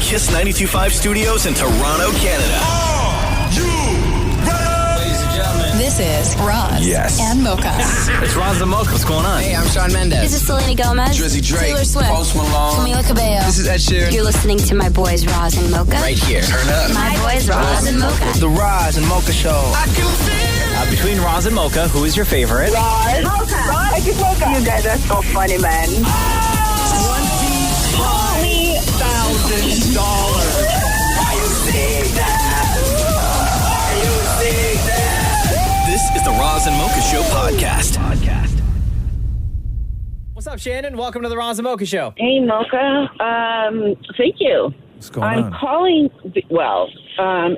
Kiss 92.5 studios in Toronto, Canada. Are you ready? Ladies and gentlemen. This is Roz and Mocha. It's Roz and Mocha. What's going on? Hey, I'm Shawn Mendes. This is Selena Gomez. Drizzy Drake. Taylor Swift. Post Malone. Camila Cabello. This is Ed Sheeran. You're listening to my boys Roz and Mocha. Right here. Turn up. My boys Roz and Mocha. The Roz and Mocha Show. I can feel Between Roz and Mocha, who is your favorite? Roz. Mocha. I just woke up. You guys are so funny, man. $20,000. Are you seeing that? Are you seeing that? This is the Roz and Mocha Show podcast. What's up, Shannon? Welcome to the Roz and Mocha Show. Hey, Mocha. Thank you. What's going I'm on? calling. Well,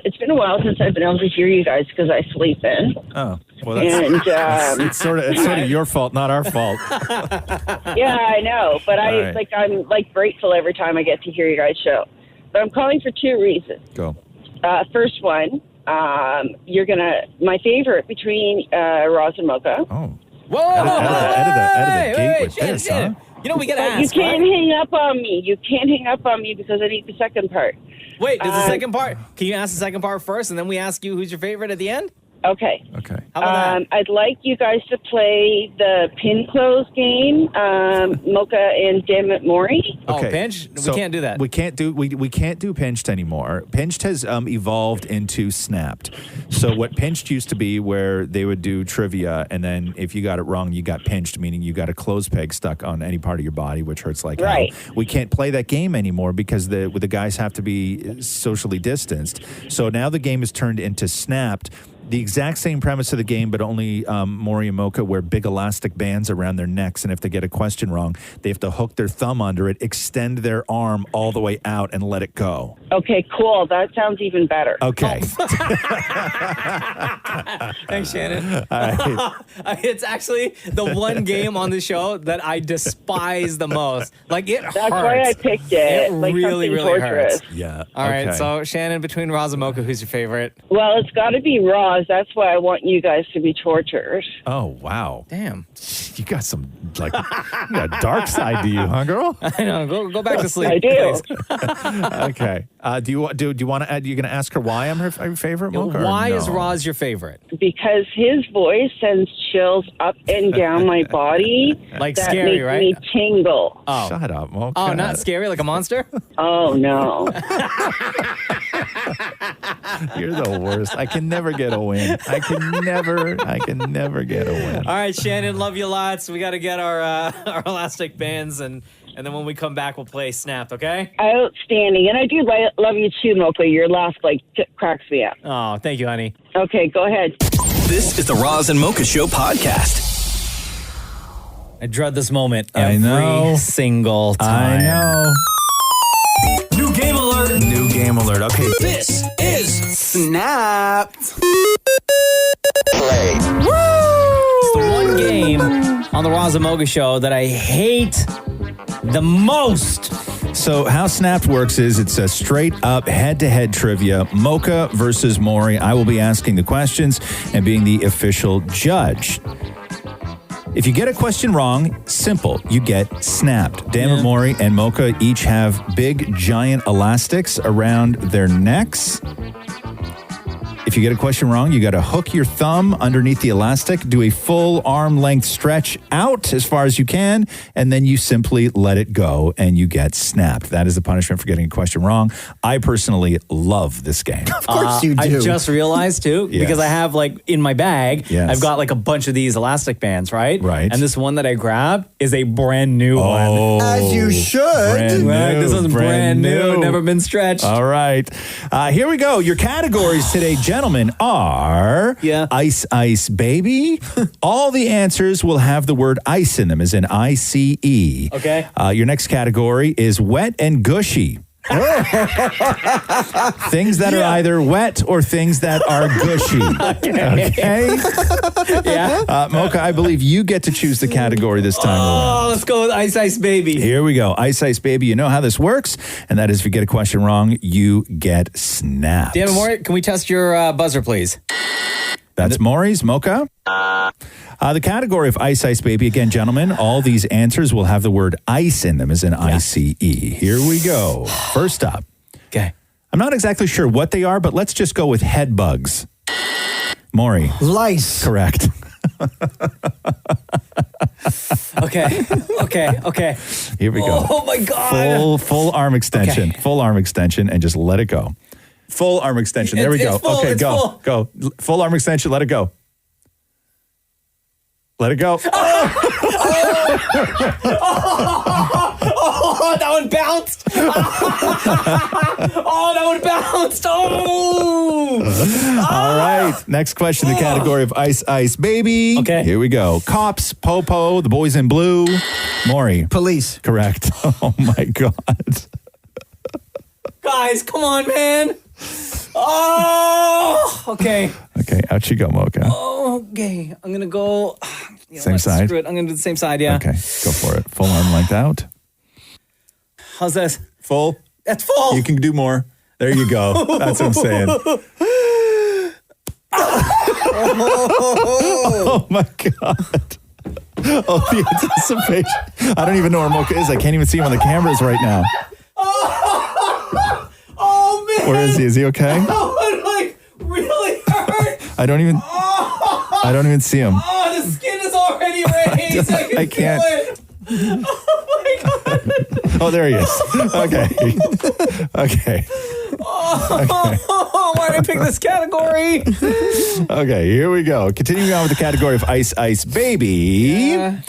it's been a while since I've been able to hear you guys because I sleep in. Oh, well, that's And it's sort of your fault, not our fault. yeah, I know, but All right. I'm grateful every time I get to hear you guys' show. But I'm calling for two reasons. Go. First one, my favorite between Roz and Mocha. Oh, Whoa! out of the gate with Shannon, this, Shannon. huh? You know, we got to But ask, you can't right? hang up on me. You can't hang up on me because I need the second part. Wait, there's the second part. Can you ask the second part first, and then we ask you who's your favorite at the end? Okay. Okay. How about that? I'd like you guys to play the pin close game, Mocha and Dammit Maury. Oh, pinch? We can't do that. We can't do pinched anymore. Pinched has evolved into snapped. So what pinched used to be, where they would do trivia, and then if you got it wrong, you got pinched, meaning you got a clothes peg stuck on any part of your body, which hurts like Right. hell. We can't play that game anymore because the guys have to be socially distanced. So now the game is turned into snapped. The exact same premise of the game, but only Maury and Mocha wear big elastic bands around their necks, and if they get a question wrong, they have to hook their thumb under it, extend their arm all the way out, and let it go. Okay, cool. That sounds even better. Okay. Thanks, Shannon. All right. It's actually the one game on the show that I despise the most. Like, it hurts. That's why I picked it. It like really, something really torturous. hurts. Yeah. All right, okay. so Shannon, between Roz and Mocha, who's your favorite? Well, it's got to be Roz. That's why I want you guys to be tortured. Oh, wow. Damn. You got some, you got a dark side to you, huh, girl? I know. Go back to sleep. I do. please. Okay. Do you want to add? You going to ask her why I'm her favorite, Mocha? or Why is no? Roz your favorite? Because his voice sends chills up and down my body. Like that scary, make right? me tingle. Oh. Shut up, Mocha. Oh, not scary, like a monster? Oh, no. You're the worst. I can never get a win. I can never get a win. All right, Shannon, love you lots. We got to get our elastic bands, and then when we come back, we'll play Snapped, okay? Outstanding. And I do love you too, Mocha. Your laugh, cracks me up. Oh, thank you, honey. Okay, go ahead. This is the Roz and Mocha Show podcast. I dread this moment I every know. single time. I know. New game alert. New game alert. Okay. This is Snapped. Play. It's the one game on the Roz and Mocha Show that I hate the most. So how Snapped works is it's a straight up head-to-head trivia. Mocha versus Maury. I will be asking the questions and being the official judge. If you get a question wrong, simple, you get snapped. Dammit Maury and Mocha each have big, giant elastics around their necks. If you get a question wrong, you got to hook your thumb underneath the elastic, do a full arm length stretch out as far as you can, and then you simply let it go and you get snapped. That is the punishment for getting a question wrong. I personally love this game. Of course you do. I just realized too, Yes. because I have in my bag, Yes. I've got a bunch of these elastic bands, right? Right. And this one that I grabbed is a brand new one. As you should. Brand Right, new, this one's brand new, never been stretched. All right. Here we go. Your categories today, gentlemen, are Ice Ice Baby. All the answers will have the word ice in them, as in I-C-E. Okay. Your next category is wet and gushy. Things that are either wet or things that are gushy. Okay? Yeah. Mocha, I believe you get to choose the category this time around. Oh, let's go with Ice Ice Baby. Here we go. Ice Ice Baby. You know how this works, and that is if you get a question wrong, you get snapped. Dan Moore, can we test your buzzer, please? That's Maury's. Mocha? The category of Ice Ice Baby, again, gentlemen, all these answers will have the word ice in them, as in I-C-E. Here we go. First up, Okay. I'm not exactly sure what they are, but let's just go with head bugs. Maury. Lice. Correct. Okay. Here we go. Oh my God. Full arm extension. Okay. Full arm extension and just let it go. Full arm extension. There we go. It's full, Okay, it's go. full. Go. Full arm extension. Let it go. Let it go. Oh, that one bounced. Oh, that one bounced. Oh. All right. Next question, the category of Ice Ice Baby. Okay. Here we go. Cops, Popo, the boys in blue. Maury. Police. Correct. Oh my God. Guys, come on, man. Oh, okay. Okay, out you go, Mocha. Okay, I'm going to go. Same side? Screw it. I'm going to do the same side, yeah. Okay, go for it. Full arm length out. How's this? Full. That's full. You can do more. There you go. That's what I'm saying. Oh my God. Oh, the anticipation. I don't even know where Mocha is. I can't even see him on the cameras right now. Oh, man. Where is he? Is he okay? Oh, it like really hurt. I don't even see him. Oh, the skin is already raised. I can't. Feel it. Oh my God. Oh, there he is. Okay. Okay. Oh, why did I pick this category? Okay, here we go. Continuing on with the category of Ice Ice Baby. Yeah.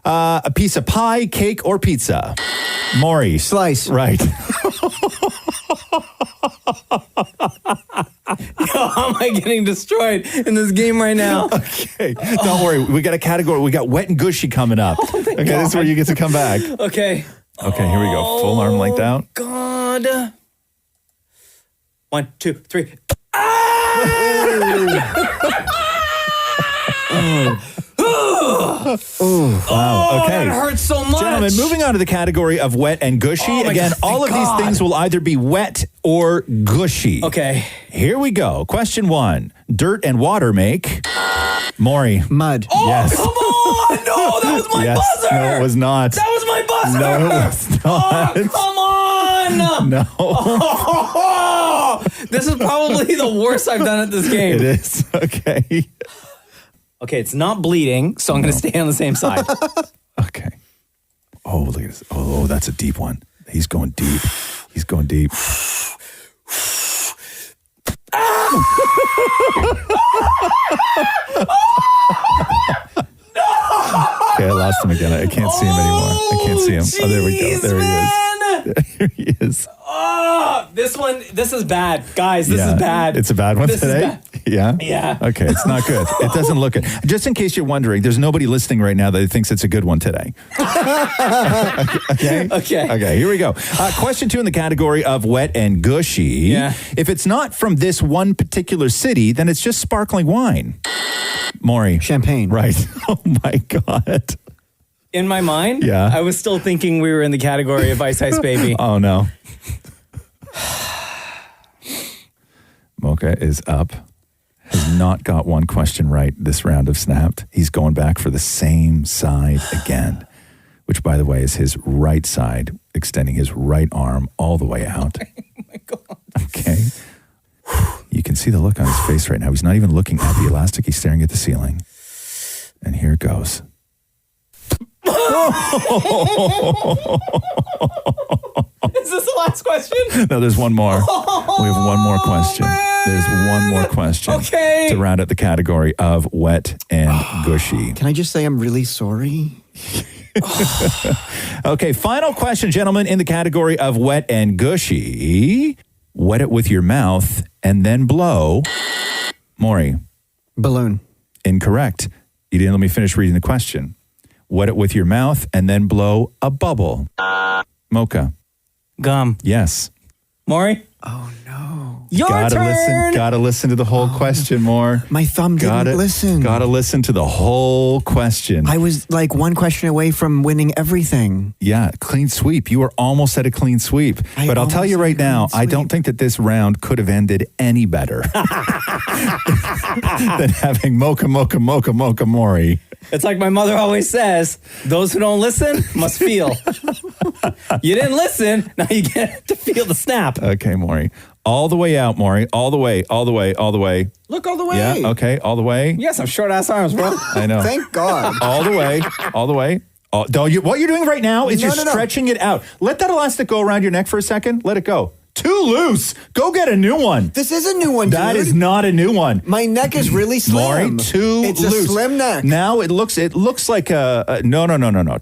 A piece of pie, cake, or pizza? Maury. Slice. Right. How am I getting destroyed in this game right now? Okay. Don't worry. We got a category. We got wet and gushy coming up. Okay, this is where you get to come back. Okay. Okay, here we go. Full arm length out. God. 1, 2, 3. Wow. Okay. That hurts so much. Gentlemen, moving on to the category of wet and gushy. Oh my Again, God, all of thank these God. things will either be wet or gushy. Okay. Here we go. Question 1. Dirt and water make. Maury. Mud. Oh, Yes. come on. No, that was my Yes. buzzer. No, it was not. That was my buzzer. No, it was not. Oh, come on. No. Oh, this is probably the worst I've done at this game. It is. Okay. Okay, it's not bleeding, so I'm going to stay on the same side. Okay. Oh, look at this. Oh, that's a deep one. He's going deep. He's going deep. Okay, I lost him again. I can't see him anymore. I can't see him. Oh, there we go. There he is. There he is. Oh, this is bad. Guys, this is bad. It's a bad one This is today? bad. Yeah? Yeah. Okay, it's not good. It doesn't look good. Just in case you're wondering, there's nobody listening right now that thinks it's a good one today. Okay? Okay, here we go. Question 2 in the category of wet and gushy. Yeah. If it's not from this one particular city, then it's just sparkling wine. Maury. Champagne. Right. Oh my God. In my mind, Yeah. I was still thinking we were in the category of Ice Ice Baby. Oh no. Mocha is up. Has not got one question right this round of Snapped. He's going back for the same side again, which, by the way, is his right side, extending his right arm all the way out. Oh my God. Okay. You can see the look on his face right now. He's not even looking at the elastic. He's staring at the ceiling. And here it goes. Is this the last question? No, there's one more. We have one more question. There's one more question Okay. to round out the category of wet and gushy. Can I just say I'm really sorry? Okay, final question, gentlemen, in the category of wet and gushy. Wet it with your mouth and then blow. Maury. Balloon. Incorrect. You didn't let me finish reading the question. Wet it with your mouth and then blow a bubble. Mocha. Gum. Yes. Maury? Oh no. Your turn. Gotta listen to the whole question more. My thumb didn't listen. Gotta listen to the whole question. I was like one question away from winning everything. Yeah, clean sweep. You were almost at a clean sweep. But I'll tell you almost right had a now, clean I don't sweep. think that this round could have ended any better than having Mocha Maury It's like my mother always says, those who don't listen must feel. You didn't listen, now you get to feel the snap. Okay, Maury. All the way out, Maury. All the way, all the way, all the way. Look all the way. Yeah, okay, all the way. You got some short-ass arms, bro. I know. Thank God. All the way, all the way. What you're doing right now is you're stretching it out. Let that elastic go around your neck for a second. Let it go. Too loose. Go get a new one. This is a new one, dude. That is not a new one. My neck is really slim. Maury, too it's loose. It's a slim neck. Now it looks like a no.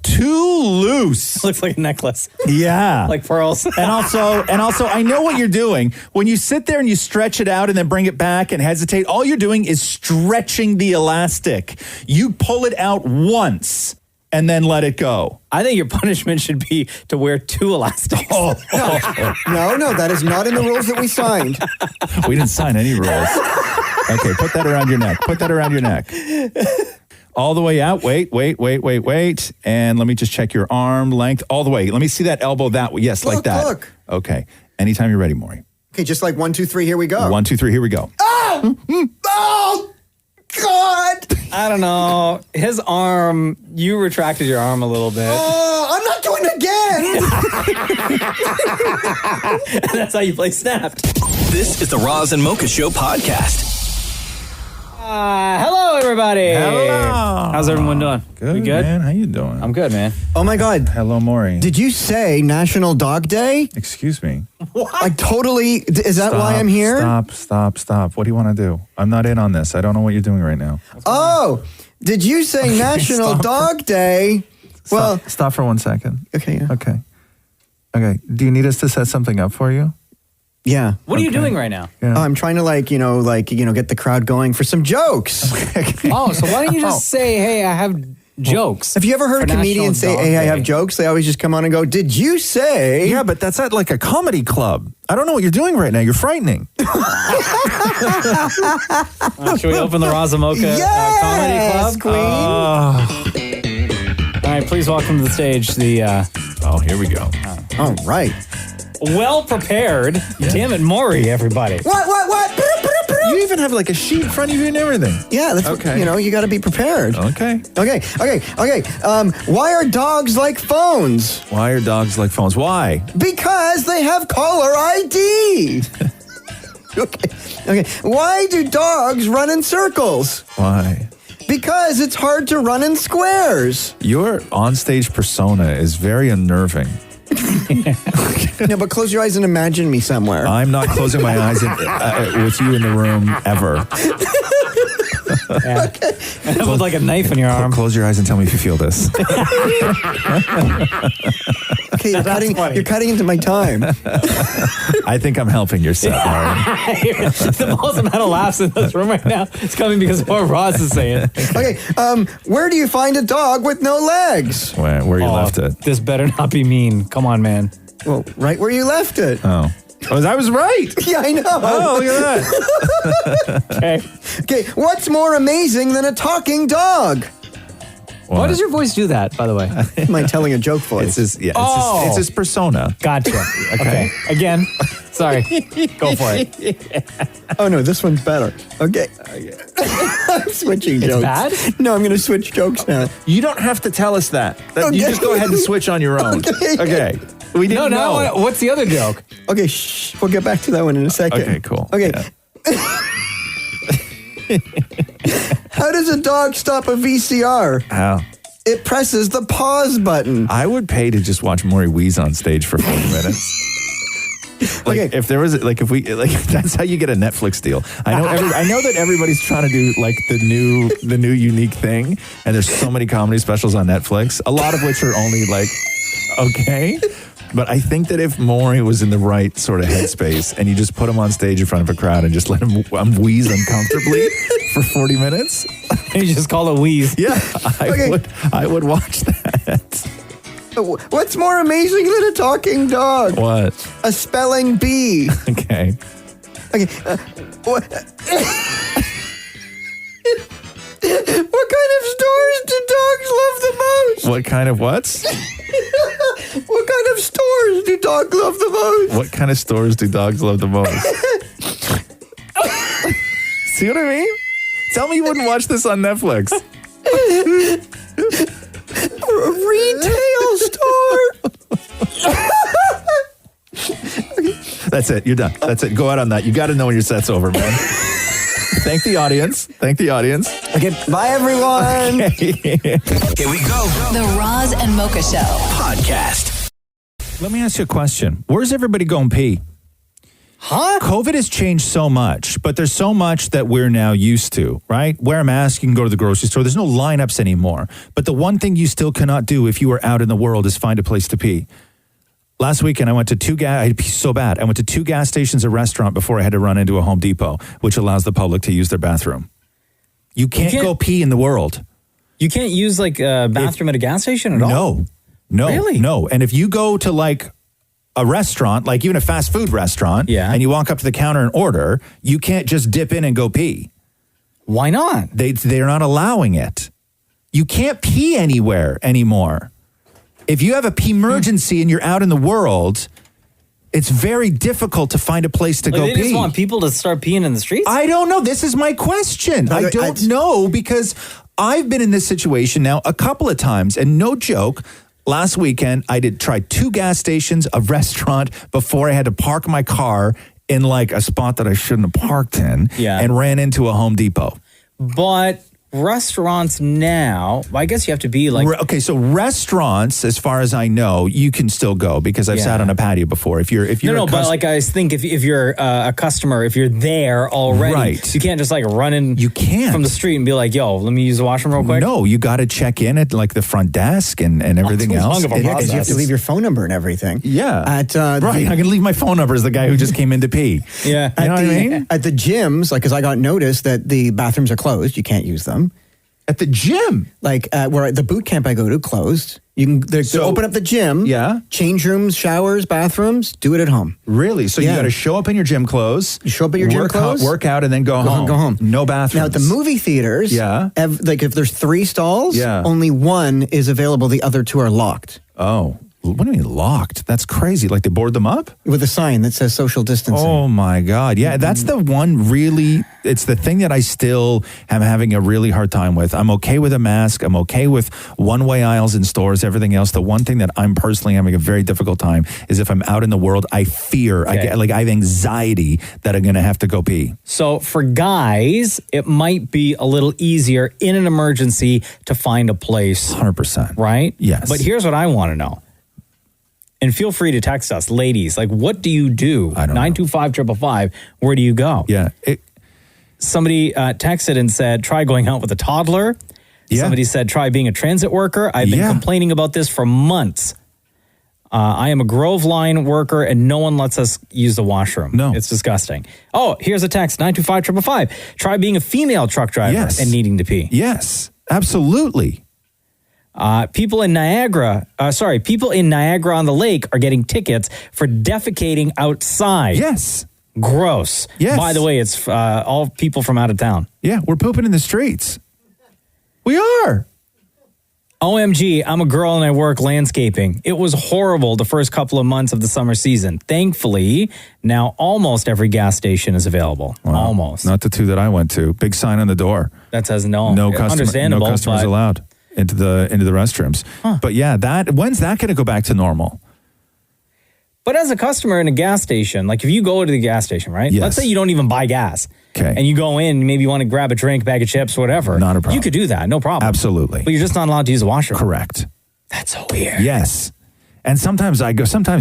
Too loose. Looks like a necklace. Yeah. Like pearls. And also, I know what you're doing. When you sit there and you stretch it out and then bring it back and hesitate, all you're doing is stretching the elastic. You pull it out once and then let it go. I think your punishment should be to wear 2 elastics. No, that is not in the rules that we signed. We didn't sign any rules. Okay, put that around your neck. Put that around your neck. All the way out. Wait. And let me just check your arm length. All the way. Let me see that elbow that way. Yes, like that. Look. Okay. Anytime you're ready, Maury. Okay, just like 1, 2, 3, here we go. 1, 2, 3, here we go. Oh! Oh! God! I don't know. His arm, you retracted your arm a little bit. Oh, I'm not doing it again! And that's how you play Snapped. This is the Roz and Mocha Show podcast. Hello, everybody. Hello. How's everyone doing? Good, We good? man. How you doing? I'm good, man. Oh my God. Hello, Maury. Did you say National Dog Day? Excuse me. I totally, is that why I'm here? Stop. What do you want to do? I'm not in on this. I don't know what you're doing right now. Oh, did you say National Dog Day? Well, Stop for 1 second. okay. Yeah. Okay. Do you need us to set something up for you? Yeah. What are you doing right now? Yeah. Oh, I'm trying to get the crowd going for some jokes. Oh, so why don't you just say, hey, I have jokes? Have you ever heard for a comedian say, National hey, Dog I have Day? jokes? They always just come on and go, did you say? Yeah, but that's at like a comedy club. I don't know what you're doing right now. You're frightening. Should we open the Razamoka Comedy Club? Queen. All right, please welcome to the stage the Oh, here we go. All right. well-prepared Tim and Maury, everybody. What? You even have like a sheet in front of you and everything. Yeah, that's Okay. you got to be prepared. Okay. Okay. Why are dogs like phones? Why are dogs like phones? Why? Because they have caller ID. Okay. Why do dogs run in circles? Why? Because it's hard to run in squares. Your onstage persona is very unnerving. No, but close your eyes and imagine me somewhere. I'm not closing my eyes with you in the room ever. Yeah. With like a knife in your arm. Close your eyes and tell me if you feel this. Okay, you're cutting into my time. I think I'm helping your set, Maury. The most amount of laughs in this room right now is coming because of what Ross is saying. Okay, where do you find a dog with no legs? Where you left it. This better not be mean. Come on, man. Well, right where you left it. Oh, I was right. Yeah, I know. Oh, look at that. Okay. Okay, what's more amazing than a talking dog? Why does your voice do that, by the way? My telling a joke voice. It's his persona. Gotcha. Okay. Again. Sorry. Go for it. Oh, no, this one's better. Okay. I'm switching jokes. bad? No, I'm going to switch jokes now. You don't have to tell us that. You Okay. just go ahead and switch on your own. Okay. We didn't know. No, what's the other joke? Okay, shh. We'll get back to that one in a second. Okay, cool. Okay. Yeah. How does a dog stop a VCR? How? It presses the pause button. I would pay to just watch Maury wheeze on stage for 40 minutes. Like Okay. if there was if we that's how you get a Netflix deal. I know that everybody's trying to do like the new unique thing, and there's so many comedy specials on Netflix, a lot of which are only like okay. But I think that if Maury was in the right sort of headspace and you just put him on stage in front of a crowd and just let him wheeze uncomfortably for 40 minutes. You just call it wheeze. Yeah, I would watch that. What's more amazing than a talking dog? What? A spelling bee. Okay. Okay. What kind of stores do dogs love the most? What kind of what? What kind of stores do dogs love the most? What kind of stores do dogs love the most? See what I mean? Tell me you wouldn't watch this on Netflix. A retail store. That's it. You're done. That's it. Go out on that. You got to know when your set's over, man. Thank the audience. Okay, bye, everyone. Okay. Here we go. The Roz and Mocha Show. Podcast. Let me ask you a question. Where's everybody going pee? Huh? COVID has changed so much, but there's so much that we're now used to, right? Wear a mask, you can go to the grocery store. There's no lineups anymore. But the one thing you still cannot do if you are out in the world is find a place to pee. Last weekend, I went to I had to pee so bad. I went to 2 gas stations, a restaurant before I had to run into a Home Depot, which allows the public to use their bathroom. You can't go pee in the world. You can't use like a bathroom at a gas station at all? No. Really? No. And if you go to like a restaurant, like even a fast food restaurant, and you walk up to the counter and order, you can't just dip in and go pee. Why not? They're not allowing it. You can't pee anywhere anymore. If you have a pee emergency and you're out in the world, it's very difficult to find a place to go They pee. just want people to start peeing in the streets? I don't know. This is my question. I don't know because I've been in this situation now a couple of times, and no joke, last weekend I tried 2 gas stations, a restaurant before I had to park my car in like a spot that I shouldn't have parked in, and ran into a Home Depot. But restaurants now, I guess you have to be like... Okay, so restaurants, as far as I know, you can still go because I've sat on a patio before. If you're but like I think if you're a customer, if you're there already, you can't just like run in from the street and be like, yo, let me use the washroom real quick. No, you got to check in at like the front desk and everything else. Because you have to leave your phone number and everything. Yeah. Right. I can leave my phone number as the guy who just came in to pee. Yeah. You know what I mean? At the gyms, like, because I got notice that the bathrooms are closed. You can't use them. At the gym? Like, where the boot camp I go to closed. You can they open up the gym. Yeah. Change rooms, showers, bathrooms. Do it at home. Really? So you got to show up in your gym clothes. You show up in your gym clothes. Work out and then go home. Go home. No bathrooms. Now, at the movie theaters, like if there's 3 stalls, only 1 is available. The other 2 are locked. Oh. What do you mean locked? That's crazy. Like they board them up? With a sign that says social distancing. Oh my God. Yeah, that's the one really, it's the thing that I still am having a really hard time with. I'm okay with a mask. I'm okay with one-way aisles in stores, everything else. The one thing that I'm personally having a very difficult time is if I'm out in the world, I fear, I have anxiety that I'm going to have to go pee. So for guys, it might be a little easier in an emergency to find a place. 100%. Right? Yes. But here's what I want to know. And feel free to text us, ladies. Like, what do you do? 925-555. Where do you go? Yeah. Somebody texted and said, try going out with a toddler. Yeah. Somebody said, try being a transit worker. I've been complaining about this for months. I am a Grove Line worker and no one lets us use the washroom. No. It's disgusting. Oh, here's a text, 925-555. Try being a female truck driver and needing to pee. Yes, absolutely. People in Niagara on the lake are getting tickets for defecating outside. Yes. Gross. Yes. By the way, it's all people from out of town. Yeah, we're pooping in the streets. We are. OMG, I'm a girl and I work landscaping. It was horrible the first couple of months of the summer season. Thankfully, now almost every gas station is available. Wow. Almost. Not the 2 that I went to. Big sign on the door. That says no. No Understandable. No customers allowed into the restrooms. But yeah, when's that going to go back to normal? But as a customer in a gas station, like if you go to the gas station, right? Yes. Let's say you don't even buy gas. Okay. And you go in, maybe you want to grab a drink, bag of chips, whatever. Not a problem. You could do that, no problem. Absolutely. But you're just not allowed to use the washroom. Correct. That's so weird. Yes. And sometimes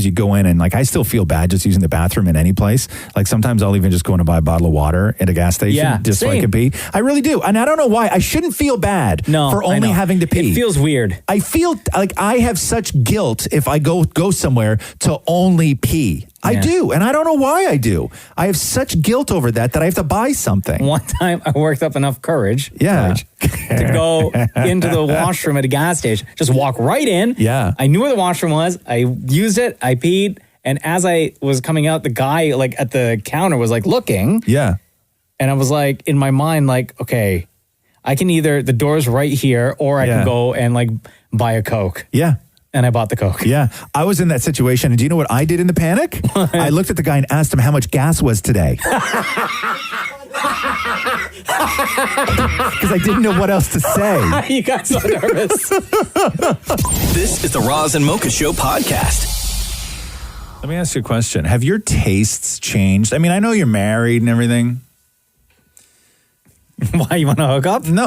you go in and like I still feel bad just using the bathroom in any place. Like sometimes I'll even just go in and buy a bottle of water at a gas station just so I can pee. I really do. And I don't know why. I shouldn't feel bad for only having to pee. It feels weird. I feel like I have such guilt if I go somewhere to only pee. I do. And I don't know why I do. I have such guilt over that I have to buy something. One time I worked up enough courage to go into the washroom at a gas station. Just walk right in. Yeah. I knew where the washroom was. I used it. I peed. And as I was coming out, the guy like at the counter was like looking. Yeah. And I was like, in my mind, like, okay, I can either, the door's right here, or I can go and like buy a Coke. Yeah. And I bought the Coke. Yeah. I was in that situation. And do you know what I did in the panic? I looked at the guy and asked him how much gas was today. Because I didn't know what else to say. You got so nervous. This is the Roz and Mocha Show podcast. Let me ask you a question. Have your tastes changed? I mean, I know you're married and everything. Why, you want to hook up? No.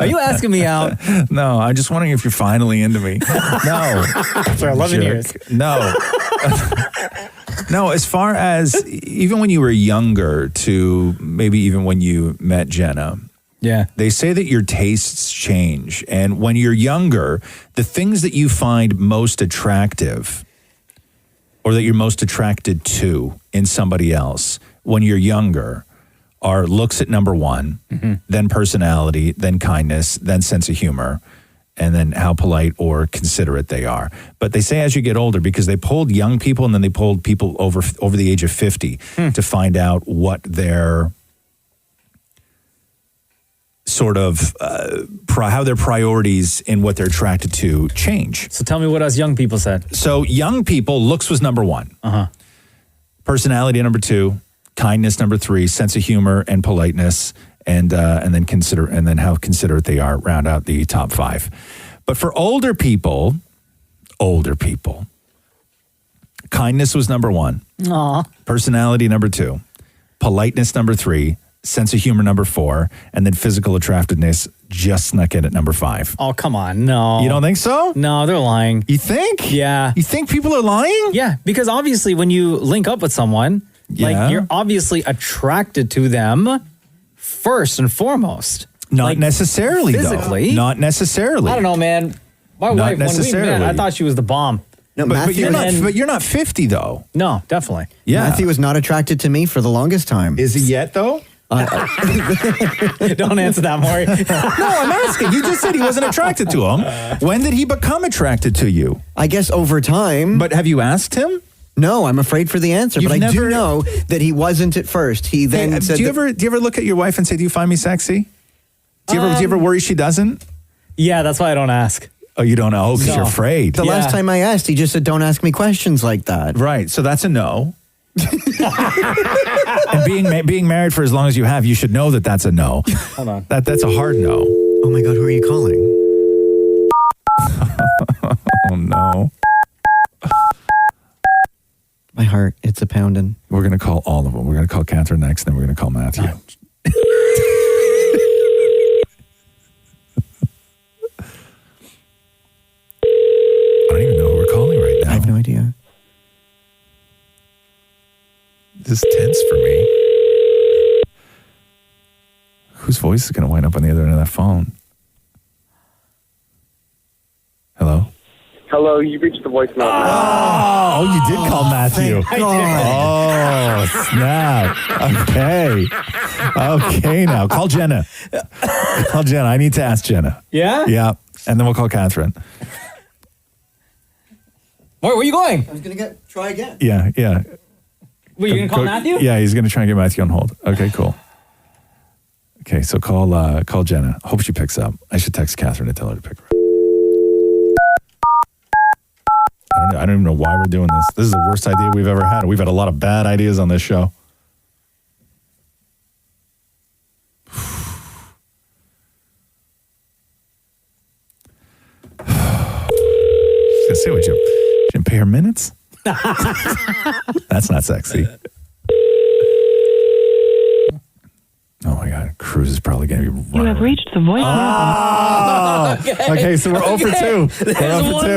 Are you asking me out? No, I'm just wondering if you're finally into me. No. For 11 years. No. No, as far as even when you were younger to maybe even when you met Jenna. Yeah. They say that your tastes change. And when you're younger, the things that you find most attractive or that you're most attracted to in somebody else when you're younger are looks at number one, then personality, then kindness, then sense of humor, and then how polite or considerate they are. But they say as you get older, because they polled young people and then they polled people over the age of 50 to find out what their sort of how their priorities in what they're attracted to change. So tell me what us young people said. So young people, looks was number one. Personality number two, kindness number three, sense of humor and politeness, and then how considerate they are round out the top five. But for older people, kindness was number one. Aw. Personality number two, politeness number three, sense of humor number four, and then physical attractiveness just snuck in at number five. Oh, come on. No. You don't think so? No, they're lying. You think? Yeah. You think people are lying? Yeah, because obviously when you link up with someone, like you're obviously attracted to them first and foremost. Not necessarily, physically. though. Not necessarily. I don't know, man. My Not wife, when we met, I thought she was the bomb. No, but you're not 50, though. No, definitely. Yeah. Matthew was not attracted to me for the longest time. Is he yet, though? Don't answer that, Maury. No, I'm asking. You just said he wasn't attracted to him. When did he become attracted to you? I guess over time. But have you asked him? No, I'm afraid for the answer. But I do know that he wasn't at first. He then said, do you ever look at your wife and say, "Do you find me sexy"? Do you ever worry she doesn't? Yeah, that's why I don't ask. Oh, you don't know because you're afraid. The last time I asked, he just said, "Don't ask me questions like that." Right. So that's a no. And being married for as long as you have, you should know that that's a no. Hold on. That's a hard no. Oh my God, who are you calling? Oh no. My heart, it's a pounding. We're going to call all of them. We're going to call Catherine next, then we're going to call Matthew. I don't even know who we're calling right now. I have no idea. This is tense for me. Whose voice is going to wind up on the other end of that phone? Hello? Hello, you reached the voicemail. Oh, you did call Matthew. Oh, snap. Okay, now. Call Jenna. Call Jenna. I need to ask Jenna. Yeah? Yeah. And then we'll call Catherine. Where are you going? I was going to try again. Yeah. Wait, you're going to call Matthew? Yeah, he's going to try and get Matthew on hold. Okay, cool. Okay, so call Jenna. Hope she picks up. I should text Catherine to tell her to pick her up. I don't even know why we're doing this. This is the worst idea we've ever had. We've had a lot of bad ideas on this show. She's gonna say what you didn't pay her minutes? That's not sexy. Oh my God, Cruz is probably going to be running. You have reached the voicemail. Okay, so we're 0 for 2. We're 0 for 2.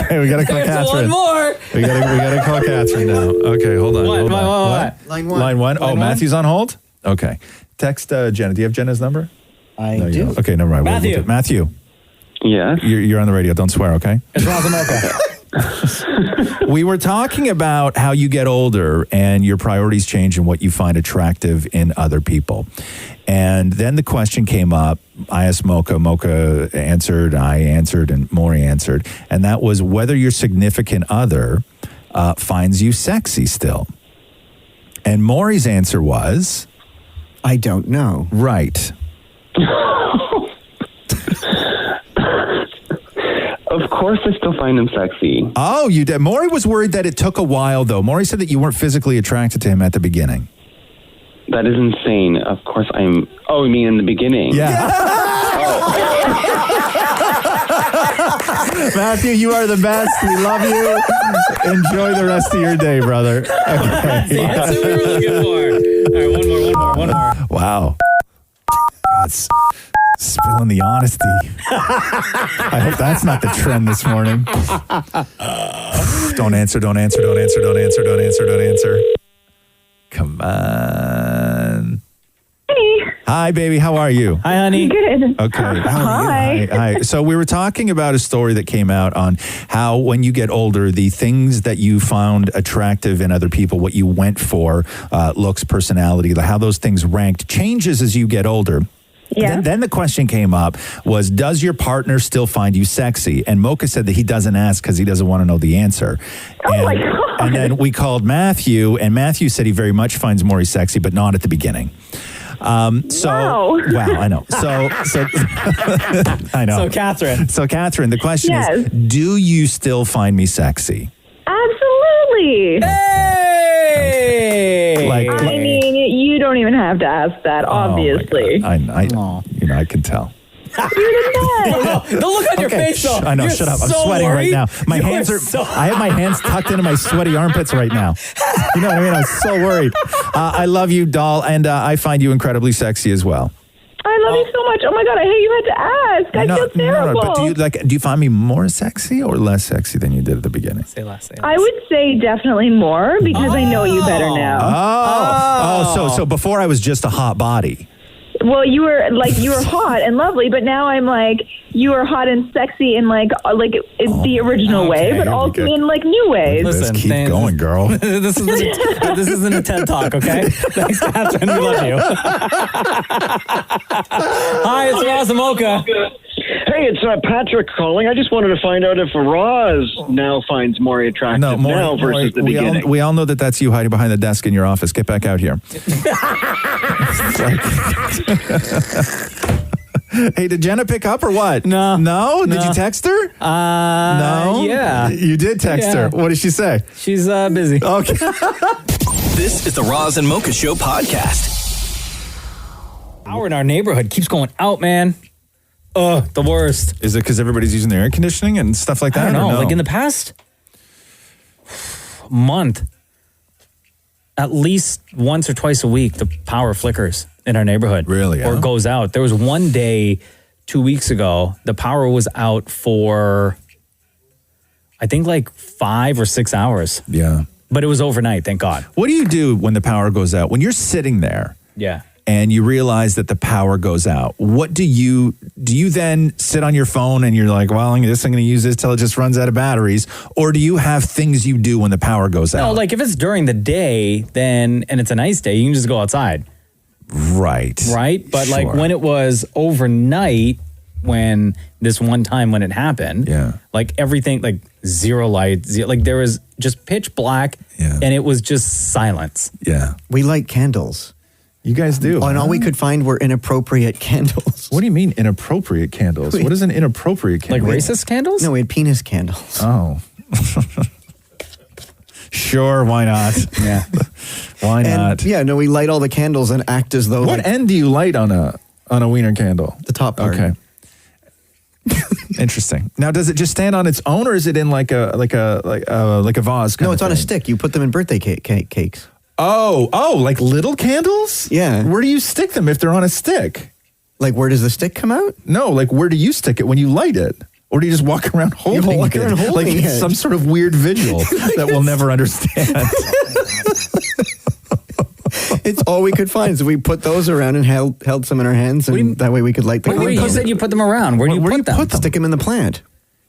Okay, we got to call Catherine. One more. We got to call Catherine now. Okay, hold on. What? Line one. Line one. Oh, Line Matthew's on hold? Okay. Text Jenna. Do you have Jenna's number? I No, you do. don't. Okay, never mind. Matthew. Matthew, Yes. you're on the radio. Don't swear, okay? It's Roz and Mocha. We were talking about how you get older and your priorities change and what you find attractive in other people. And then the question came up. I asked Mocha. Mocha answered, I answered, and Maury answered. And that was whether your significant other finds you sexy still. And Maury's answer was? I don't know. Right. Of course I still find him sexy. Oh, you did. Maury was worried that it took a while, though. Maury said that you weren't physically attracted to him at the beginning. That is insane. Of course I'm... Oh, you mean in the beginning? Yeah. Matthew, you are the best. We love you. Enjoy the rest of your day, brother. Okay. That's the answer we were looking for. All right, one more. Wow. God's spilling the honesty. I hope that's not the trend this morning. Don't answer. Come on. Hey. Hi, baby. How are you? Hi, honey. Good. Okay. Hi. So we were talking about a story that came out on how when you get older, the things that you found attractive in other people, what you went for, looks, personality, how those things ranked changes as you get older. Yeah. Then the question came up was, does your partner still find you sexy? And Mocha said that he doesn't ask because he doesn't want to know the answer. My God. And then we called Matthew, and Matthew said he very much finds Maury sexy, but not at the beginning. Wow, I know. So I know. So Catherine, the question is, do you still find me sexy? Absolutely. Hey! I mean, you don't even have to ask that, obviously. I can tell. The look on your face, though. I know. You're Shut up. I'm so sweating worried. right now. My hands are. I have my hands tucked into my sweaty armpits right now. You know what I mean? I'm so worried. I love you, doll, and I find you incredibly sexy as well. I love you so much. Oh my God, I hate you had to ask. I feel terrible. But do you find me more sexy or less sexy than you did at the beginning? Say less. I would say definitely more because I know you better now. So before I was just a hot body. Well, you were hot and lovely, but now I'm like, you are hot and sexy in in the original way, but also in new ways. Listen, keep going, girl. This isn't a TED Talk, okay? Thanks, Catherine. We love you. Hi, it's Roz and Mocha. Hey, it's Patrick calling. I just wanted to find out if Roz now finds Maury attractive now versus the beginning. We all know that that's you hiding behind the desk in your office. Get back out here. Hey, did Jenna pick up or what? No? Did you text her? No? Yeah. You did text her. What did she say? She's busy. Okay. This is the Roz and Mocha Show podcast. Power in our neighborhood keeps going out, man. The worst. Is it because everybody's using their air conditioning and stuff like that? I don't know. No? Like in the past month, at least once or twice a week, the power flickers in our neighborhood. Really? Or goes out. There was one day 2 weeks ago, the power was out for, I think, like 5 or 6 hours. Yeah. But it was overnight, thank God. What do you do when the power goes out? When you're sitting there. Yeah. And you realize that the power goes out. What do you then sit on your phone and you're like, well, I'm going to use this till it just runs out of batteries? Or do you have things you do when the power goes out? No, like if it's during the day, then, and it's a nice day, you can just go outside. Right. But like when it was overnight, when this one time when it happened, like everything, like zero light, like there was just pitch black and it was just silence. Yeah. We light candles. You guys do. And all we could find were inappropriate candles. What do you mean inappropriate candles? What is an inappropriate candle? Like racist candles? No, we had penis candles. Oh. Sure, why not? Yeah. Why not? Yeah, no, we light all the candles and act as though. What end do you light on a wiener candle? The top part. Okay. Interesting. Now, does it just stand on its own, or is it in like a vase? No, it's on a stick. You put them in birthday cakes. Oh, like little candles? Yeah. Where do you stick them if they're on a stick? Like, where does the stick come out? No, like where do you stick it when you light it? Or do you just walk around holding it? Like it's some sort of weird vigil that we'll never understand. It's all we could find. So we put those around and held some in our hands, and that way we could light the candles. You said you put them around. Where do you put them? Stick them in the plant.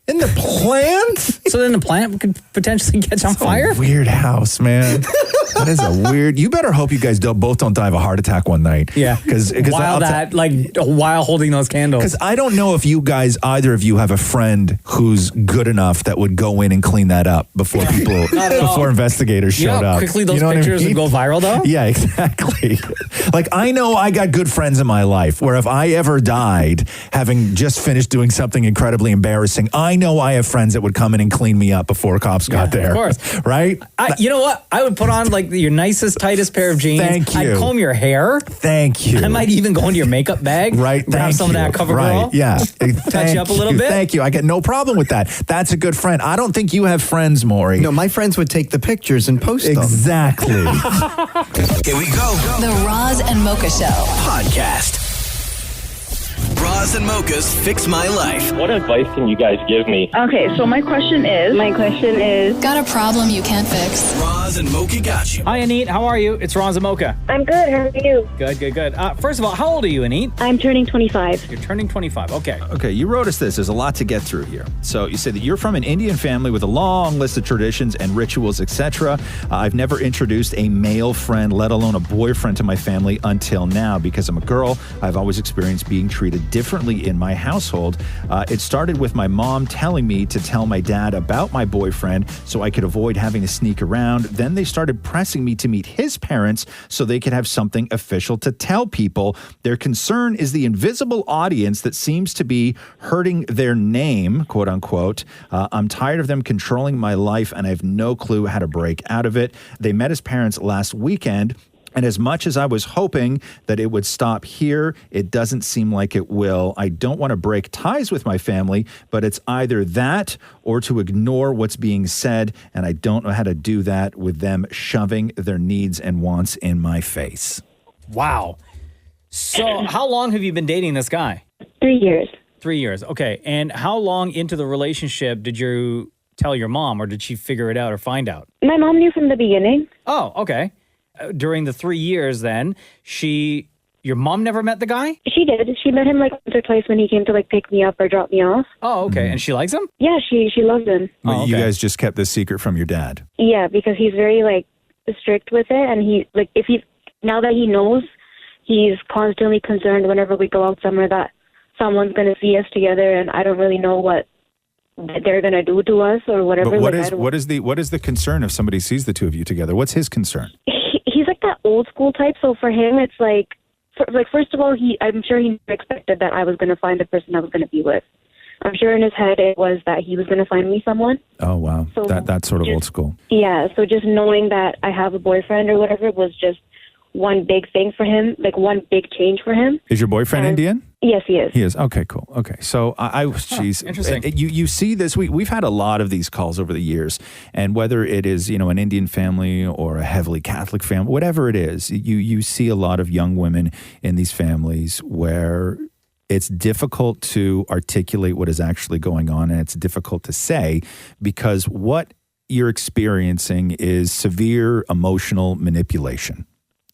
In the plant? So then the plant could potentially catch on fire? Weird house, man. That is a weird. You better hope you guys both don't die of a heart attack one night. Yeah. Because while holding those candles. Because I don't know if either of you have a friend who's good enough that would go in and clean that up before before investigators showed up. Quickly those pictures would go viral though? Yeah, exactly. Like I know I got good friends in my life where if I ever died having just finished doing something incredibly embarrassing, I know I have friends that would come in and clean me up before cops got there. Of course. Right? You know what? I would put on like like your nicest, tightest pair of jeans. Thank you. I'd comb your hair. Thank you. I might even go into your makeup bag. Right. Grab some of that CoverGirl. Right. Yeah. Touch you up a little bit. Thank you. I get no problem with that. That's a good friend. I don't think you have friends, Maury. No, my friends would take the pictures and post them. Exactly. Here we go. The Roz and Mocha Show Podcast. Roz and Mocha's Fix My Life. What advice can you guys give me? Okay, so my question is, Got a problem you can't fix? Roz and Mocha got you. Hi, Anit. How are you? It's Roz and Mocha. I'm good. How are you? Good. First of all, how old are you, Anit? I'm turning 25. You're turning 25. Okay. Okay, you wrote us this. There's a lot to get through here. So you said that you're from an Indian family with a long list of traditions and rituals, etc. I've never introduced a male friend, let alone a boyfriend, to my family until now. Because I'm a girl, I've always experienced being treated differently in my household. It started with my mom telling me to tell my dad about my boyfriend so I could avoid having to sneak around. Then they started pressing me to meet his parents so they could have something official to tell people. Their concern is the invisible audience that seems to be hurting their name, quote unquote. I'm tired of them controlling my life and I have no clue how to break out of it. They met his parents last weekend. And as much as I was hoping that it would stop here, it doesn't seem like it will. I don't want to break ties with my family, but it's either that or to ignore what's being said. And I don't know how to do that with them shoving their needs and wants in my face. Wow. So how long have you been dating this guy? 3 years. 3 years. Okay. And how long into the relationship did you tell your mom, or did she figure it out or find out? My mom knew from the beginning. Oh, okay. During the 3 years then, your mom never met the guy? She did. She met him like once or twice when he came to like pick me up or drop me off. Oh, okay. And she likes him? Yeah, she loves him. But you guys just kept this secret from your dad. Yeah, because he's very like strict with it, and he like now that he knows, he's constantly concerned whenever we go out somewhere that someone's going to see us together, and I don't really know what they're going to do to us or whatever. But what is the concern if somebody sees the two of you together? What's his concern? He's like that old school type, so for him it's like first of all, I'm sure he never expected that I was going to find the person I was going to be with. I'm sure in his head it was that he was going to find me someone. Oh, wow. So that's sort of old school. Yeah, so just knowing that I have a boyfriend or whatever was just one big thing for him, like one big change for him. Is your boyfriend Indian? Yes, he is. He is. Okay, cool. Okay. So geez. Interesting. You see this, we've had a lot of these calls over the years, and whether it is, an Indian family or a heavily Catholic family, whatever it is, you see a lot of young women in these families where it's difficult to articulate what is actually going on, and it's difficult to say because what you're experiencing is severe emotional manipulation.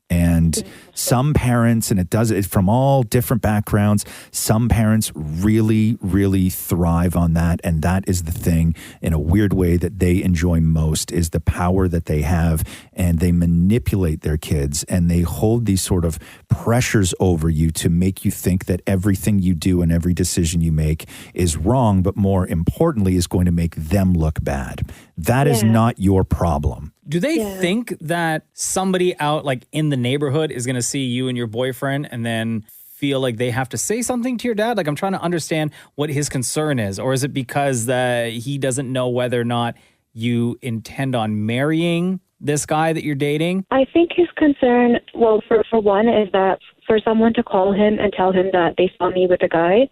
And some parents, and it from all different backgrounds, some parents really, really thrive on that. And that is the thing in a weird way that they enjoy most is the power that they have. And they manipulate their kids and they hold these sort of pressures over you to make you think that everything you do and every decision you make is wrong, but more importantly is going to make them look bad. That is not your problem. Do they think that somebody out like in the neighborhood is going to see you and your boyfriend and then feel like they have to say something to your dad? Like I'm trying to understand what his concern is. Or is it because he doesn't know whether or not you intend on marrying this guy that you're dating? I think his concern, well, for one, is that for someone to call him and tell him that they saw me with a guy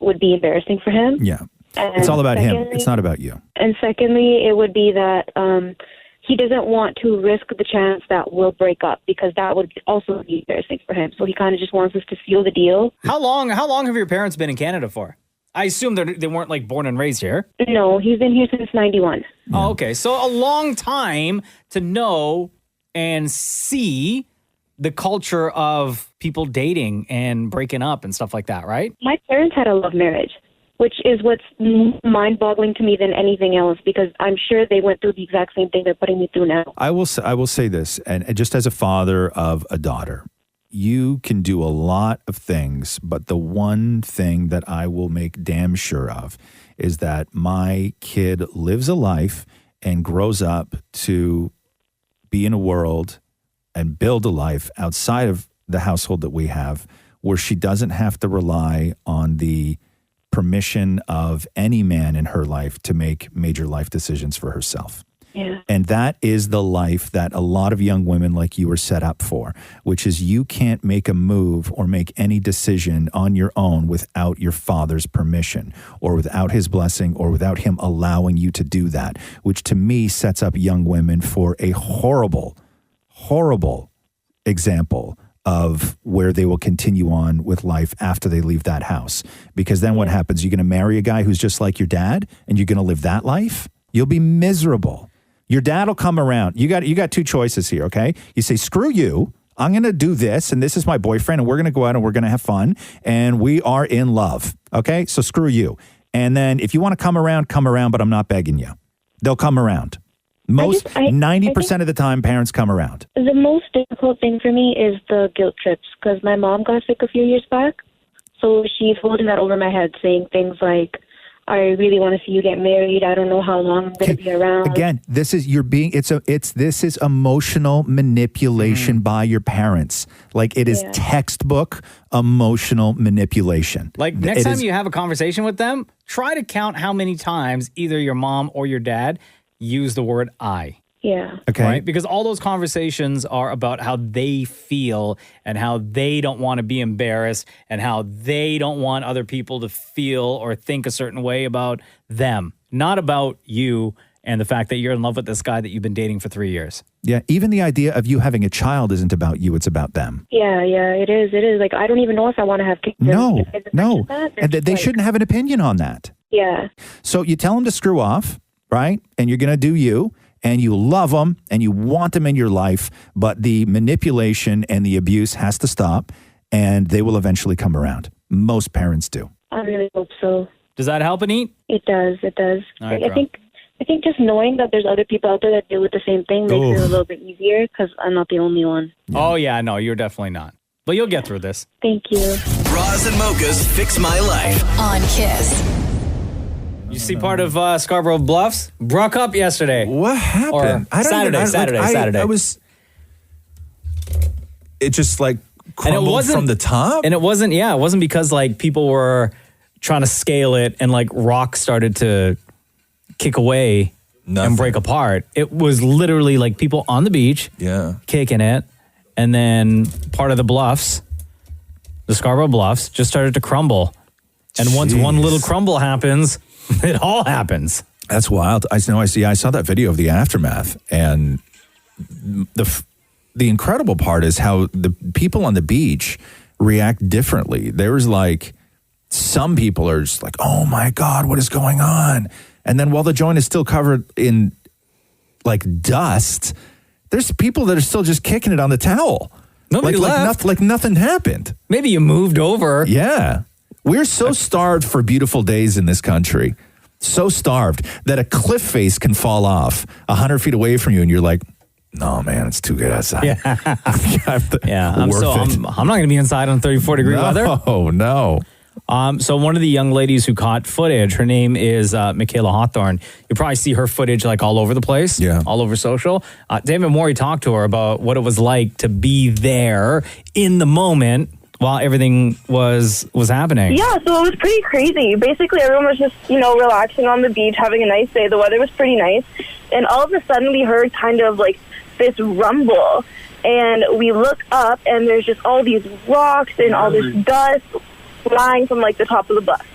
would be embarrassing for him. Yeah. And it's all about him. It's not about you. And secondly, it would be that he doesn't want to risk the chance that we'll break up because that would also be embarrassing for him. So he kind of just wants us to seal the deal. How long have your parents been in Canada for? I assume they weren't like born and raised here. No, he's been here since 91. Yeah. Oh, okay. So a long time to know and see the culture of people dating and breaking up and stuff like that, right? My parents had a love marriage, which is what's mind-boggling to me than anything else, because I'm sure they went through the exact same thing they're putting me through now. I will say this, and just as a father of a daughter, you can do a lot of things, but the one thing that I will make damn sure of is that my kid lives a life and grows up to be in a world and build a life outside of the household that we have where she doesn't have to rely on the permission of any man in her life to make major life decisions for herself. Yeah. And that is the life that a lot of young women like you are set up for, which is you can't make a move or make any decision on your own without your father's permission or without his blessing or without him allowing you to do that, which to me sets up young women for a horrible, horrible example of where they will continue on with life after they leave that house. Because then what happens? You're going to marry a guy who's just like your dad and you're going to live that life? You'll be miserable. Your dad will come around. You got two choices here, okay? You say, screw you. I'm going to do this, and this is my boyfriend, and we're going to go out and we're going to have fun, and we are in love, okay? So screw you. And then if you want to come around, but I'm not begging you. They'll come around. 90% of the time, parents come around. The most difficult thing for me is the guilt trips, because my mom got sick a few years back, so she's holding that over my head, saying things like, I really want to see you get married. I don't know how long I'm going to be around. Again, this is this is emotional manipulation by your parents. Like it is textbook emotional manipulation. Like next time you have a conversation with them, try to count how many times either your mom or your dad use the word I. Yeah. Okay. Right? Because all those conversations are about how they feel and how they don't want to be embarrassed and how they don't want other people to feel or think a certain way about them, not about you and the fact that you're in love with this guy that you've been dating for 3 years. Yeah, even the idea of you having a child isn't about you, it's about them. Yeah, it is. It is. Like, I don't even know if I want to have kids. No. And they shouldn't have an opinion on that. Yeah. So you tell them to screw off, right? And you're going to do you. And you love them and you want them in your life, but the manipulation and the abuse has to stop and they will eventually come around. Most parents do. I really hope so. Does that help, Anit? It does. It does. All right, I think just knowing that there's other people out there that deal with the same thing makes it a little bit easier because I'm not the only one. Yeah. Oh, yeah, no, you're definitely not. But you'll get through this. Thank you. Roz and Mocha's Fix My Life. On Kiss. You see part of Scarborough Bluffs? Broke up yesterday. What happened? Or Saturday. I was... It just like crumbled from the top? And it wasn't because like people were trying to scale it and like rocks started to kick away and break apart. It was literally like people on the beach kicking it. And then part of the bluffs, the Scarborough Bluffs, just started to crumble. And once one little crumble happens... It all happens. That's wild. I saw that video of the aftermath, and the incredible part is how the people on the beach react differently. There's like some people are just like, "Oh my God, what is going on?" And then while the joint is still covered in like dust, there's people that are still just kicking it on the towel. Nobody left. Like nothing happened. Maybe you moved over. Yeah. We're so starved for beautiful days in this country, so starved that a cliff face can fall off 100 feet away from you and you're like, no, man, it's too good outside. Yeah. I'm not going to be inside on 34-degree weather. Oh, no. So one of the young ladies who caught footage, her name is Michaela Hawthorne. You probably see her footage like all over the place, all over social. David Morey talked to her about what it was like to be there in the moment while everything was happening. Yeah, so it was pretty crazy. Basically, everyone was just, relaxing on the beach, having a nice day. The weather was pretty nice. And all of a sudden, we heard kind of like this rumble. And we look up, and there's just all these rocks and all this dust flying from, like, the top of the bluff.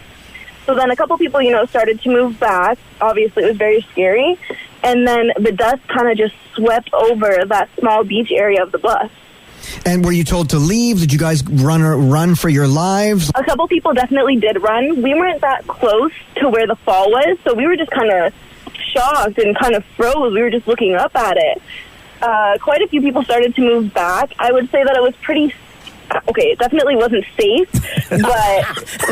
So then a couple people, started to move back. Obviously, it was very scary. And then the dust kind of just swept over that small beach area of the bluff. And were you told to leave? Did you guys run for your lives? A couple people definitely did run. We weren't that close to where the fall was, so we were just kind of shocked and kind of froze. We were just looking up at it. Quite a few people started to move back. I would say that it was pretty... Okay, it definitely wasn't safe, but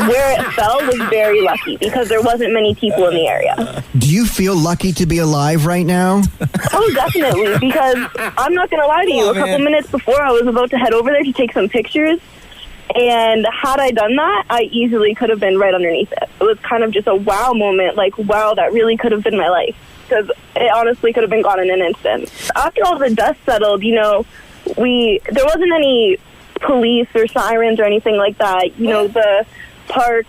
where it fell was very lucky because there wasn't many people in the area. Do you feel lucky to be alive right now? Oh, definitely, because I'm not going to lie to you. A couple minutes before, I was about to head over there to take some pictures, and had I done that, I easily could have been right underneath it. It was kind of just a wow moment, like, wow, that really could have been my life, because it honestly could have been gone in an instant. After all the dust settled, there wasn't any police or sirens or anything like that. The park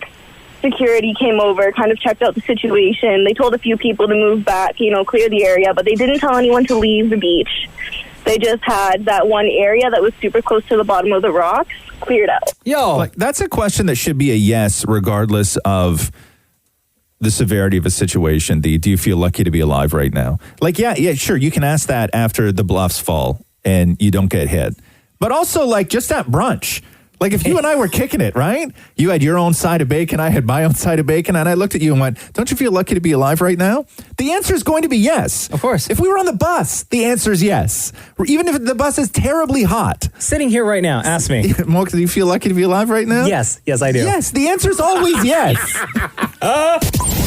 security came over, kind of checked out the situation. They told a few people to move back, clear the area, but they didn't tell anyone to leave the beach. They just had that one area that was super close to the bottom of the rocks cleared out. Like, that's a question that should be a yes, regardless of the severity of a situation. Do you feel lucky to be alive right now? Like, yeah, sure. You can ask that after the bluffs fall and you don't get hit. But also, like, just at brunch. Like, if you and I were kicking it, right? You had your own side of bacon, I had my own side of bacon, and I looked at you and went, don't you feel lucky to be alive right now? The answer is going to be yes. Of course. If we were on the bus, the answer is yes. Even if the bus is terribly hot. Sitting here right now, ask me. Mocha, do you feel lucky to be alive right now? Yes, I do. Yes, the answer is always yes.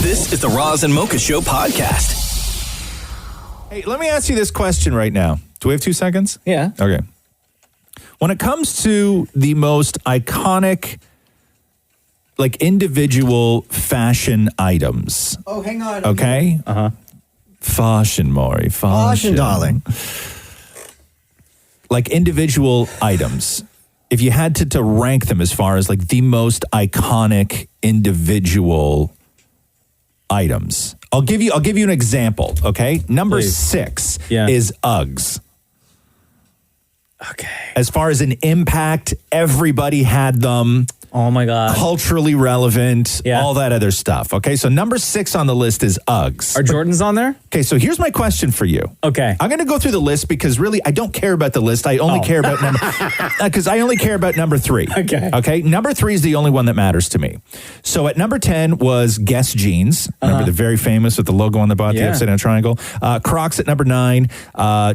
This is the Roz and Mocha Show podcast. Hey, let me ask you this question right now. Do we have 2 seconds? Yeah. Okay. When it comes to the most iconic, like, individual fashion items. Oh, hang on. Okay? Uh-huh. Fashion, Maury. Fashion, darling. Like, individual items. If you had to rank them as far as, like, the most iconic individual items. I'll give you an example, okay? Number Please. 6 Yeah. is Uggs. Okay. As far as an impact, everybody had them. Oh my God. Culturally relevant, Yeah. all that other stuff. Okay, so number 6 on the list is Uggs. Are Jordans on there? Okay, so here's my question for you. Okay. I'm going to go through the list because really I don't care about the list. I only care about number because I only care about number 3. Okay. Okay. Number 3 is the only one that matters to me. So at number 10 was Guess jeans. Remember the very famous with the logo on the bottom, the upside down triangle. Crocs at number 9.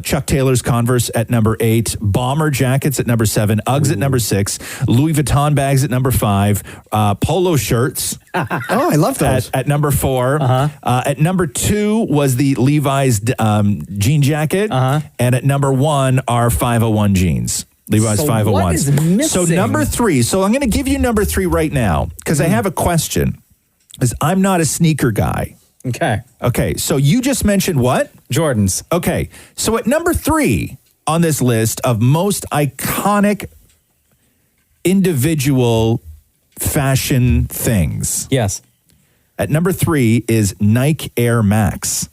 Chuck Taylor's Converse at number 8. Bomber jackets at number 7. Uggs at number 6. Louis Vuitton bags at number 5. Polo shirts. Oh, I love those. At number 4. At number 2 was the Levi's jean jacket. And at number 1 are 501 jeans. Levi's So 501s. what is missing? So number 3. So I'm going to give you number 3 right now because I have a question. Because I'm not a sneaker guy. Okay. So you just mentioned what? Jordans. Okay. So at number 3 on this list of most iconic individual fashion things. Yes. At number 3 is Nike Air Max.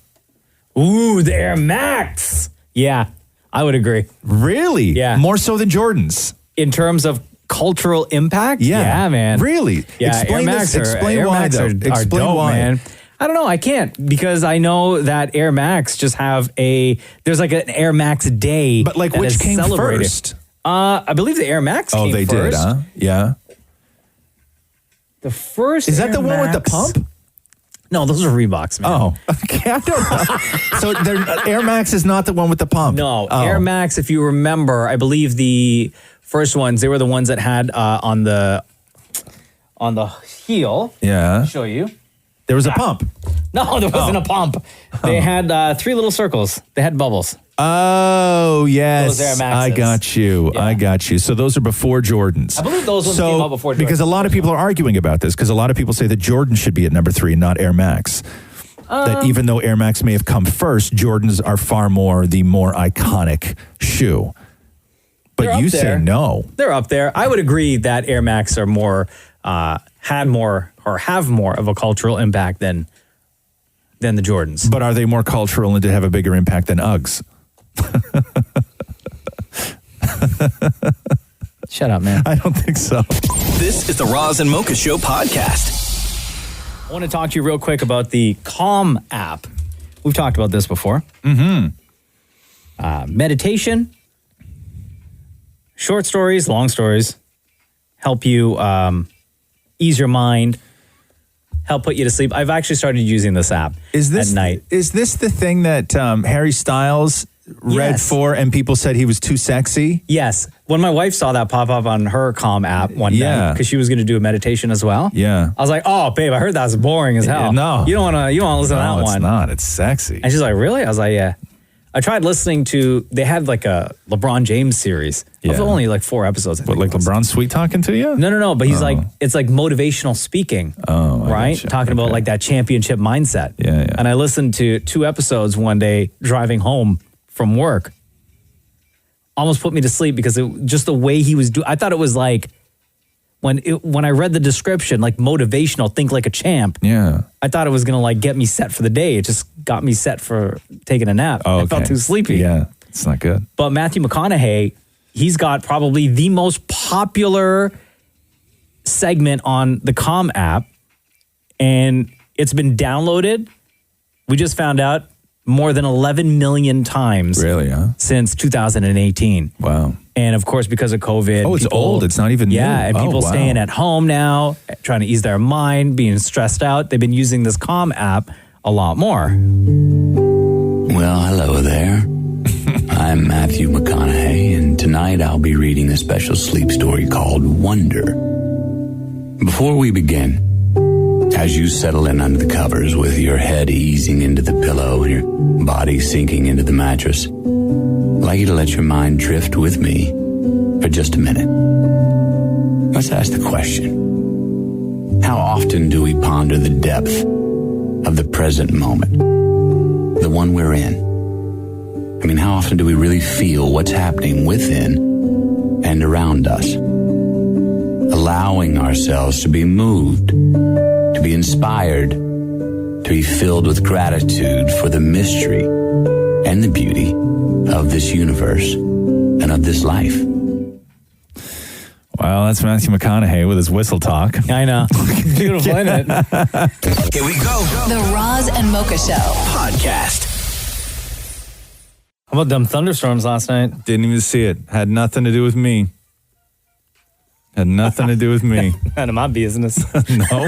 Ooh, the Air Max. Yeah, I would agree. Really? Yeah. More so than Jordans. In terms of cultural impact? Yeah, man. Really? Yeah, Explain Air this. Max are, Explain Air why, Max though. are Explain dope, why. man. I don't know. I can't because I know that Air Max just have there's like an Air Max day. But like that which is came celebrated. first? I believe the Air Max came Oh, they first. did, huh? Yeah. The first Is that Air the one with the Max- pump? No, those are Reeboks, man. Oh, okay. I don't know. So Air Max is not the one with the pump. No, Oh. Air Max, if you remember, I believe the first ones, they were the ones that had on the heel. Yeah. I'll show you. There was a pump. No, there wasn't a pump. They had 3 little circles. They had bubbles. Oh, yes. Those Air Maxes. I got you. Yeah. I got you. So those are before Jordans. I believe those ones came out before Jordans. Because a lot of people are arguing about this because a lot of people say that Jordan should be at number 3 and not Air Max. That even though Air Max may have come first, Jordans are far more the more iconic shoe. But They're you up say there. no. They're up there. I would agree that Air Max are more, had more, or have more of a cultural impact than the Jordans. But are they more cultural and to have a bigger impact than Uggs? Shut up, man. I don't think so. This is the Roz and Mocha Show podcast. I want to talk to you real quick about the Calm app. We've talked about this before. Meditation, short stories, long stories, help you ease your mind, help put you to sleep. I've actually started using this app at night. Is this the thing that Harry Styles read Yes. for and people said he was too sexy? Yes. When my wife saw that pop up on her Calm app one Yeah. night, because she was going to do a meditation as well. Yeah. I was like, oh, babe, I heard that's boring as hell. No. You don't want to listen to that No, it's one. not. It's sexy. And she's like, really? I was like, yeah. I tried listening to, they had like a LeBron James series. It was Yeah. only like 4 episodes. I What, think like it was. LeBron sweet talking to you? No. But he's like, it's like motivational speaking. Oh, I right? gotcha. Talking about like that championship mindset. Yeah. And I listened to 2 episodes one day driving from work. Almost put me to sleep because just the way he was doing, I thought it was like when I read the description, like motivational, think like a champ. Yeah. I thought it was going to like get me set for the day. It just got me set for taking a nap. Oh, I felt okay. too sleepy. Yeah, it's not good. But Matthew McConaughey, he's got probably the most popular segment on the Calm app, and it's been downloaded. We just found out more than 11 million times. Really, huh? Since 2018. Wow. And of course, because of COVID. Oh, it's old. It's not even new. And Oh, people wow. staying at home now, trying to ease their mind, being stressed out. They've been using this Calm app a lot more. Well, hello there. I'm Matthew McConaughey, and tonight I'll be reading a special sleep story called Wonder. Before we begin, as you settle in under the covers with your head easing into the pillow and your body sinking into the mattress, I'd like you to let your mind drift with me for just a minute. Let's ask the question. How often do we ponder the depth of the present moment, the one we're in? I mean, how often do we really feel what's happening within and around us? Allowing ourselves to be moved, to be inspired, to be filled with gratitude for the mystery and the beauty of this universe and of this life. Wow, that's Matthew McConaughey with his whistle talk. I know. Beautiful, isn't it? Here we go. The Roz and Mocha Show Podcast. How about them thunderstorms last night? Didn't even see it. Had nothing to do with me. Had nothing to do with me. None of my business. No.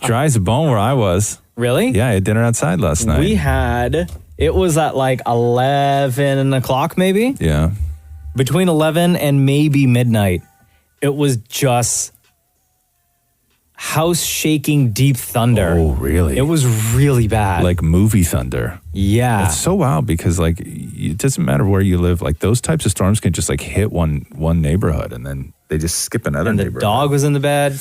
Dry as a bone where I was. Really? Yeah, I had dinner outside last night. We had, it was at like 11 o'clock maybe. Yeah. Between 11 and maybe midnight. It was just house shaking deep thunder. Oh, really? It was really bad. Like movie thunder. Yeah. It's so wild because like it doesn't matter where you live. Like those types of storms can just like hit one neighborhood and then they just skip another and the neighborhood. dog was in the bed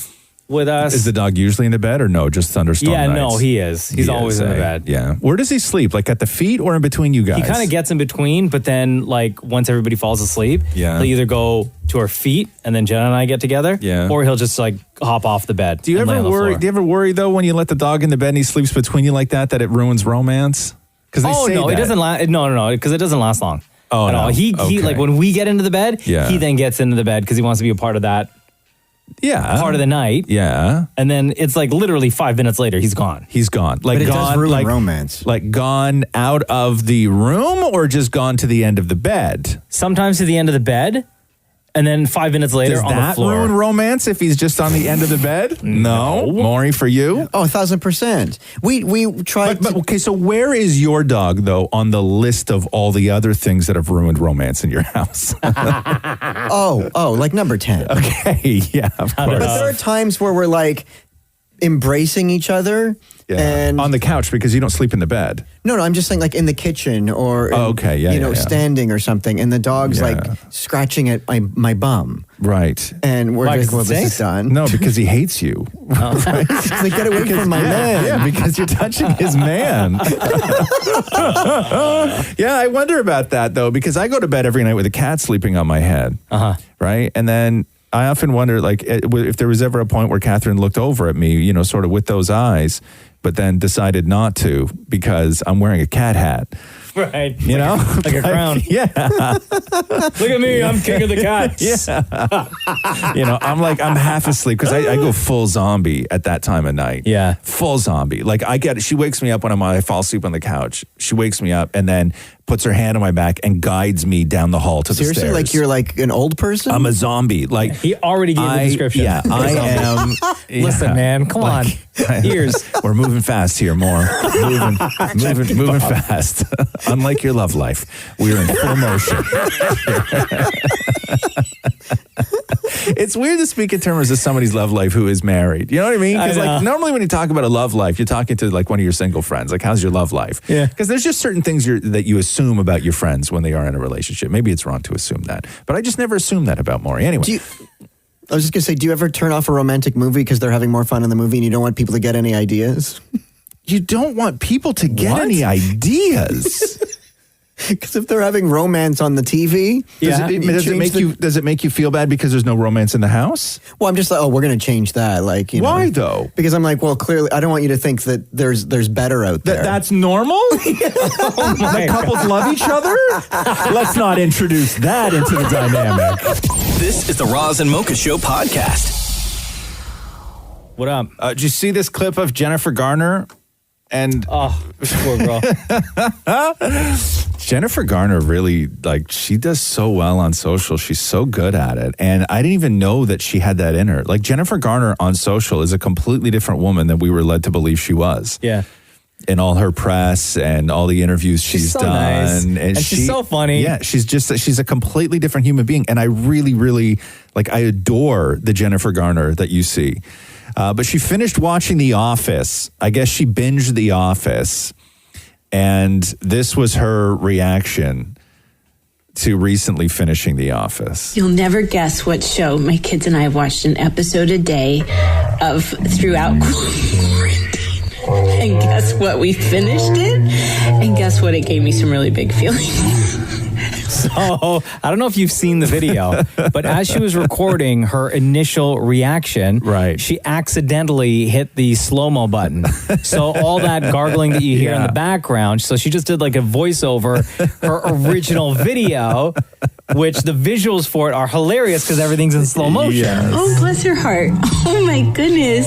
with us. Is the dog usually in the bed or no? Just thunderstorm Yeah, nights? no, he is. He's always in the bed. Yeah. Where does he sleep? Like at the feet or in between you guys? He kind of gets in between, but then like once everybody falls asleep, Yeah. he'll either go to our feet and then Jenna and I get together, Yeah. or he'll just like hop off the bed. Do you and lay ever on the worry? floor. Do you ever worry though when you let the dog in the bed and he sleeps between you like that it ruins romance? Because they say no, that. it doesn't last. No, because it doesn't last long. Oh, at no. all. He Okay. like when we get into the bed, Yeah. he then gets into the bed because he wants to be a part of that. Yeah. Part of the night. Yeah. And then it's like literally 5 minutes later, he's gone. He's gone. Like But it gone, does ruin like romance. Like gone out of the room or just gone to the end of the bed? Sometimes to the end of the bed, and then 5 minutes later Does on the that floor. ruin romance if he's just on the end of the bed? No. Maury, for you? Oh, 1,000%. We tried. But okay, so where is your dog though on the list of all the other things that have ruined romance in your house? like number 10. Okay, yeah, of But course. there are times where we're like embracing each other. Yeah. And on the couch because you don't sleep in the bed. no, I'm just saying like in the kitchen or Oh, okay, yeah, yeah. standing or something, and the dog's like scratching at my bum, right? And we're Why, like, 'cause well, it this is stinks? done. No, because he hates you. Right? It's like, get away from my man. Yeah, because you're touching his man. Yeah, I wonder about that though, because I go to bed every night with a cat sleeping on my head. Right, and then I often wonder, like, if there was ever a point where Catherine looked over at me, sort of with those eyes, but then decided not to because I'm wearing a cat hat. Right. Like a crown. Yeah. Look at me. I'm king of the cats. Yeah. I'm half asleep because I go full zombie at that time of night. Yeah. Full zombie. Like she wakes me up when I fall asleep on the couch. She wakes me up and then puts her hand on my back and guides me down the hall to the Seriously, stairs. like you're like an old person. I'm a zombie. Like He already gave the description. Yeah, I am. Listen, man, come on. Ears. We're moving fast here, more. moving fast. Unlike your love life, we're in full motion. It's weird to speak in terms of somebody's love life who is married. You know what I mean? Because like normally when you talk about a love life, you're talking to like one of your single friends. Like, how's your love life? Yeah. Because there's just certain things that you assume about your friends when they are in a relationship. Maybe it's wrong to assume that, but I just never assumed that about Maury. Anyway. I was just going to say, do you ever turn off a romantic movie because they're having more fun in the movie and you don't want people to get any ideas? You don't want people to get any ideas. Because if they're having romance on the TV, does it make you feel bad because there's no romance in the house? Well, I'm just like, we're going to change that. Like, why though? Because I'm like, well, clearly, I don't want you to think that there's better out there. That's normal. The couples love each other. Let's not introduce that into the dynamic. This is the Roz and Mocha Show podcast. What up? Did you see this clip of Jennifer Garner? And poor girl. Jennifer Garner really, she does so well on social. She's so good at it. And I didn't even know that she had that in her. Like, Jennifer Garner on social is a completely different woman than we were led to believe she was. Yeah. In all her press and all the interviews she's so done. Nice. And she's so funny. Yeah, she's a completely different human being. And I really, really, I adore the Jennifer Garner that you see. But she finished watching The Office. I guess she binged The Office. And this was her reaction to recently finishing The Office. You'll never guess what show my kids and I have watched an episode a day of throughout quarantine. And guess what? We finished it. And guess what? It gave me some really big feelings. So, I don't know if you've seen the video, but as she was recording her initial reaction, she accidentally hit the slow-mo button. So all that gargling that you hear in the background, so she just did like a voiceover, her original video, which the visuals for it are hilarious because everything's in slow motion. Yes. Oh, bless her heart. Oh my goodness.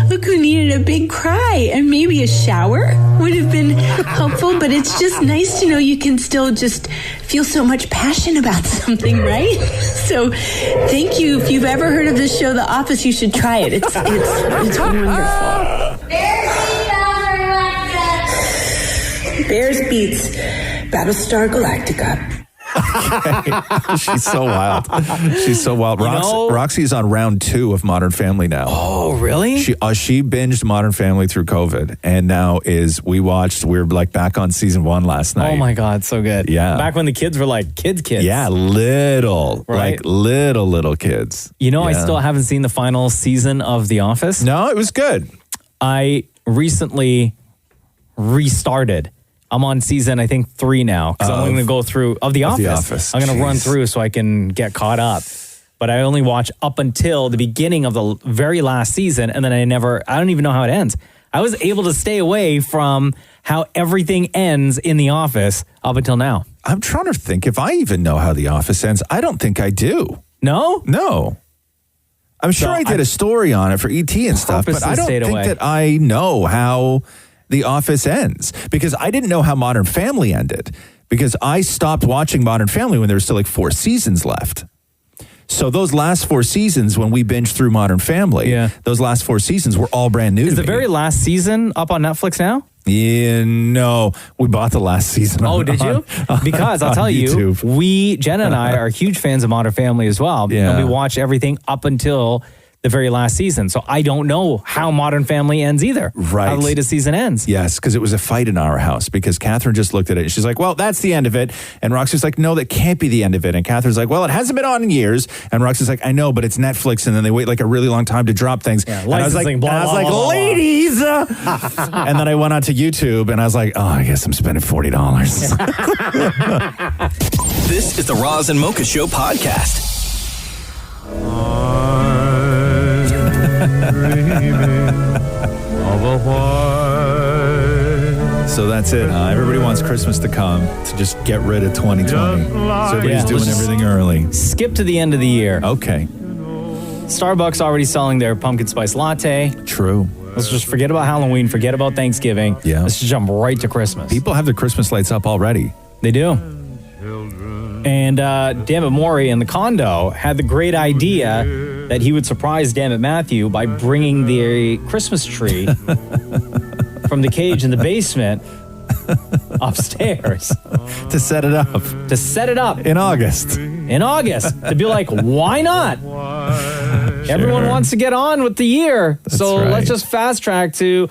Look who needed a big cry, and maybe a shower would have been helpful, but it's just nice to know you can still just feel so much passion about something, right? So thank you. If you've ever heard of this show, The Office, you should try it. It's wonderful. Bears beats Battlestar Galactica. She's so wild. She's so wild. Roxy's on round 2 of Modern Family now. Oh, really? She binged Modern Family through COVID, and now we're back on season 1 last night. Oh my God, so good. Yeah. Back when the kids were like kids. Yeah, little, right? little kids. I still haven't seen the final season of The Office. No, it was good. I recently restarted. I'm on season, I think, 3 now, because I'm going to go through of The Office. I'm going to run through so I can get caught up. But I only watch up until the beginning of the very last season, and then I don't even know how it ends. I was able to stay away from how everything ends in The Office up until now. I'm trying to think if I even know how The Office ends. I don't think I do. No? No. I'm sure I did a story on it for ET and stuff, but I don't think that I know how The Office ends, because I didn't know how Modern Family ended, because I stopped watching Modern Family when there was still 4 seasons left. So those last 4 seasons, when we binged through Modern Family, those last 4 seasons were all brand new. Is the very last season up on Netflix now? Yeah, no. We bought the last season. Oh, did you? Because I'll tell you, Jen and I are huge fans of Modern Family as well. Yeah. And we watch everything up until the very last season. So I don't know how Modern Family ends either. Right. How the latest season ends. Yes, because it was a fight in our house, because Catherine just looked at it and she's like, well, that's the end of it. And Roxy's like, no, that can't be the end of it. And Catherine's like, well, it hasn't been on in years. And Roxy's like, I know, but it's Netflix. And then they wait a really long time to drop things. Yeah, and I was like, ladies. And then I went onto YouTube and I was like, oh, I guess I'm spending $40. This is the Roz and Mocha Show podcast. So that's it. Everybody wants Christmas to come to just get rid of 2020. So everybody's doing everything early. Skip to the end of the year. Okay. Starbucks already selling their pumpkin spice latte. True. Let's just forget about Halloween, forget about Thanksgiving. Yeah. Let's just jump right to Christmas. People have their Christmas lights up already. They do. And Dammit Maury in the condo had the great idea that he would surprise Dammit Matthew by bringing the Christmas tree from the cage in the basement upstairs. To set it up. To set it up. In August. To be like, why not? Everyone wants to get on with the year. Let's just fast track to,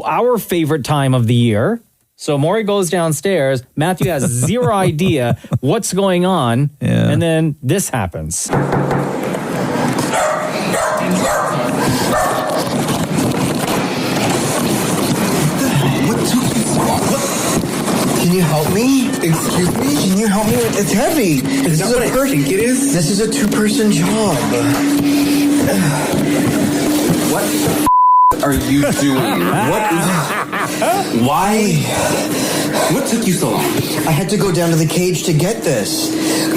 our favorite time of the year. So Maury goes downstairs. Matthew has zero idea what's going on. Yeah. And then this happens. Can you help me? Excuse me? Can you help me with it's heavy. This is what I think it is? This is a 2-person job. What are you doing? Why? What took you so long? I had to go down to the cage to get this.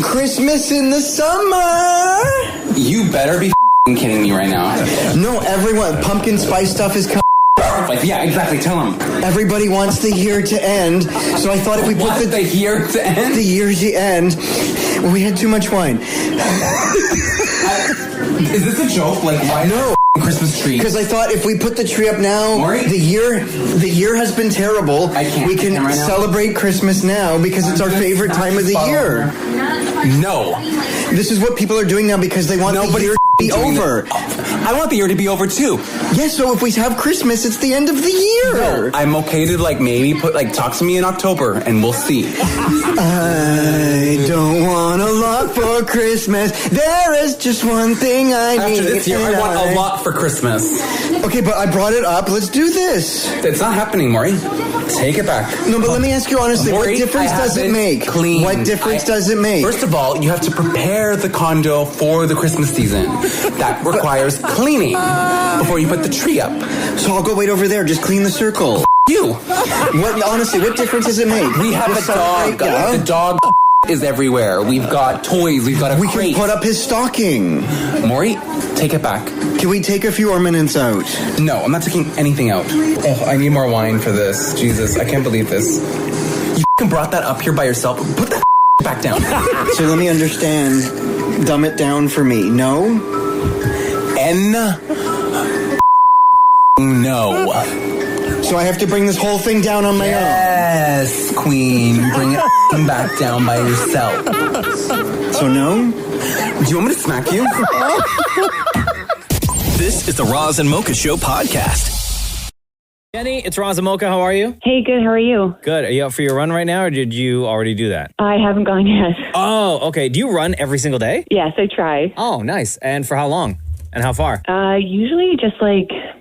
Christmas in the summer! You better be kidding me right now. No, everyone. Pumpkin spice stuff is coming. Like, yeah, exactly. Tell them. Everybody wants the year to end, so I thought if we put the year to end? The year to end. Well, we had too much wine. Is this a joke? Like, why no Christmas tree? Because I thought if we put the tree up now, the year has been terrible. We can celebrate Christmas now because it's our favorite time of the year. No. This is what people are doing now because they want the year to be over. I want the year to be over too. Yes, so if we have Christmas, it's the end of the year. No, I'm okay to maybe talk to me in October and we'll see. I don't want a lot for Christmas. There is just one thing I need. After this year, I want a lot for Christmas. Okay, but I brought it up. Let's do this. It's not happening, Maury. Take it back. No, but let me ask you honestly, Maury, what difference does it make? Clean. What difference does it make? First of all, you have to prepare the condo for the Christmas season. That requires cleaning before you put the tree up. So I'll go wait over there. Just clean the circle. You. Honestly, what difference does it make? We have a dog. The dog is everywhere. We've got toys. We've got a crate. We can put up his stocking. Maury, take it back. Can we take a few ornaments out? No, I'm not taking anything out. Oh, I need more wine for this. Jesus, I can't believe this. You brought that up here by yourself. Put that back down. So let me understand. Dumb it down for me. No? No. So I have to bring this whole thing down on my own? Yes, Queen. Bring it back down by yourself. So no? Do you want me to smack you? This is the Roz and Mocha Show podcast. Jenny, it's Roz and Mocha. How are you? Hey, good. How are you? Good. Are you out for your run right now, or did you already do that? I haven't gone yet. Oh, okay. Do you run every single day? Yes, I try. Oh, nice. And for how long? And how far? Usually just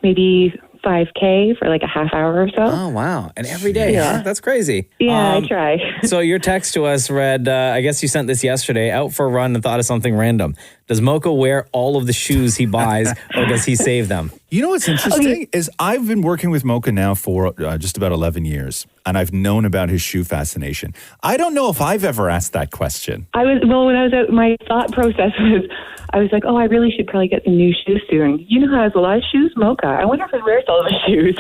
maybe 5K for a half hour or so. Oh, wow. And every day, huh? That's crazy. Yeah, I try. So your text to us read, I guess you sent this yesterday, out for a run and thought of something random. Does Mocha wear all of the shoes he buys or does he save them? You know what's interesting is I've been working with Mocha now for just about 11 years, and I've known about his shoe fascination. I don't know if I've ever asked that question. When I was out, my thought process was, I was like, I really should probably get some new shoes soon. You know who has a lot of shoes? Mocha. I wonder if he wears all of his shoes.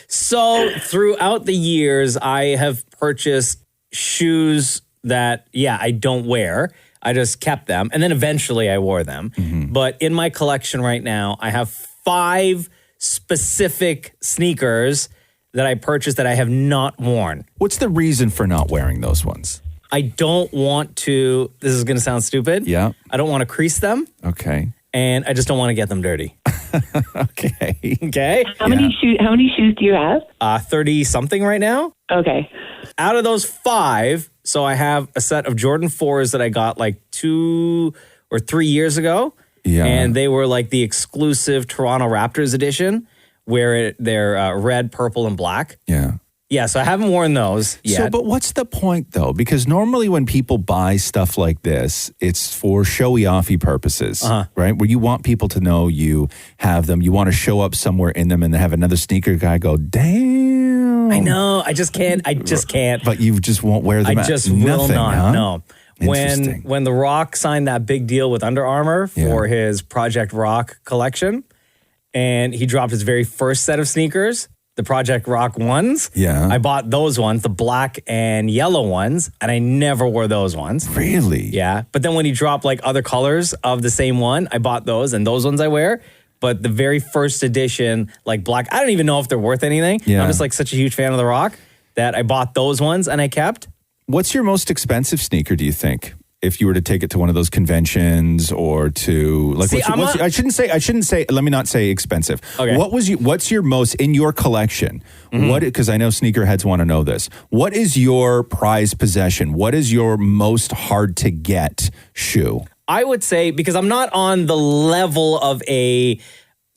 So throughout the years, I have purchased shoes that, I don't wear. I just kept them. And then eventually I wore them. Mm-hmm. But in my collection right now, I have 5 specific sneakers that I purchased that I have not worn. What's the reason for not wearing those ones? I don't want to, this is going to sound stupid. Yeah. I don't want to crease them. Okay. And I just don't want to get them dirty. Okay. Okay. How many shoes do you have? 30 something right now. Okay. Out of those 5, so I have a set of Jordan 4s that I got 2 or 3 years ago. Yeah. And they were the exclusive Toronto Raptors edition where they're red, purple, and black. Yeah. Yeah, so I haven't worn those yet. So, but what's the point, though? Because normally when people buy stuff like this, it's for showy-offy purposes, right? Where you want people to know you have them. You want to show up somewhere in them and have another sneaker guy go, damn. I know. I just can't. But you just won't wear them. I just will not, no. When The Rock signed that big deal with Under Armour for his Project Rock collection, and he dropped his very first set of sneakers, the Project Rock ones. Yeah. I bought those ones, the black and yellow ones, and I never wore those ones. Really? Yeah. But then when he dropped other colors of the same one, I bought those, and those ones I wear. But the very first edition, black, I don't even know if they're worth anything. Yeah. I'm just such a huge fan of The Rock that I bought those ones and I kept. What's your most expensive sneaker, do you think? If you were to take it to one of those conventions or to I shouldn't say let me not say expensive. Okay. What's your most in your collection? Mm-hmm. Because I know sneakerheads want to know this. What is your prized possession? What is your most hard to get shoe? I would say, because I'm not on the level of a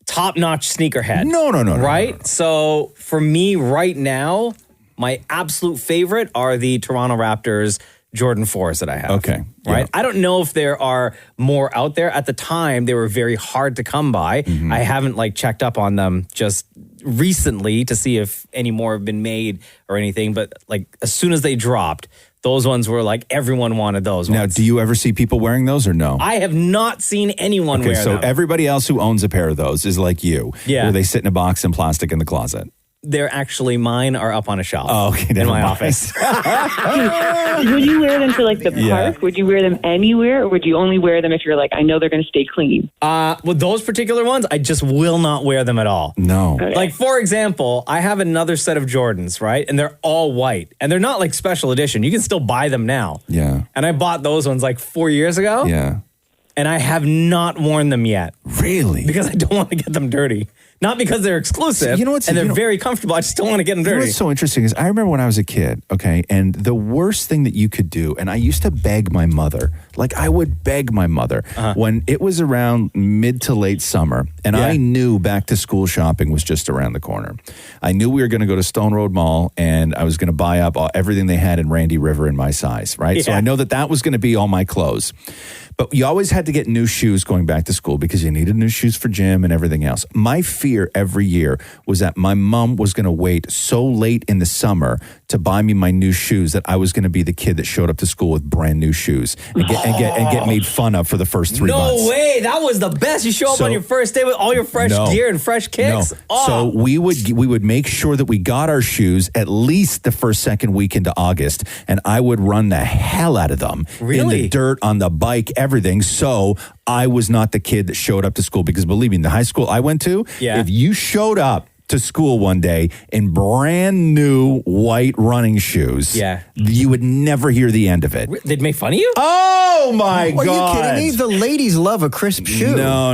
top-notch sneakerhead. No. Right? So for me right now, My absolute favorite are the Toronto Raptors Jordan 4s that I have. Okay. Right? Yeah. I don't know if there are more out there. At the time, they were very hard to come by. Mm-hmm. I haven't checked up on them just recently to see if any more have been made or anything. But as soon as they dropped, those ones were everyone wanted those ones. Now, do you ever see people wearing those or no? I have not seen anyone wear them. So everybody else who owns a pair of those is like you. Yeah. Where they sit in a box in plastic in the closet. They're actually mine are up on a shelf. Oh, okay. In my mind. office. Would you wear them to the Yeah. park? Would you wear them anywhere, or would you only wear them if you're I know they're going to stay clean? With those particular ones, I just will not wear them at all. No. Okay. For example, I have another set of Jordans, right? And they're all white. And they're not special edition. You can still buy them now. Yeah. And I bought those ones 4 years ago. Yeah. And I have not worn them yet. Really? Because I don't want to get them dirty. Not because they're exclusive. And they're very comfortable. I just don't want to get them You know dirty. what's so interesting is I remember when I was a kid, okay, and the worst thing that you could do, and I used to beg my mother, I would beg my mother when it was around mid to late summer, and I knew back to school shopping was just around the corner. I knew we were going to go to Stone Road Mall, and I was going to buy up everything they had in Randy River in my size, right? Yeah. So I know that was going to be all my clothes. But you always had to get new shoes going back to school because you needed new shoes for gym and everything else. My fear every year was that my mom was going to wait so late in the summer to buy me my new shoes that I was going to be the kid that showed up to school with brand new shoes and get made fun of for the first 3 months. No way. That was the best. You show up on your first day with all your fresh gear and fresh kicks. No. Oh. So we would make sure that we got our shoes at least the second week into August, and I would run the hell out of them in the dirt, on the bike, everything. So I was not the kid that showed up to school because believe me, in the high school I went to, if you showed up to school one day in brand new white running shoes, you would never hear the end of it. They'd make fun of you? Oh my God. Are you kidding me? The ladies love a crisp shoe. No.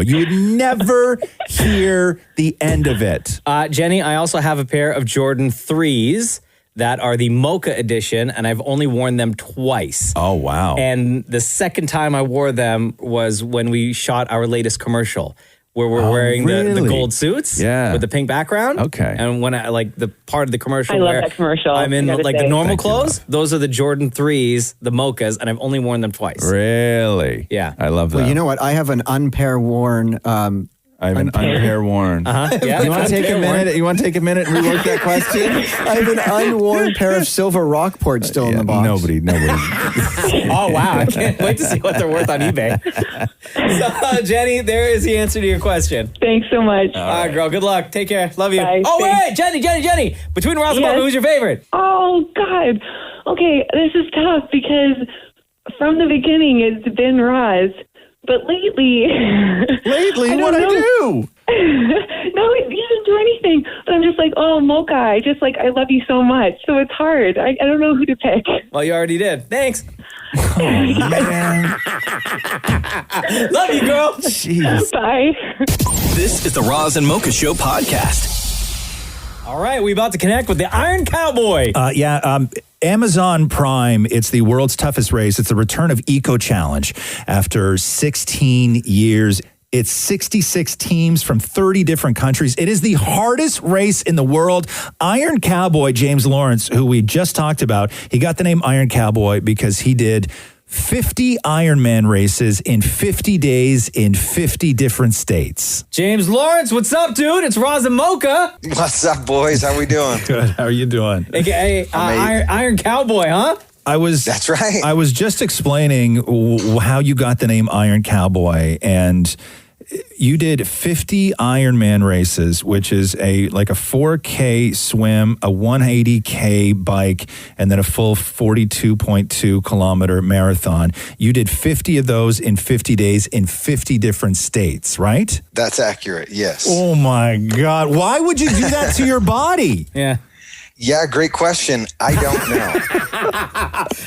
You would never hear the end of it. Jenny, I also have a pair of Jordan 3s that are the Mocha edition, and I've only worn them twice. Oh, wow. And the second time I wore them was when we shot our latest commercial, where we're wearing the gold suits with the pink background. Okay. And when I the part of the commercial I love where that commercial. I'm in I gotta the say. normal Thank you, clothes, those are the Jordan 3s, the Mochas, and I've only worn them twice. Really? Yeah. I love that. Well, you know what? I have an unpair worn. I have an unpair worn. Yeah. You want to take a minute? You want to take a minute and rework that question? I have an unworn pair of silver Rockport still in the box. Nobody. Oh, wow. I can't wait to see what they're worth on eBay. So, Jenny, there is the answer to your question. Thanks so much. All right, girl. Good luck. Take care. Love you. Bye. Oh, Thanks. wait. Jenny. Between Ross and Yes. Mocha, who's your favorite? Oh, God. Okay, this is tough because from the beginning it's been Roz. But lately... What'd I do? No, you didn't do anything. But I'm just oh, Mocha, I love you so much. So it's hard. I don't know who to pick. Well, you already did. Thanks. Oh, man. Love you, girl. Jeez. Bye. This is the Roz and Mocha Show podcast. All right, we about to connect with the Iron Cowboy. Amazon Prime, it's the world's toughest race. It's the return of Eco Challenge after 16 years. It's 66 teams from 30 different countries. It is the hardest race in the world. Iron Cowboy James Lawrence, who we just talked about, he got the name Iron Cowboy because he did 50 Ironman races in 50 days in 50 different states. James Lawrence, what's up, dude? It's Roz and Mocha. What's up, boys? How we doing? Good. How are you doing? AKA Iron Cowboy, huh? That's right. I was just explaining how you got the name Iron Cowboy, and you did 50 Ironman races, which is a 4K swim, a 180K bike, and then a full 42.2 kilometer marathon. You did 50 of those in 50 days in 50 different states, right? That's accurate, yes. Oh my God. Why would you do that to your body? Yeah. Yeah, great question. I don't know.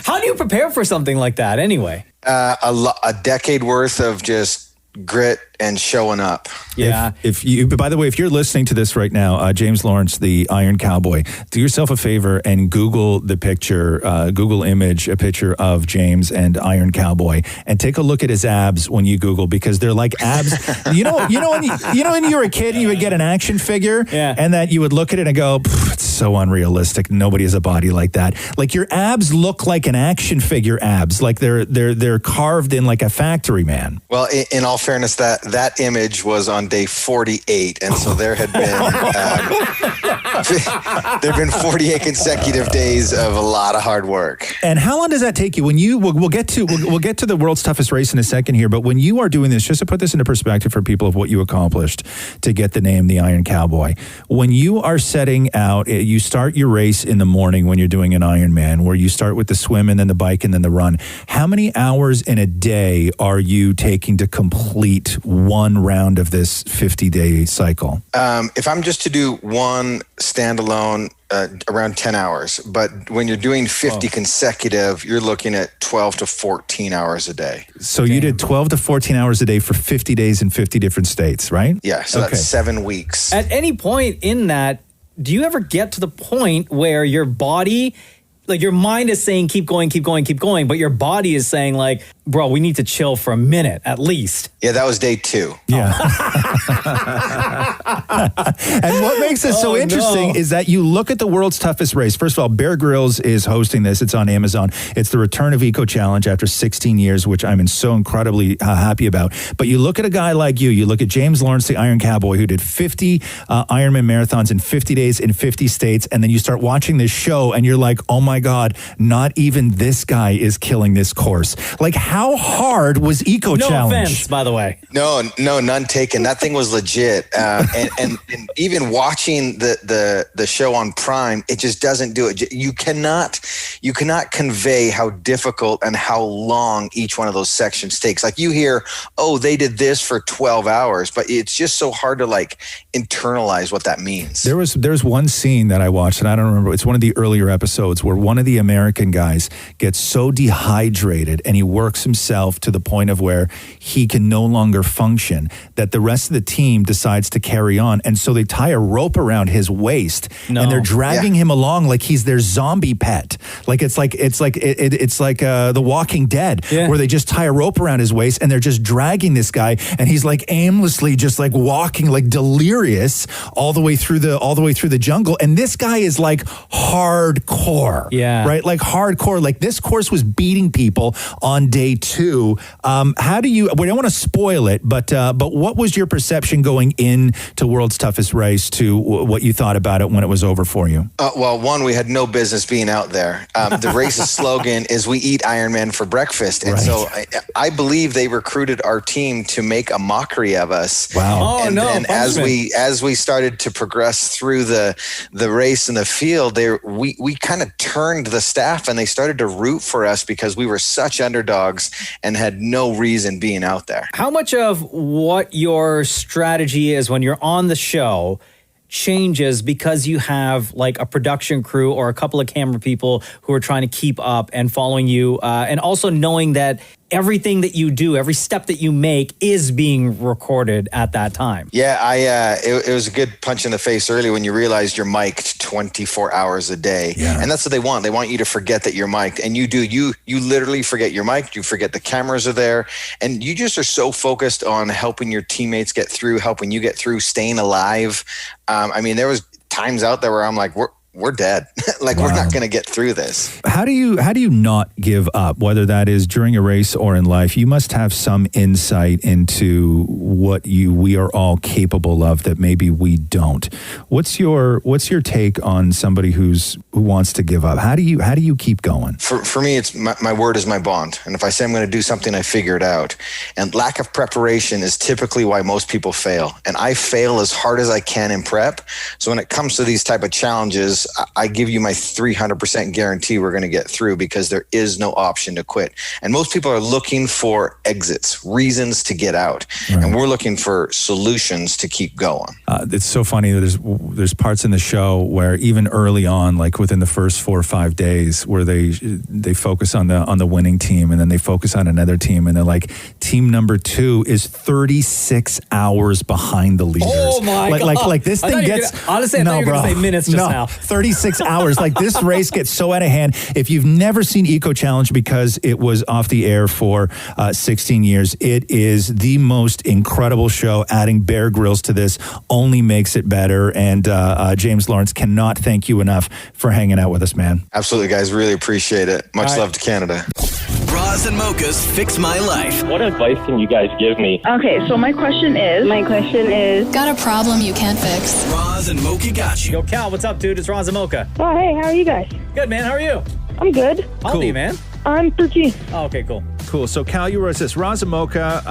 How do you prepare for something like that anyway? A decade worth of just grit and showing up. Yeah. If you, by the way, if you're listening to this right now, James Lawrence, the Iron Cowboy, do yourself a favor and Google the picture, Google image a picture of James and Iron Cowboy, and take a look at his abs when you Google, because they're like abs. you know when you were a kid and you would get an action figure, and that you would look at it and go, it's so unrealistic. Nobody has a body like that. Like your abs look like an action figure abs, like they're carved in like a factory, man. Well, in all fairness, that image was on day 48, and so there had been there have been 48 consecutive days of a lot of hard work. And how long does that take you? When you we'll get to the world's toughest race in a second here, but when you are doing this, just to put this into perspective for people of what you accomplished to get the name the Iron Cowboy, when you are setting out, you start your race in the morning when you're doing an Ironman, where you start with the swim and then the bike and then the run. How many hours in a day are you taking to complete one round of this 50-day cycle? If I'm just to do one standalone, around 10 hours. But when you're doing 50 consecutive, you're looking at 12 to 14 hours a day. So you did 12 to 14 hours a day for 50 days in 50 different states, right? Yeah, so that's 7 weeks. At any point in that, do you ever get to the point where your body, like your mind is saying, keep going, but your body is saying like, bro, we need to chill for a minute at least? Yeah, that was day 2. Yeah. And what makes it so interesting is that you look at the world's toughest race. First of all, Bear Grylls is hosting this. It's on Amazon. It's the return of Eco Challenge after 16 years, which I'm so incredibly happy about. But you look at a guy like you look at James Lawrence, the Iron Cowboy, who did 50 Ironman marathons in 50 days in 50 states. And then you start watching this show and you're like, oh my God, not even this guy is killing this course. Like, how hard was Eco Challenge? No offense, by the way. No, none taken. That thing was legit. And even watching the show on Prime, it just doesn't do it. You cannot convey how difficult and how long each one of those sections takes. Like you hear, oh, they did this for 12 hours, but it's just so hard to like internalize what that means. There's one scene that I watched, and I don't remember. It's one of the earlier episodes where one of the American guys gets so dehydrated and he works himself to the point of where he can no longer function, that the rest of the team decides to carry on. And so they tie a rope around his waist and they're dragging him along like he's their zombie pet. Like it's like The Walking Dead, where they just tie a rope around his waist and they're just dragging this guy, and he's like aimlessly just like walking like delirious all the way through the jungle. And this guy is like hardcore. Yeah. Right? Like hardcore. Like this course was beating people on day 2. How do you, we don't want to spoil it, but what was your perception going into World's Toughest Race to what you thought about it when it was over for you? Well, one, we had no business being out there. The race's slogan is "We eat Ironman for breakfast," and so I believe they recruited our team to make a mockery of us. Wow! And then as we started to progress through the race in the field, we kind of turned the staff, and they started to root for us because we were such underdogs and had no reason being out there. How much of what your strategy is when you're on the show changes because you have like a production crew or a couple of camera people who are trying to keep up and following you, and also knowing that everything that you do, every step that you make is being recorded at that time? Yeah, it was a good punch in the face early when you realized you're mic'd 24 hours a day. Yeah. And that's what they want. They want you to forget that you're mic'd. And you do. You literally forget you're mic'd. You forget the cameras are there. And you just are so focused on helping your teammates get through, helping you get through, staying alive. I mean, there was times out there where I'm like, we're dead. Like, we're not going to get through this. How do you not give up, whether that is during a race or in life? You must have some insight into what we are all capable of that maybe we don't. What's your take on somebody who wants to give up? How do you keep going? For me, it's my word is my bond. And if I say I'm going to do something, I figure it out. And lack of preparation is typically why most people fail. And I fail as hard as I can in prep. So when it comes to these type of challenges, promise, I give you my 300% guarantee we're going to get through, because there is no option to quit. And most people are looking for exits, reasons to get out. Right. And we're looking for solutions to keep going. It's so funny. There's parts in the show where even early on, like within the first 4 or 5 days, where they focus on the winning team, and then they focus on another team, and they're like, team number 2 is 36 hours behind the leaders. Oh my God. Like this thing gets... Honestly, I thought you were going to say minutes just now. 36 hours. Like this race gets so out of hand. If you've never seen Eco Challenge, because it was off the air for 16 years, it is the most incredible show. Adding Bear Grylls to this only makes it better. And James Lawrence, cannot thank you enough for hanging out with us, man. Absolutely, guys. Really appreciate it. Much love to Canada. Roz and Mocha's Fix My Life. What advice can you guys give me? Okay, so my question is... Got a problem you can't fix? Roz and Mocha got you. Yo, Cal, what's up, dude? It's Roz and Mocha. Oh, hey, how are you guys? Good, man. How are you? I'm good. How old are you, man? I'm 13. Oh, okay, cool. Cool. So, Cal, you wrote this. Roz and Mocha,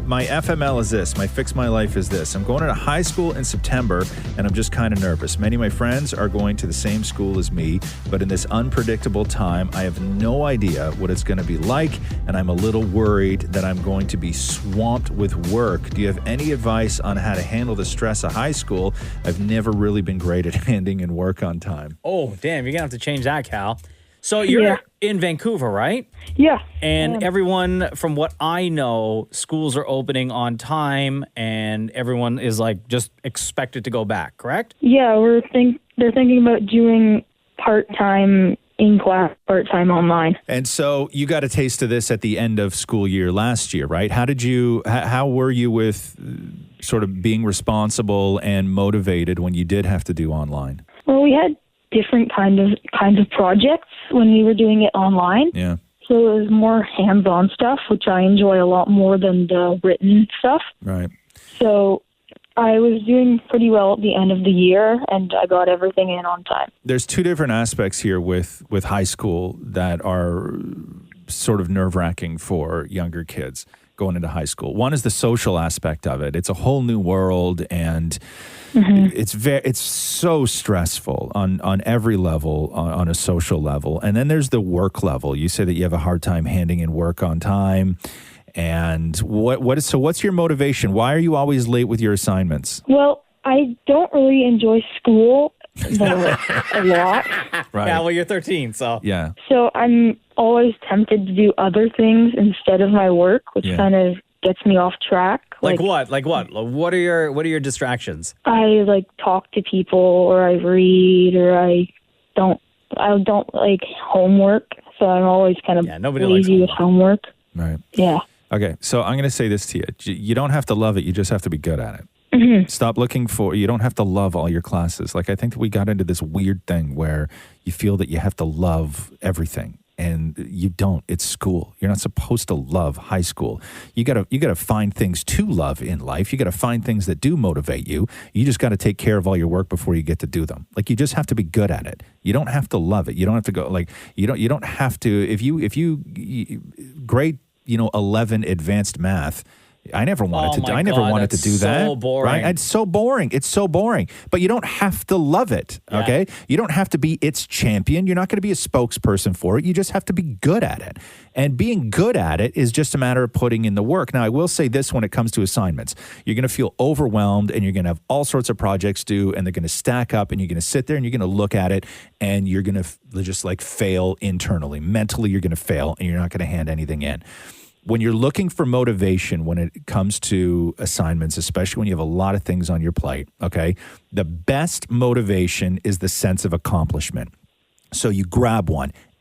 my FML is this. My Fix My Life is this. I'm going to high school in September, and I'm just kind of nervous. Many of my friends are going to the same school as me, but in this unpredictable time, I have no idea what it's going to be like, and I'm a little worried that I'm going to be swamped with work. Do you have any advice on how to handle the stress of high school? I've never really been great at handing in work on time. Oh, damn. You're going to have to change that, Cal. So you're in Vancouver, right? Yeah. And everyone, from what I know, schools are opening on time, and everyone is like just expected to go back, correct? Yeah, they're thinking about doing part-time in class, part-time online. And so you got a taste of this at the end of school year last year, right? How were you with sort of being responsible and motivated when you did have to do online? Well, we had different kinds of projects when we were doing it online. Yeah. So it was more hands-on stuff, which I enjoy a lot more than the written stuff. Right. So I was doing pretty well at the end of the year, and I got everything in on time. There's two different aspects here with high school that are sort of nerve-wracking for younger kids going into high school. One is the social aspect of it. It's a whole new world, and it's so stressful on every level, on a social level. And then there's the work level. You say that you have a hard time handing in work on time. And what's your motivation? Why are you always late with your assignments? Well, I don't really enjoy school a lot. Right. Yeah, well, you're 13, so. Yeah. So I'm always tempted to do other things instead of my work, which kind of gets me off track. Like what? Like what? What are your distractions? I talk to people, or I read, or I don't like homework. So I'm always kind of lazy with homework. Right. Yeah. Okay, so I'm going to say this to you. You don't have to love it. You just have to be good at it. Stop looking you don't have to love all your classes. Like, I think that we got into this weird thing where you feel that you have to love everything, and you don't. It's school. You're not supposed to love high school. You got to find things to love in life. You got to find things that do motivate you. You just got to take care of all your work before you get to do them. Like, you just have to be good at it. You don't have to love it. You don't have to go you don't have to if you grade 11 advanced math. I never wanted to. I never wanted to do that. So boring. Right? It's so boring. It's so boring. But you don't have to love it. Okay. You don't have to be its champion. You're not going to be a spokesperson for it. You just have to be good at it. And being good at it is just a matter of putting in the work. Now, I will say this when it comes to assignments: you're going to feel overwhelmed, and you're going to have all sorts of projects due, and they're going to stack up, and you're going to sit there and you're going to look at it, and you're going to just fail internally. Mentally, you're going to fail, and you're not going to hand anything in. When you're looking for motivation when it comes to assignments, especially when you have a lot of things on your plate, okay, the best motivation is the sense of accomplishment. So you grab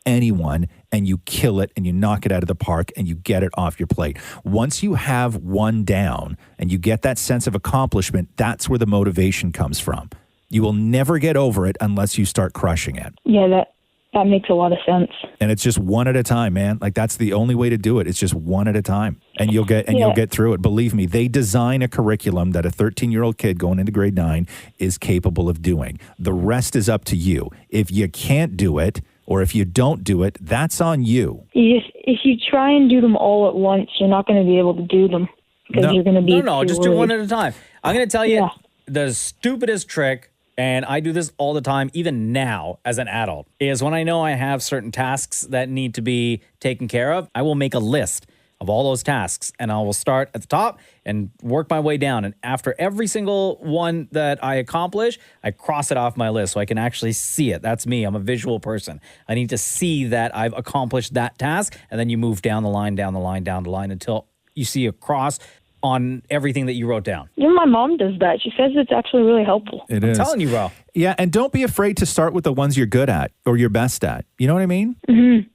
anyone, and you kill it, and you knock it out of the park, and you get it off your plate. Once you have one down and you get that sense of accomplishment, that's where the motivation comes from. You will never get over it unless you start crushing it. Yeah, that makes a lot of sense. And it's just one at a time, man. That's the only way to do it. It's just one at a time. And you'll get through it. Believe me, they design a curriculum that a 13-year-old kid going into grade 9 is capable of doing. The rest is up to you. If you can't do it, or if you don't do it, that's on you. If you try and do them all at once, you're not going to be able to do them. Because you're going to be just do one at a time. I'm going to tell you the stupidest trick and I do this all the time, even now as an adult, is when I know I have certain tasks that need to be taken care of, I will make a list of all those tasks, and I will start at the top and work my way down. And after every single one that I accomplish, I cross it off my list so I can actually see it. That's me. I'm a visual person. I need to see that I've accomplished that task, and then you move down the line, down the line, down the line until you see a cross on everything that you wrote down. Even my mom does that. She says it's actually really helpful. It is. I'm telling you, bro. Yeah, and don't be afraid to start with the ones you're good at or you're best at. You know what I mean? Mm-hmm.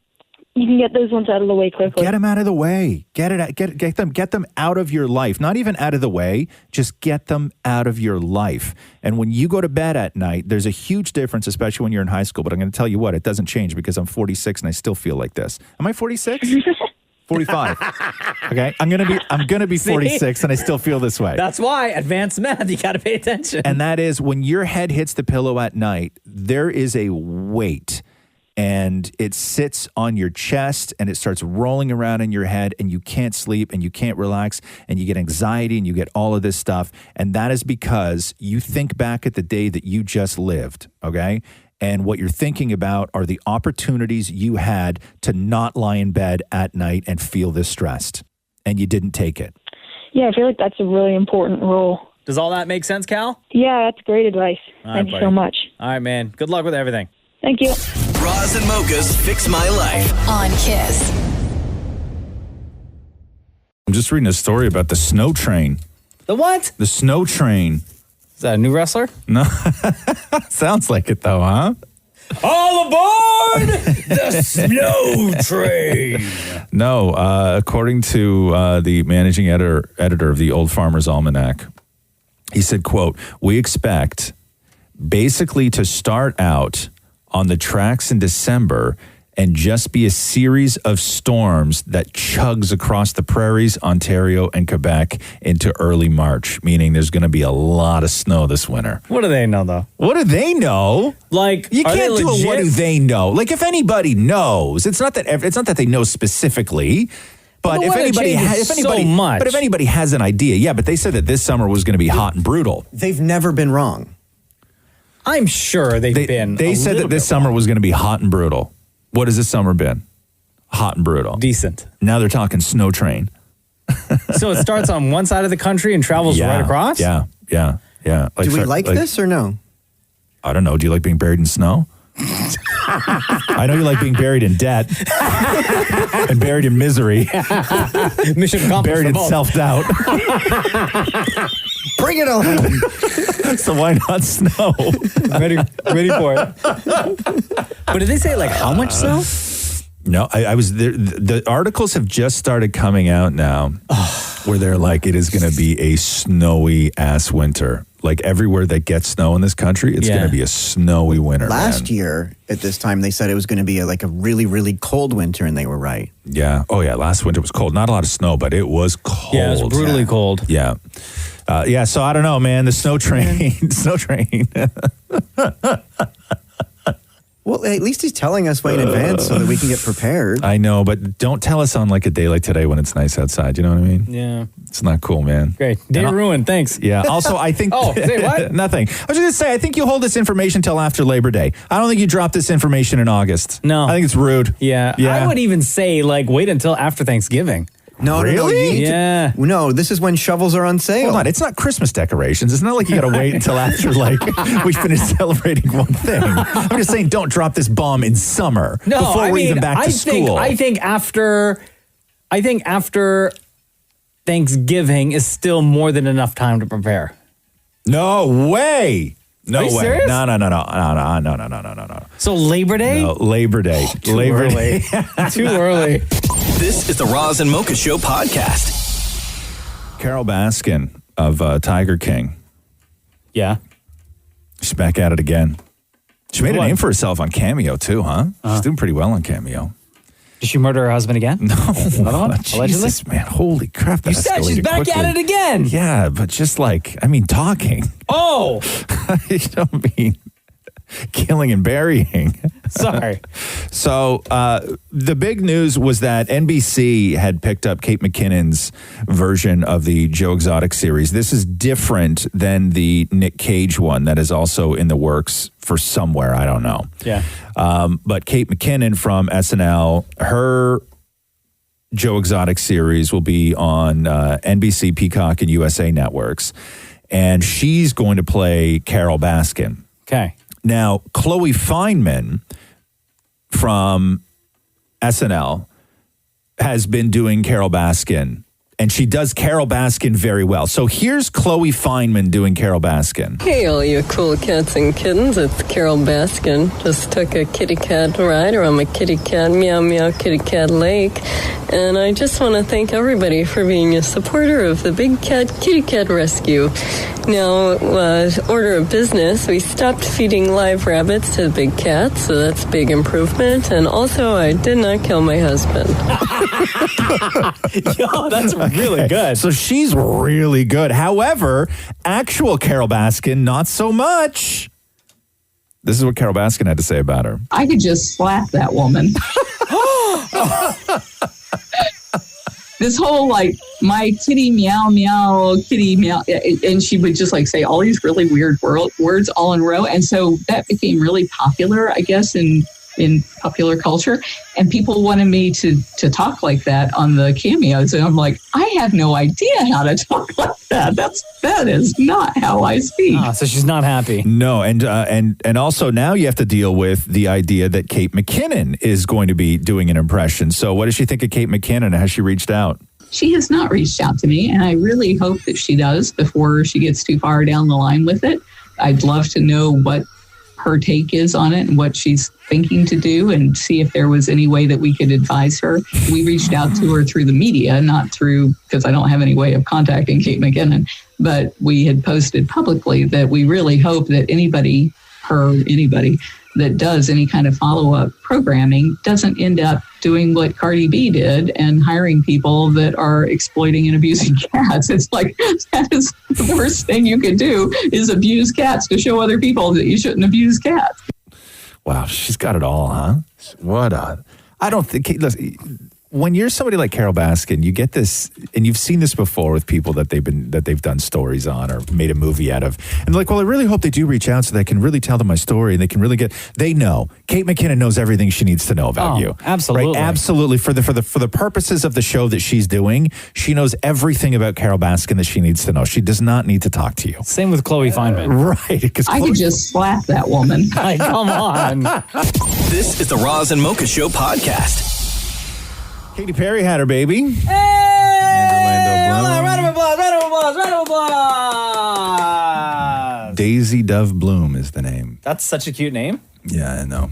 You can get those ones out of the way quickly. Get them out of the way. Get them out of your life. Not even out of the way, just get them out of your life. And when you go to bed at night, there's a huge difference, especially when you're in high school. But I'm going to tell you what, it doesn't change because I'm 46 and I still feel like this. Am I 46? 45. Okay, I'm gonna be 46 and I still feel this way. That's why advanced math, you got to pay attention. And that is when your head hits the pillow at night, there is a weight. And it sits on your chest and it starts rolling around in your head and you can't sleep and you can't relax and you get anxiety and you get all of this stuff. And that is because you think back at the day that you just lived, okay? And what you're thinking about are the opportunities you had to not lie in bed at night and feel this stressed. And you didn't take it. Yeah, I feel like that's a really important role. Does all that make sense, Cal? Yeah, that's great advice. All Thank right, you so buddy. much. All right, man. Good luck with everything. Thank you. Roz and Mocha's Fix My Life. On Kiss. I'm just reading a story about the snow train. The what? The snow train. Is that a new wrestler? No. Sounds like it though, huh? All aboard the snow train. No, according to the managing editor of the Old Farmer's Almanac, he said, quote, "We expect basically to start out on the tracks in December and just be a series of storms that chugs across the prairies, Ontario, and Quebec into early March," meaning there's going to be a lot of snow this winter. What do they know, though? What do they know? Like, you are can't they do a legit? what do they know. Like, if anybody knows, it's not that they know specifically. But the if weather anybody, changes so much. But if anybody has an idea, yeah. But they said that this summer was going to be hot and brutal. They've never been wrong. I'm sure they've been. They said that this summer was going to be hot and brutal. What has this summer been? Hot and brutal. Decent. Now they're talking snow train. So it starts on one side of the country and travels right across? Yeah. Do we like this or no? I don't know. Do you like being buried in snow? I know you like being buried in debt and buried in misery. Mission accomplished. Buried in for both. self-doubt. Bring it on. So why not snow? ready for it. But did they say like how much snow? No, I was there. The articles have just started coming out now where they're like, it is going to be a snowy ass winter. Like everywhere that gets snow in this country, it's going to be a snowy winter. Last year at this time, they said it was going to be a really, really cold winter, and they were right. Yeah. Oh, yeah. Last winter was cold. Not a lot of snow, but it was cold. Yeah, it was brutally cold. Yeah. So I don't know, man. The snow train. Snow train. Well, at least he's telling us way in advance so that we can get prepared. I know, but don't tell us on like a day like today when it's nice outside. You know what I mean? Yeah. It's not cool, man. Great. Day ruined. Thanks. Yeah. Also, I think... Oh, say what? Nothing. I was going to say, I think you hold this information until after Labor Day. I don't think you drop this information in August. No. I think it's rude. Yeah. I would even say like wait until after Thanksgiving. No, Really? no, you need Yeah. to, no, this is when shovels are on sale. Hold on. It's not Christmas decorations. It's not like you got to wait until after like we finish celebrating one thing. I'm just saying don't drop this bomb in summer before we're even back to school. I think after Thanksgiving is still more than enough time to prepare. No way. No Are you way. serious? No. So Labor Day? No, Labor Day. Too Labor early. Day. Too early. This is the Roz and Mocha Show podcast. Carol Baskin of Tiger King. Yeah. She's back at it again. She made a name for herself on Cameo too, huh? She's doing pretty well on Cameo. Did she murder her husband again? No. Another one? Allegedly? Jesus, man. Holy crap. You said she's back at it again. Yeah, but just like, talking. Oh. You know what I mean? Killing and burying. Sorry. So the big news was that NBC had picked up Kate McKinnon's version of the Joe Exotic series. This is different than the Nick Cage one that is also in the works for somewhere. I don't know. Yeah. But Kate McKinnon from SNL, her Joe Exotic series will be on NBC, Peacock, and USA networks. And she's going to play Carol Baskin. Okay. Now, Chloe Fineman from SNL has been doing Carol Baskin, and she does Carol Baskin very well. So here's Chloe Fineman doing Carol Baskin. Hey, all you cool cats and kittens, it's Carol Baskin. Just took a kitty cat ride around my kitty cat, meow meow kitty cat lake. And I just want to thank everybody for being a supporter of the Big Cat Kitty Cat Rescue. Now, order of business, we stopped feeding live rabbits to the big cats, so that's a big improvement. And also, I did not kill my husband. Yo, that's really good. So she's really good. However, actual Carol Baskin, not so much. This is what Carol Baskin had to say about her. I could just slap that woman. This whole like my kitty meow meow kitty meow, and she would just like say all these really weird words all in a row, and so that became really popular, I guess, in popular culture, and people wanted me to talk like that on the cameos, and I'm like, I have no idea how to talk like that. That is not how I speak. So she's not happy. No, and also now you have to deal with the idea that Kate McKinnon is going to be doing an impression. So what does she think of Kate McKinnon? Has she reached out? She has not reached out to me, and I really hope that she does before she gets too far down the line with it. I'd love to know what her take is on it and what she's thinking to do, and see if there was any way that we could advise her. We reached out to her through the media, not through, because I don't have any way of contacting Kate McKinnon, but we had posted publicly that we really hope that anybody that does any kind of follow-up programming doesn't end up doing what Cardi B did and hiring people that are exploiting and abusing cats. It's like, that is the worst thing you could do, is abuse cats to show other people that you shouldn't abuse cats. Wow, she's got it all, huh? I don't think, listen, when you're somebody like Carol Baskin, you get this, and you've seen this before with people that they've done stories on or made a movie out of. And they're like, well, I really hope they do reach out so they can really tell them my story, and they know. Kate McKinnon knows everything she needs to know about you. Absolutely. Right? Absolutely. For the purposes of the show that she's doing, she knows everything about Carol Baskin that she needs to know. She does not need to talk to you. Same with Chloe Fineman. Right. Because I could just slap that woman. Come on. This is the Roz and Mocha Show podcast. Katy Perry had her baby. Hey! Round of applause. Daisy Dove Bloom is the name. That's such a cute name. Yeah, I know.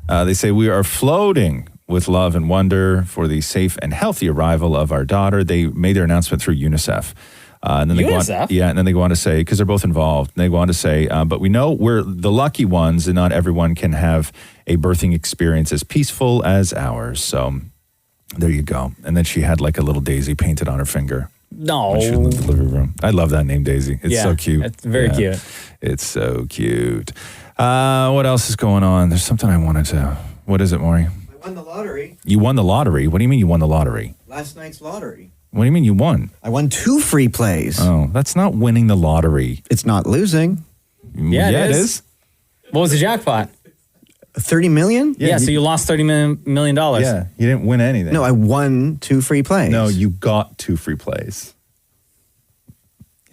They say, we are floating with love and wonder for the safe and healthy arrival of our daughter. They made their announcement through UNICEF. And then UNICEF? And then they go on to say, because they're both involved, they go on to say, but we know we're the lucky ones, and not everyone can have a birthing experience as peaceful as ours. So there you go. And then she had like a little daisy painted on her finger. No. When she was in the living room. I love that name, Daisy. It's so cute. It's very cute. It's so cute. What else is going on? There's something I wanted to. What is it, Maury? I won the lottery. You won the lottery? What do you mean you won the lottery? Last night's lottery. What do you mean you won? I won 2 free plays. Oh, that's not winning the lottery. It's not losing. Yeah, it is. What was the jackpot? 30 million? Yeah, so you lost $30 million. Yeah, you didn't win anything. No, I won 2 free plays. No, you got 2 free plays.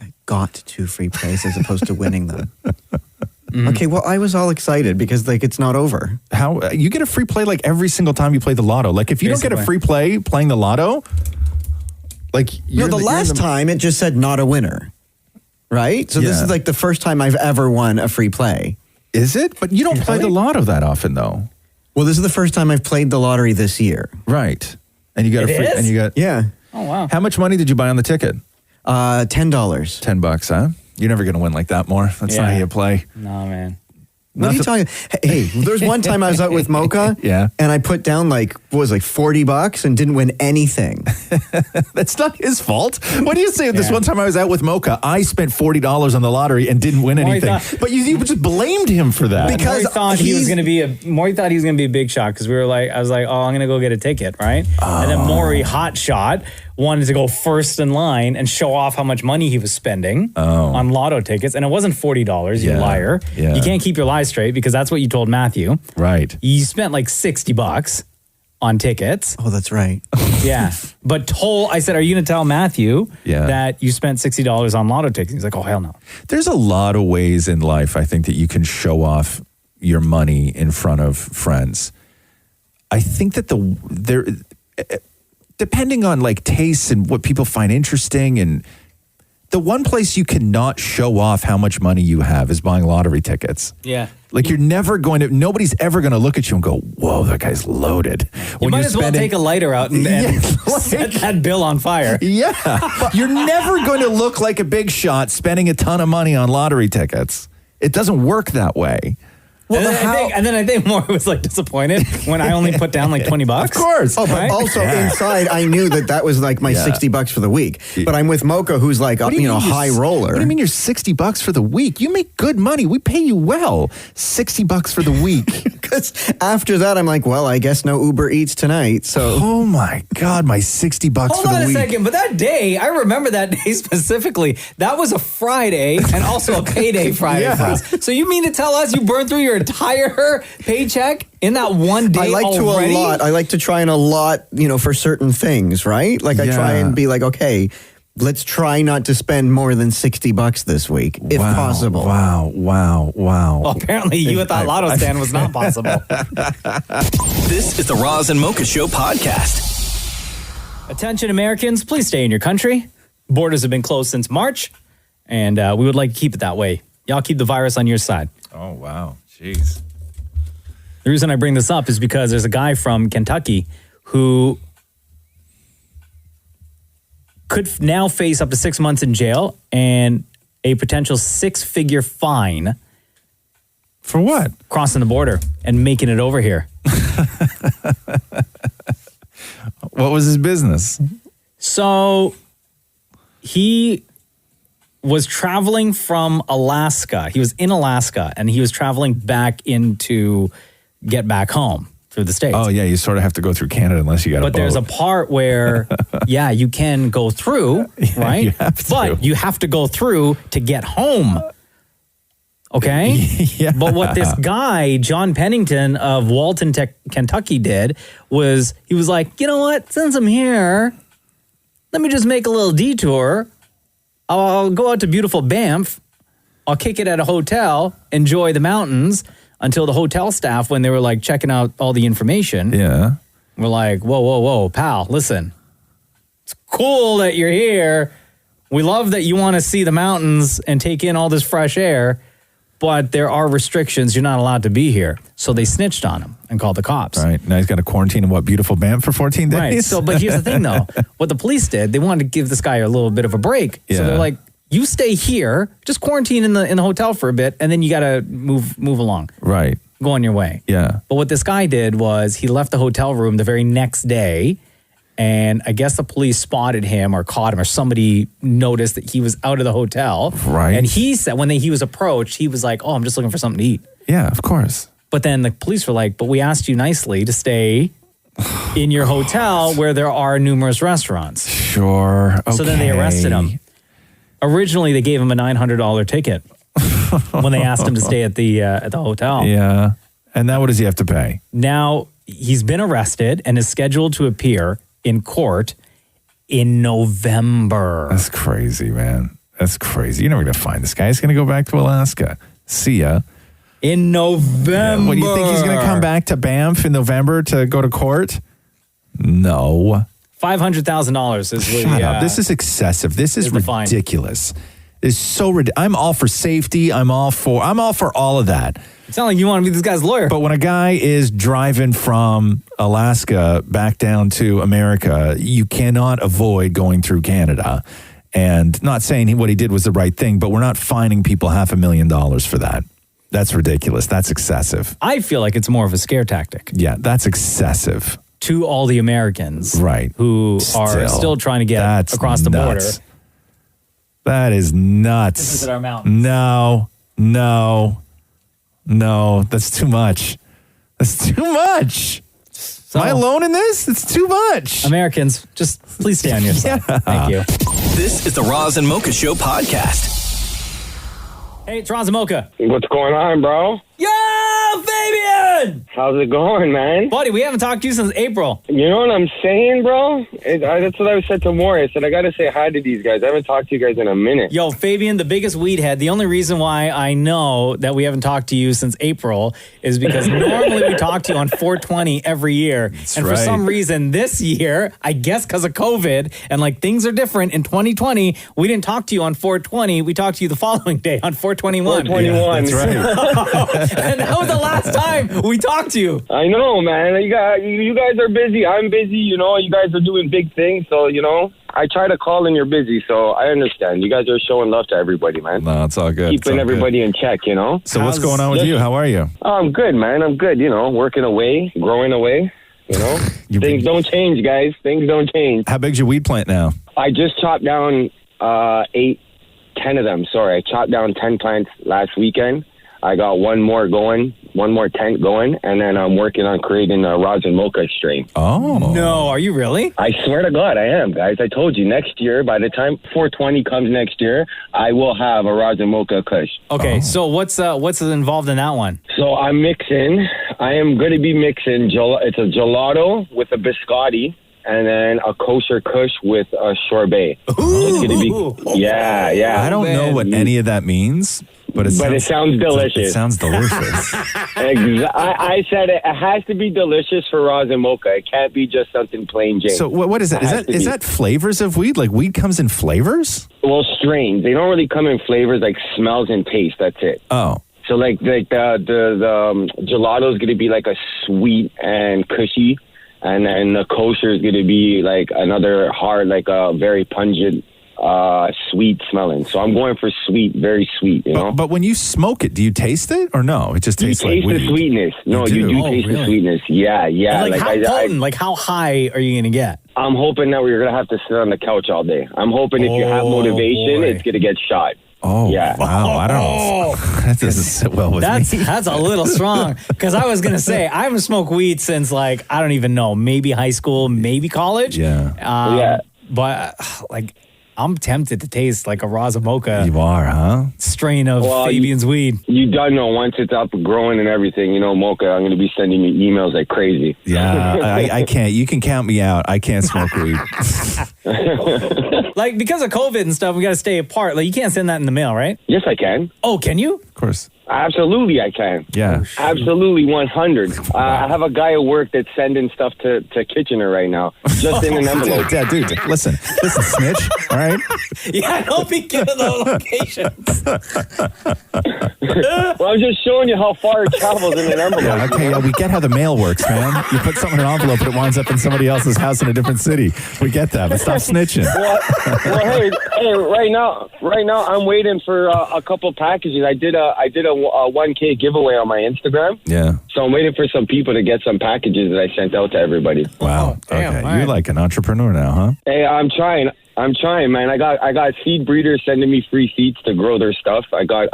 I got 2 free plays as opposed to winning them. Okay, well, I was all excited because, like, it's not over. How you get a free play like every single time you play the lotto? Like, if you don't get a free play playing the lotto, like the last time it just said not a winner, right? So this is like the first time I've ever won a free play. Is it? But you don't play the lotto that often, though. Well, this is the first time I've played the lottery this year. Right, and you got It is? and you got Oh, wow. How much money did you buy on the ticket? $10. $10, huh? You're never going to win like that, more. That's not how you play. No, man. What are you talking? Hey, there's one time I was out with Mocha, Yeah. and I put down $40 and didn't win anything. That's not his fault. What do you say? This one time I was out with Mocha, I spent $40 on the lottery and didn't win anything. But you just blamed him for that. Because Maury thought he was going to be a big shot because I was like, oh, I'm going to go get a ticket, right? And then Maury, hot shot, wanted to go first in line and show off how much money he was spending on lotto tickets. And it wasn't $40, you liar. Yeah. You can't keep your lies straight because that's what you told Matthew. Right. You spent like $60 on tickets. Oh, that's right. Yeah. But I said, are you going to tell Matthew that you spent $60 on lotto tickets? He's like, oh, hell no. There's a lot of ways in life, I think, that you can show off your money in front of friends. I think that depending on like tastes and what people find interesting, and the one place you cannot show off how much money you have is buying lottery tickets. Yeah. Like nobody's ever going to look at you and go, whoa, that guy's loaded. You might as well take a lighter out and set that bill on fire. Yeah. You're never going to look like a big shot spending a ton of money on lottery tickets. It doesn't work that way. And then I think Maury was like disappointed when I only put down like $20. Of course. Oh, but also inside, I knew that was like my $60 for the week. But I'm with Mocha, who's like a high roller. What do you mean you're $60 for the week? You make good money. We pay you well. $60 for the week. Because after that, I'm like, well, I guess no Uber Eats tonight. So, oh my God, my $60 for the week. Hold on a second, but that day, I remember that day specifically. That was a Friday and also a payday Friday for us. So you mean to tell us you burned through your entire paycheck in that one day already? I like to try and allot, for certain things, right? Like I try and be like, okay, let's try not to spend more than $60 this week, if possible. Wow. Well, apparently you at that lotto stand was not possible. This is the Roz and Mocha Show podcast. Attention Americans, please stay in your country. Borders have been closed since March, and we would like to keep it that way. Y'all keep the virus on your side. Oh, wow. Jeez. The reason I bring this up is because there's a guy from Kentucky who could now face up to 6 months in jail and a potential 6-figure fine. For what? Crossing the border and making it over here. What was his business? So he was traveling from Alaska. He was in Alaska and he was traveling back to get back home through the States. Oh, yeah. You sort of have to go through Canada unless you got a boat. But there's a part where, you can go through, right? You have to. But you have to go through to get home. Okay? Yeah. But what this guy, John Pennington of Walton, Kentucky did was he was like, you know what? Since I'm here, let me just make a little detour. I'll go out to beautiful Banff. I'll kick it at a hotel, enjoy the mountains until the hotel staff, when they were like checking out all the information. Yeah. We're like, whoa, pal, listen. It's cool that you're here. We love that you want to see the mountains and take in all this fresh air, but there are restrictions. You're not allowed to be here. So they snitched on him and called the cops. Right. Now he's got to quarantine in beautiful Banff for 14 days? Right. So, but here's the thing, though. What the police did, they wanted to give this guy a little bit of a break. Yeah. So they're like, you stay here, just quarantine in the hotel for a bit, and then you got to move along. Right. Go on your way. Yeah. But what this guy did was he left the hotel room the very next day, and I guess the police spotted him or caught him or somebody noticed that he was out of the hotel. Right. And he said when he was approached, he was like, oh, I'm just looking for something to eat. Yeah, of course. But then the police were like, but we asked you nicely to stay in your hotel where there are numerous restaurants. Sure. Okay. So then they arrested him. Originally, they gave him a $900 ticket when they asked him to stay at the hotel. Yeah. And now what does he have to pay? Now, he's been arrested and is scheduled to appear in court in November. That's crazy, man. That's crazy. You're never going to find this guy. He's going to go back to Alaska. See ya. In November. Yeah. What, do you think he's going to come back to Banff in November to go to court? No. $500,000 is what Shut up. This is excessive. This is ridiculous. It's so ridiculous. I'm all for safety. I'm all for all of that. It's not like you want to be this guy's lawyer. But when a guy is driving from Alaska back down to America, you cannot avoid going through Canada. And not saying what he did was the right thing, but we're not fining people $500,000 for that. That's ridiculous. That's excessive. I feel like it's more of a scare tactic. Yeah, that's excessive. To all the Americans. Right. Who are still trying to get across the border. That is nuts. Visit our mountains. No. That's too much. Am I alone in this? It's too much. Americans, just please stay on your side. Thank you. This is the Roz and Mocha Show podcast. Hey, it's Roz and Mocha. What's going on, bro? Yo, Fabian! How's it going, man? Buddy, we haven't talked to you since April. You know what I'm saying, bro? That's what I said to Maury. I said, I got to say hi to these guys. I haven't talked to you guys in a minute. Yo, Fabian, the biggest weed head. The only reason why I know that we haven't talked to you since April is because normally we talk to you on 420 every year. And for some reason this year, I guess because of COVID and like things are different in 2020, we didn't talk to you on 420. We talked to you the following day on 421. 421. Yeah, that's right. And that was the last time we talked to you. I know, man. You guys are busy. I'm busy. You know, you guys are doing big things. So, you know, I try to call and you're busy. So I understand. You guys are showing love to everybody, man. No, it's all good. Keeping everybody in check, you know. So what's going on with you? How are you? I'm good, man. I'm good. You know, working away, growing away. You know, things don't change, guys. Things don't change. How big's your weed plant now? I just chopped down 10 of them. Sorry, I chopped down 10 plants last weekend. I got one more tent going, and then I'm working on creating a Roz and Mocha strain. Oh. No, are you really? I swear to God, I am, guys. I told you, next year, by the time 420 comes next year, I will have a Roz and Mocha Kush. Okay, so what's involved in that one? So I am going to be mixing, it's a gelato with a biscotti, and then a kosher kush with a sorbet. It's gonna be, yeah. I don't know what any of that means, but it sounds delicious. It sounds delicious. I said it has to be delicious for Roz and Mocha. It can't be just something plain Jane. So what is that? Is that flavors of weed? Like weed comes in flavors? Well, strains. They don't really come in flavors like smells and taste. That's it. Oh. So like the gelato is gonna be like a sweet and cushy. And then the kosher is going to be like another hard, like a very pungent, sweet smelling. So I'm going for sweet, very sweet, you know? But when you smoke it, do you taste it or no? It just tastes like weed. You taste the sweetness. No, you do taste the sweetness. Yeah. Like how potent, like how high are you going to get? I'm hoping that we're going to have to sit on the couch all day. I'm hoping if you have motivation, it's going to get shot. Oh, yeah. Wow. I don't know. That doesn't sit well with me. That's a little strong. Because I was going to say, I haven't smoked weed since, like, I don't even know, maybe high school, maybe college. Yeah. But, like, I'm tempted to taste like a Roz and Mocha. You are, huh? Strain of Fabian's weed. You don't know once it's up growing and everything, you know, Mocha, I'm going to be sending you emails like crazy. Yeah, I can't. You can count me out. I can't smoke weed. Like, because of COVID and stuff, we got to stay apart. Like, you can't send that in the mail, right? Yes, I can. Oh, can you? Of course. Absolutely, I can. Yeah. Absolutely, 100. I have a guy at work that's sending stuff to Kitchener right now, just in an envelope. Yeah, dude, listen, snitch, all right? Yeah, don't be giving the locations. Well, I'm just showing you how far it travels in an envelope. Yeah, okay, yeah, we get how the mail works, man. You put something in an envelope and it winds up in somebody else's house in a different city. We get that, but stop snitching. Well, hey, right now, I'm waiting for a couple packages. I did a 1K giveaway on my Instagram. Yeah. So I'm waiting for some people to get some packages that I sent out to everybody. Wow. Damn, okay. right. You're like an entrepreneur now, huh? Hey, I'm trying, man. I got seed breeders sending me free seeds to grow their stuff. I got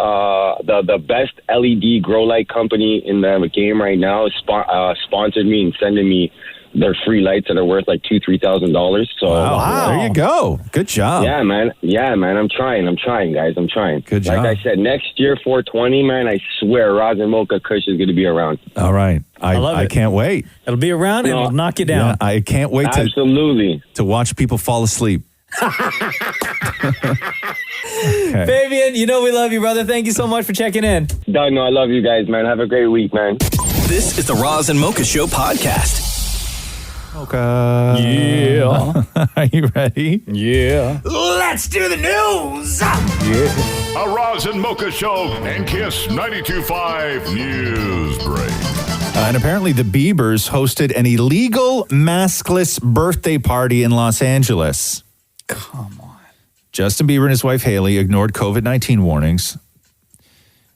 the best LED grow light company in the game right now sponsored me and sending me their free lights that are worth like $2,000-$3,000. So wow. There you go. Good job. Yeah, man. I'm trying, guys. I'm trying. Good job. Like I said, next year 420, man. I swear, Roz and Mocha Kush is going to be around. All right. I love it. I can't wait. It'll be around and it'll knock you down. Yeah, I can't wait to watch people fall asleep. Okay. Fabian, you know we love you, brother. Thank you so much for checking in. No, I love you guys, man. Have a great week, man. This is the Roz and Mocha Show podcast. Okay. Yeah. Are you ready? Yeah. Let's do the news. Yeah. A Roz and Mocha Show and Kiss 92.5 News Break. And apparently the Biebers hosted an illegal maskless birthday party in Los Angeles. Come on. Justin Bieber and his wife Haley ignored COVID-19 warnings.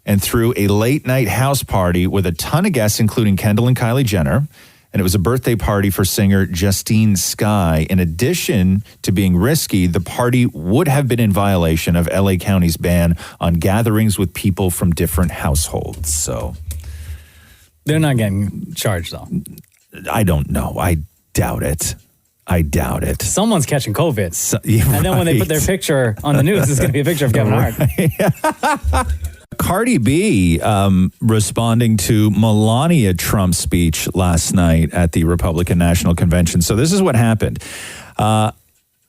and threw a late-night house party with a ton of guests, including Kendall and Kylie Jenner. And it was a birthday party for singer Justine Skye. In addition to being risky, the party would have been in violation of LA County's ban on gatherings with people from different households. So they're not getting charged, though. I don't know. I doubt it. Someone's catching COVID. Yeah, and then when they put their picture on the news, it's going to be a picture of Kevin Hart. Cardi B responding to Melania Trump's speech last night at the Republican National Convention. So this is what happened.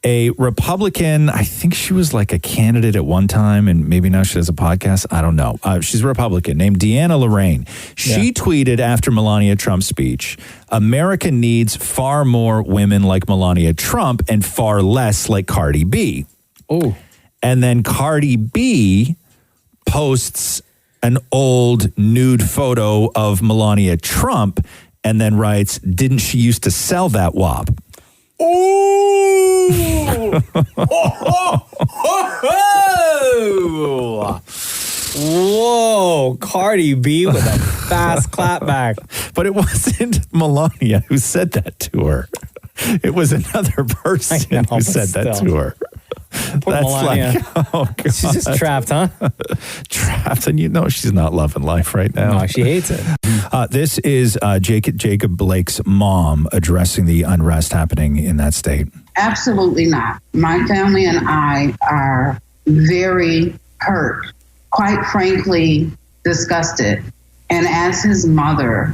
A Republican, I think she was like a candidate at one time, and maybe now she has a podcast. I don't know. She's a Republican named Deanna Lorraine. She tweeted after Melania Trump's speech, America needs far more women like Melania Trump and far less like Cardi B. Oh. And then Cardi B posts an old nude photo of Melania Trump and then writes, didn't she used to sell that wop? Ooh! Whoa, Cardi B with a fast clapback. But it wasn't Melania who said that to her. It was another person who said that to her. Poor That's Melania. like, oh God. She's just trapped, huh? Trapped, and you know she's not loving life right now. No, she hates it. This is Jacob Blake's mom addressing the unrest happening in that state. Absolutely not. My family and I are very hurt, quite frankly, disgusted. And as his mother,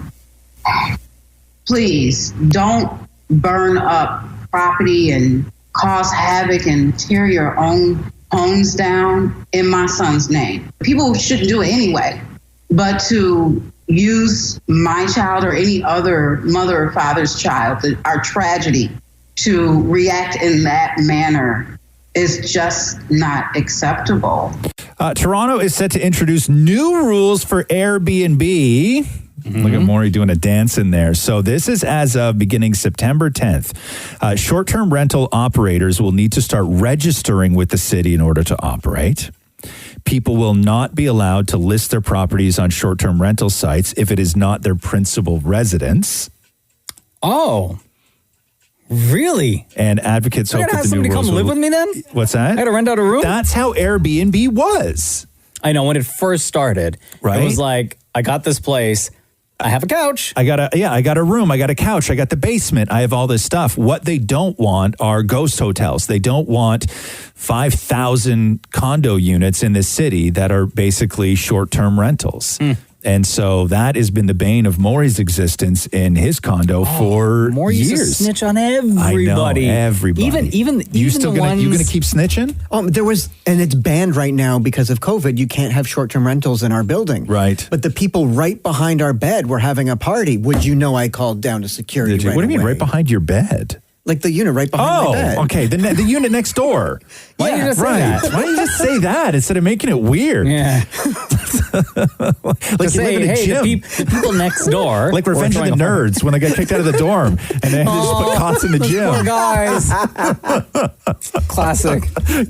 please don't burn up property and cause havoc and tear your own homes down in my son's name. People shouldn't do it anyway, but to use my child or any other mother or father's child, our tragedy, to react in that manner is just not acceptable. Toronto is set to introduce new rules for Airbnb. Look at Maury doing a dance in there. So this is as of beginning September 10th. Short-term rental operators will need to start registering with the city in order to operate. People will not be allowed to list their properties on short-term rental sites if it is not their principal residence. Oh, really? And advocates hope that the new rules come live with me then? What's that? I had to rent out a room? That's how Airbnb was. I know when it first started, right? It was like, I got this place. I have a couch. I got a room. I got a couch. I got the basement. I have all this stuff. What they don't want are ghost hotels. They don't want 5,000 condo units in this city that are basically short-term rentals. And so that has been the bane of Maury's existence in his condo for Maury years. used to snitch on everybody. I know, everybody. Even you still the gonna ones... you gonna keep snitching? There was, and it's banned right now because of COVID. You can't have short-term rentals in our building. Right. But the people right behind our bed were having a party. Would you know I called down to security? Did you? Right What do you mean away. right behind your bed? Like the unit right behind my bed. Okay. The unit next door. Why didn't you just say that? Why don't you just say that instead of making it weird? Yeah. Like Just say, hey, the people next door. Like Revenge of the Nerds when they got kicked out of the dorm and they just put cots in the gym. Poor guys.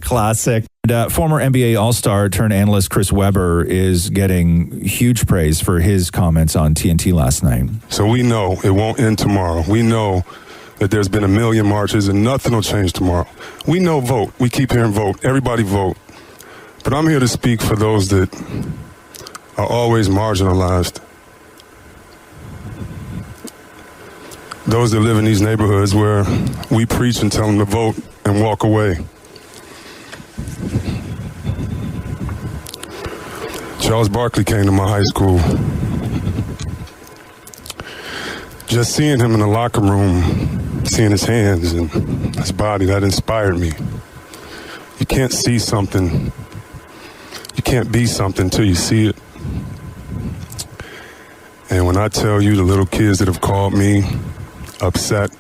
Classic. And, former NBA All-Star turned analyst Chris Webber is getting huge praise for his comments on TNT last night. So we know it won't end tomorrow. We know that there's been a million marches and nothing will change tomorrow. We know vote. We keep hearing vote. Everybody vote. But I'm here to speak for those that are always marginalized. Those that live in these neighborhoods where we preach and tell them to vote and walk away. Charles Barkley came to my high school. Just seeing him in the locker room, seeing his hands and his body, that inspired me. You can't see something, you can't be something until you see it. And when I tell you the little kids that have called me upset,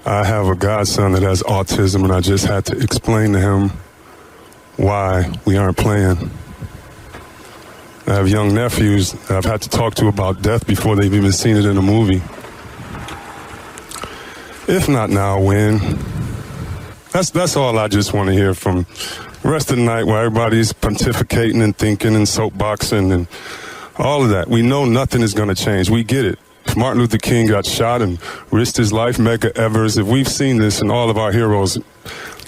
I have a godson that has autism and I just had to explain to him why we aren't playing. I have young nephews that I've had to talk to about death before they've even seen it in a movie. If not now, when? That's all I just want to hear from the rest of the night, where everybody's pontificating and thinking and soapboxing and all of that. We know nothing is going to change. We get it. If Martin Luther King got shot and risked his life, Medgar Evers, if we've seen this and all of our heroes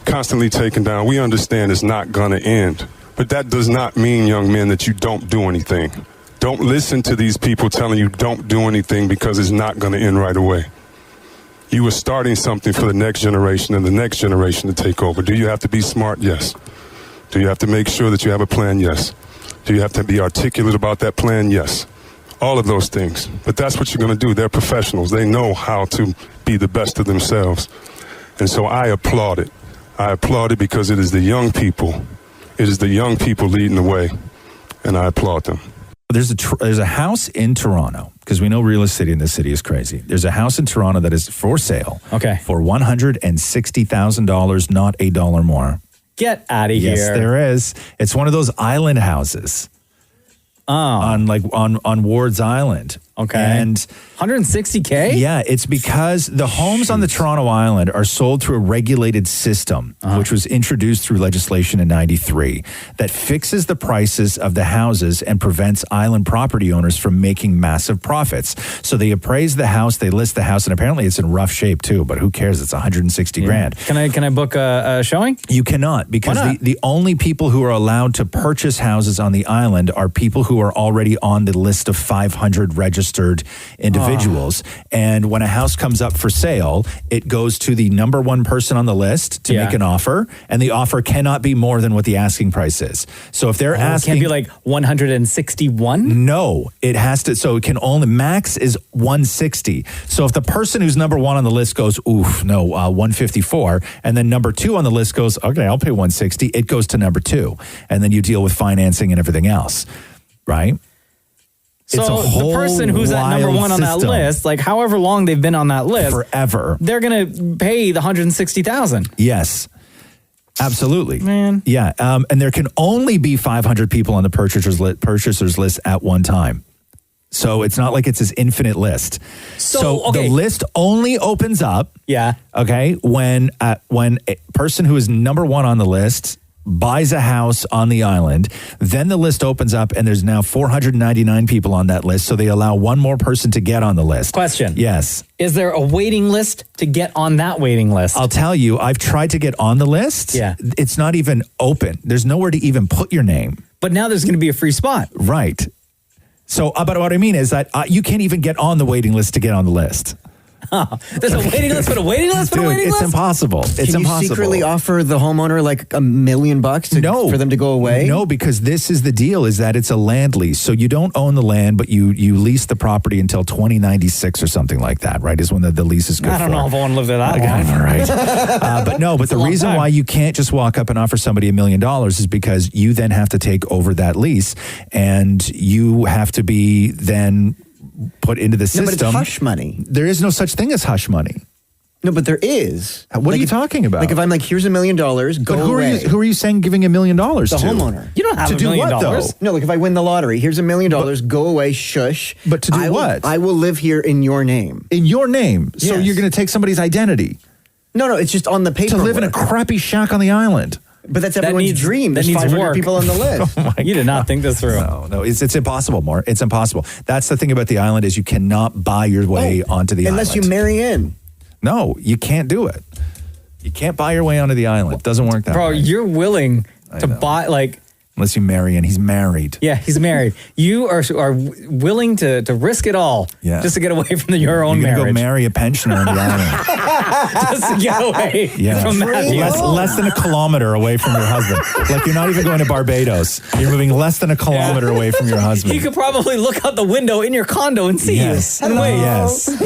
constantly taken down, we understand it's not going to end. But that does not mean, young men, that you don't do anything. Don't listen to these people telling you don't do anything, because it's not going to end right away. You are starting something for the next generation and the next generation to take over. Do you have to be smart? Yes. Do you have to make sure that you have a plan? Yes. Do you have to be articulate about that plan? Yes. All of those things. But that's what you're going to do. They're professionals. They know how to be the best of themselves. And so I applaud it. I applaud it because it is the young people. It is the young people leading the way. And I applaud them. There's a house in Toronto, because we know real estate in this city is crazy. There's a house in Toronto that is for sale. Okay. For $160,000, not $1 more. Get out of here. Yes, there is. It's one of those island houses. On Ward's Island. Okay. And $160K? Yeah, it's because the homes on the Toronto Island are sold through a regulated system, which was introduced through legislation in 93 that fixes the prices of the houses and prevents island property owners from making massive profits. So they appraise the house, they list the house, and apparently it's in rough shape too, but who cares? It's $160 grand. Can I book a showing? You cannot, because the only people who are allowed to purchase houses on the island are people who are already on the list of 500 registered individuals. And when a house comes up for sale, it goes to the number one person on the list to make an offer, and the offer cannot be more than what the asking price is. So if they're asking, it can't be like 161? No, it has to. So it can only, max is 160. So if the person who's number one on the list goes, 154, and then number two on the list goes, okay, I'll pay 160, it goes to number two. And then you deal with financing and everything else, right? So the person who's at number one on that list, like however long they've been on that list, forever, they're going to pay the $160,000. Yes, absolutely, man. Yeah, and there can only be 500 people on the purchasers list at one time. So it's not like it's this infinite list. So the list only opens up, okay, when a person who is number one on the list buys a house on the island, then the list opens up and there's now 499 people on that list, so they allow one more person to get on the list. Question. Yes. Is there a waiting list to get on that waiting list? I'll tell you, I've tried to get on the list. Yeah. It's not even open. There's nowhere to even put your name. But now there's going to be a free spot. Right. So, but what I mean is that you can't even get on the waiting list to get on the list. There's a waiting list, but a waiting list, but a waiting list? It's impossible. It's Can impossible. you secretly offer the homeowner like $1 million for them to go away? No, because this is the deal, is that it's a land lease. So you don't own the land, but you lease the property until 2096 or something like that, right? Is when the lease is good for. I don't know if I want to live there that long. All right. But the reason why you can't just walk up and offer somebody $1 million is because you then have to take over that lease, and you have to be then put into the system. No, but it's hush money. There is no such thing as hush money. No, but there is. What are you talking about? Like if I'm like, here's $1 million, go away. Who are you saying giving $1 million to? The homeowner. You don't have to $1 do million. What, though? No, like if I win the lottery, here's $1 million, go away, shush. But to do what? I will live here in your name. In your name? So Yes. you're going to take somebody's identity? No, it's just on the paper. To live in a crappy shack on the island. But that's everyone's dream. There's 500 people on the list. You did not think this through. No, it's impossible, More. It's impossible. That's the thing about the island, is you cannot buy your way onto the island. Unless you marry in. No, you can't do it. You can't buy your way onto the island. It doesn't work that way. Bro, you're willing to buy, like... Unless you marry in. He's married. Yeah, he's married. You are willing to risk it all just to get away from your own You're marriage. Go marry a pensioner on the island. Just to get away from Matthew. Less than a kilometer away from your husband. Like you're not even going to Barbados. You're moving less than a kilometer away from your husband. He could probably look out the window in your condo and see you. And wait.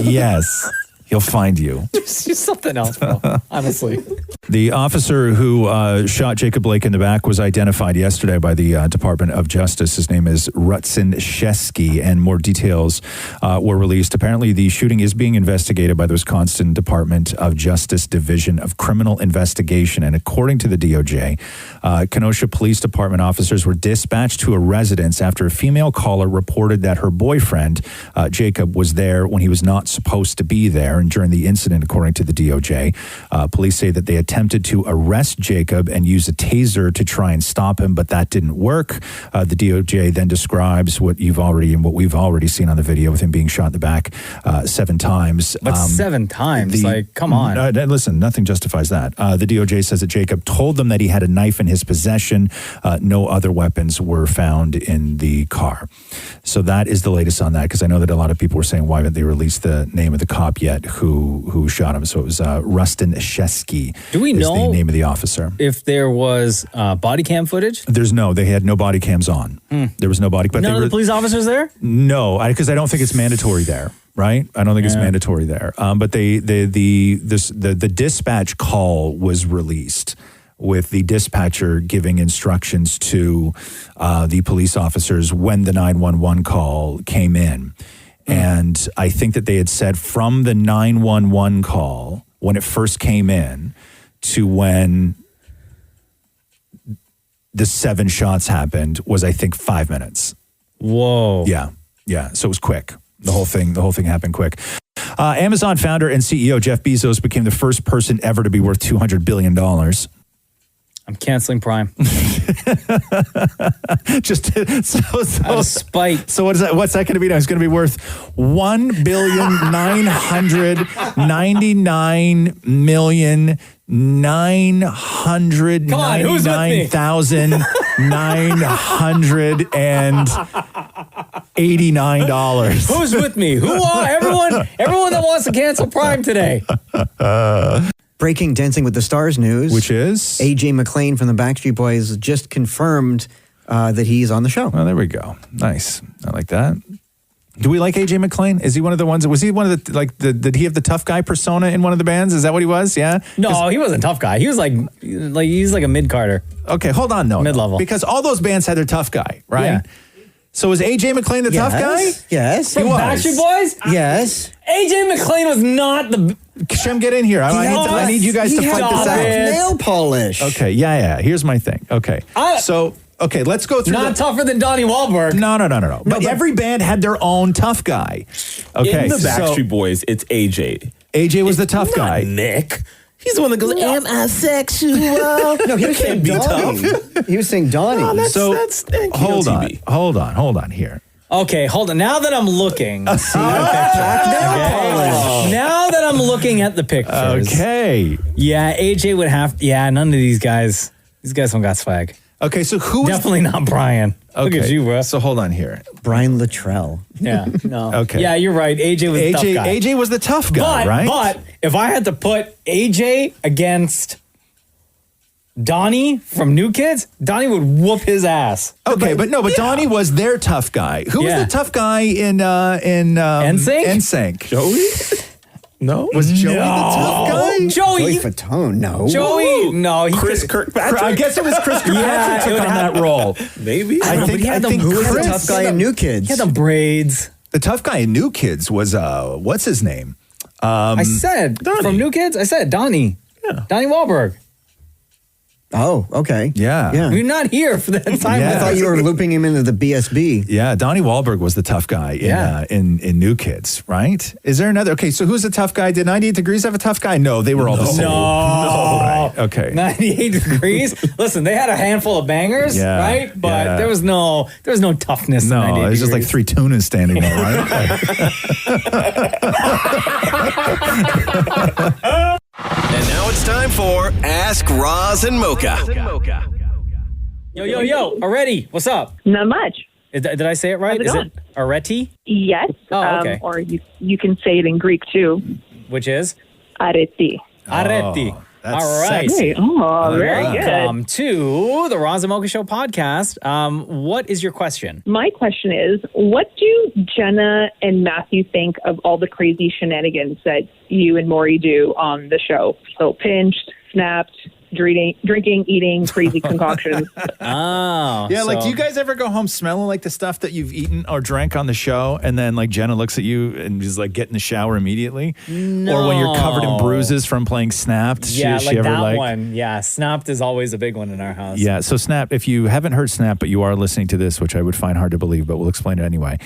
Yes. He'll find you. Just something else, bro. Honestly. The officer who shot Jacob Blake in the back was identified yesterday by the Department of Justice. His name is Rutsin Shesky, and more details were released. Apparently, the shooting is being investigated by the Wisconsin Department of Justice Division of Criminal Investigation. And according to the DOJ, Kenosha Police Department officers were dispatched to a residence after a female caller reported that her boyfriend, Jacob, was there when he was not supposed to be there. there. And during the incident, according to the DOJ, police say that they attempted to arrest Jacob and use a taser to try and stop him, but that didn't work. The DOJ then describes what we've already seen on the video with him being shot in the back 7 times. But 7 times? Come on. Listen, nothing justifies that. The DOJ says that Jacob told them that he had a knife in his possession. No other weapons were found in the car. So that is the latest on that, because I know that a lot of people were saying, why haven't they released the name of the cop yet who shot him? So it was Rustin Shesky. Do we know the name of the officer? If there was body cam footage? They had no body cams on. There was no body. But None of the police officers there? No, because I don't think it's mandatory there. Right? I don't think it's mandatory there. But the dispatch call was released with the dispatcher giving instructions to the police officers when the 911 call came in. And I think that they had said from the 911 call, when it first came in, to when the 7 shots happened was, I think, 5 minutes. Whoa. Yeah. So it was quick. The whole thing happened quick. Amazon founder and CEO Jeff Bezos became the first person ever to be worth $200 billion. I'm canceling Prime. Just out of spite. So what's that going to be now? It's going to be worth $1,999,989. Who's with me? Who are everyone that wants to cancel Prime today? Breaking Dancing with the Stars news. Which is? AJ McLean from the Backstreet Boys just confirmed that he's on the show. Oh, there we go. Nice. I like that. Do we like AJ McLean? Is he one of the ones? Was he one of the did he have the tough guy persona in one of the bands? Is that what he was? Yeah. No, he wasn't tough guy. He was like he's like a mid-carder. Okay, hold on. No, mid-level. Because all those bands had their tough guy, right? Yeah. So was AJ McLean the tough guy? Yes. From Backstreet Boys? Yes. AJ McLean was not the... Shem, get in here. I need you guys to fight this out. Nail polish. Okay, yeah. Here's my thing. Okay. Okay, let's go through. Not tougher than Donnie Wahlberg. No. But every band had their own tough guy. Okay. In the Backstreet Boys, it's AJ. AJ was the tough guy. Nick. He's the one that goes, am I sexual? No, he was saying Donnie. He was saying Donnie. Oh, that's hold on here. Okay, hold on. Now that I'm looking, now that I'm looking at the pictures, okay, yeah, AJ would have. Yeah, none of these guys. These guys don't got swag. Okay, so who? Definitely not Brian. Look at you, bro. So hold on here, Brian Luttrell. Yeah, no. Okay. Yeah, you're right. AJ was the tough guy. AJ was the tough guy, right? But if I had to put AJ against Donnie from New Kids, Donnie would whoop his ass. Okay, but Donnie was their tough guy. Who was the tough guy in NSYNC? Joey? No. Was Joey the tough guy? Joey Fatone, no. Joey, no. Chris Kirkpatrick? I guess it was Chris Kirkpatrick took on that role. Maybe. I think who was the tough guy in New Kids? He had the braids. The tough guy in New Kids was, what's his name? I said, Donnie. from New Kids, I said Donnie. Yeah. Donnie Wahlberg. Oh, okay. Yeah. You're not here for that time. I thought you were looping him into the BSB. Yeah, Donnie Wahlberg was the tough guy in New Kids, right? Is there another? Okay, so who's the tough guy? Did 98 Degrees have a tough guy? No, they were all the same. No. Right. Okay. 98 Degrees. Listen, they had a handful of bangers, right? But there was no toughness in 98 it was just like Degrees. 3 tunas standing there, right? And now it's time for Ask Roz and Mocha. Yo, Areti, what's up? Not much. Did I say it right? How's it going? Areti? Yes. Oh, okay. Or you can say it in Greek too. Which is? Areti. Areti. That's all right. Sexy. Oh, very good. Welcome to the Roz and Mocha Show podcast. What is your question? My question is, what do Jenna and Matthew think of all the crazy shenanigans that you and Maury do on the show? So pinched, snapped, drinking, eating crazy concoctions. Oh. Yeah, like, do you guys ever go home smelling like the stuff that you've eaten or drank on the show? And then, like, Jenna looks at you and is like, get in the shower immediately? No. Or when you're covered in bruises from playing Snapped? Yeah, she like ever, that one. Yeah, Snapped is always a big one in our house. Yeah, so Snap, if you haven't heard Snap, but you are listening to this, which I would find hard to believe, but we'll explain it anyway.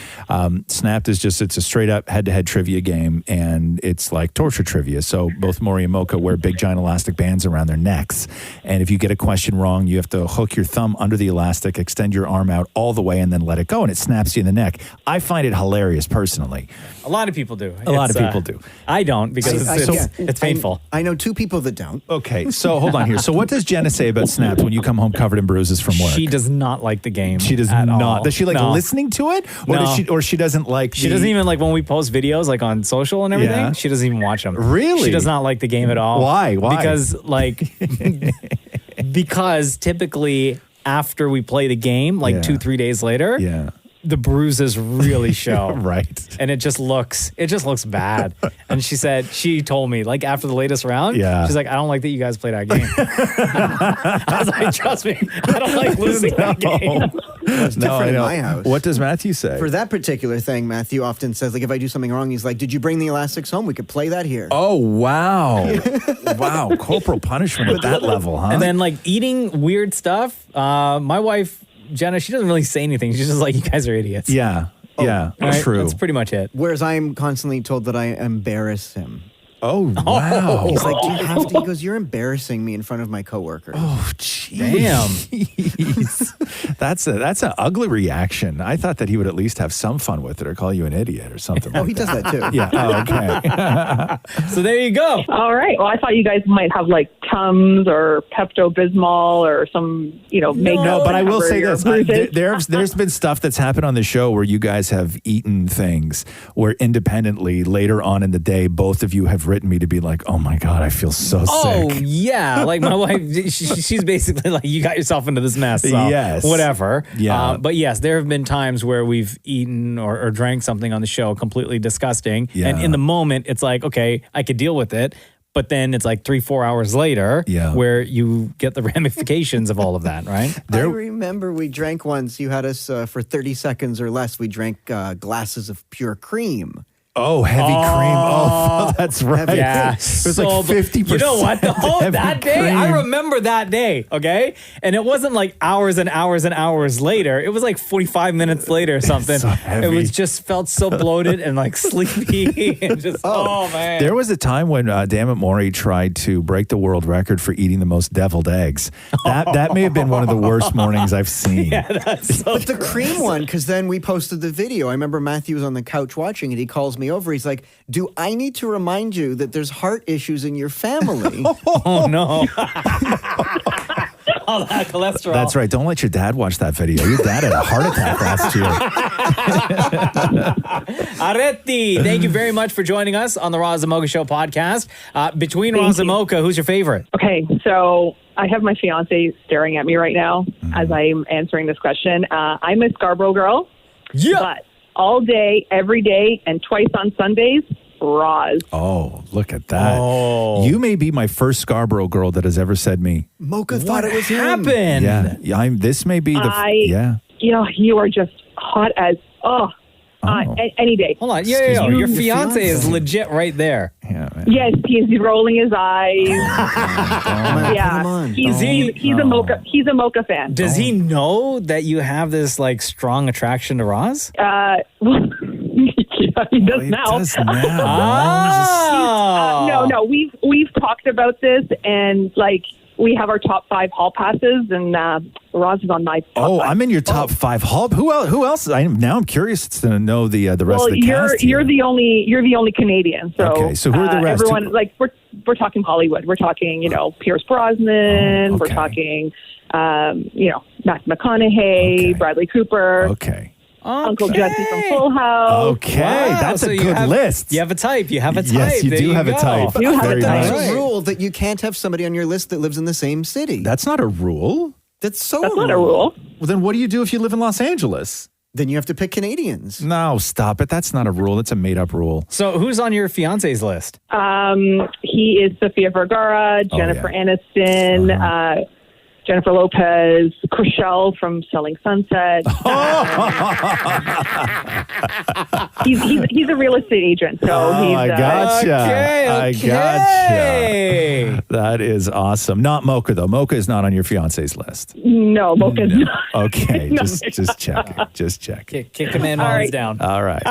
Snapped is just, it's a straight up head-to-head trivia game, and it's like torture trivia. So both Maury and Mocha wear big giant elastic bands around their necks. And if you get a question wrong, you have to hook your thumb under the elastic, extend your arm out all the way, and then let it go, and it snaps you in the neck. I find it hilarious personally. A lot of people do. A lot of people do. I don't because it's painful. I know two people that don't. Okay, so hold on here. So what does Jenna say about Snapped when you come home covered in bruises from work? She does not like the game. She does at not. all. Does she like No. listening to it? Or No. does she, or she doesn't like She doesn't even like when we post videos like on social and everything. Yeah. She doesn't even watch them. Really? She does not like the game at all. Why? Because because typically after we play the game, like 2-3 days later, the bruises really show. Right. And it just looks bad. And she told me, like after the latest round, she's like, I don't like that you guys played our game. I was like, trust me, I don't like losing that game. It's different in my house. What does Matthew say? For that particular thing, Matthew often says, like, if I do something wrong, he's like, did you bring the elastics home? We could play that here. Oh, wow. Wow. Corporal punishment at that level, huh? And then like eating weird stuff. My wife, Jenna, she doesn't really say anything. She's just like, you guys are idiots. Yeah. Yeah. Right? True. That's pretty much it. Whereas I'm constantly told that I embarrass him. Oh, wow. He's like, do you have to? He goes, you're embarrassing me in front of my coworkers. Oh, jeez. Damn. That's an ugly reaction. I thought that he would at least have some fun with it or call you an idiot or something. Oh, he does that too. Yeah. Oh, okay. So there you go. All right. Well, I thought you guys might have like Tums or Pepto-Bismol or some, makeup. No, but I will cover say your this. bruises. There's been stuff that's happened on the show where you guys have eaten things where independently later on in the day, both of you have written me to be like, oh my God, I feel so Oh, sick. yeah. Like my wife, she's basically like, you got yourself into this mess. So Yes. whatever. Yeah. But yes, there have been times where we've eaten or drank something on the show completely disgusting. Yeah. And in the moment, it's like, okay, I could deal with it. But then it's like 3-4 hours later where you get the ramifications of all of that, right? I remember we drank once. You had us for 30 seconds or less. We drank glasses of pure cream. Oh, heavy cream. Oh, that's right. Yeah. It was like 50%. You know what? That day, cream. I remember that day, okay? And it wasn't like hours and hours and hours later. It was like 45 minutes later or something. So heavy. It was just felt so bloated and like sleepy and just, oh man. There was a time when Dammit Maury tried to break the world record for eating the most deviled eggs. That may have been one of the worst mornings I've seen. Yeah, that's so But the cream one, because then we posted the video. I remember Matthew was on the couch watching it. He calls me over. He's like, do I need to remind you that there's heart issues in your family? Oh, no. All that cholesterol. That's right. Don't let your dad watch that video. Your dad had a heart attack last year. Aretti, thank you very much for joining us on the Roz and Mocha Show podcast. Between Roz and Mocha, who's your favorite? Okay, so I have my fiance staring at me right now as I'm answering this question. I'm a Scarborough girl. Yeah. But all day, every day, and twice on Sundays, Roz. Oh, look at that. Oh. You may be my first Scarborough girl that has ever said me. Mocha thought it was him. happened? Yeah. This may be the... You are just hot as, any day. Hold on. Your fiance is legit right there. Yes, he's rolling his eyes. He's a Mocha. He's a Mocha fan. Does he know that you have this like strong attraction to Roz? He does now. No. We've talked about this, and like we have our top 5 hall passes, and Roz is on my top 5. I'm in your top 5 hall. Who else? Now I'm curious to know the rest of the cast. You're the only Canadian. So okay, so who are the rest? Everyone like we're talking Hollywood. We're talking Pierce Brosnan. We're talking Matthew McConaughey, Bradley Cooper. Okay. Uncle Jesse from Full House. Okay, that's a good list. You have a type. You have a type. Yes, you There do have a type. But Very that's nice. a rule that you can't have somebody on your list that lives in the same city. That's not a rule. That's not a rule. Well, then what do you do if you live in Los Angeles? Then you have to pick Canadians. No, stop it. That's not a rule. It's a made-up rule. So who's on your fiance's list? He is Sofia Vergara, Jennifer Aniston, Jennifer Lopez, Chriselle from Selling Sunset. He's a real estate agent, so he's. I gotcha. I gotcha. That is awesome. Not Mocha though. Mocha is not on your fiance's list. No, Mocha's not. Okay, No, just check it. Just check it. Kick him in while he's down. All right.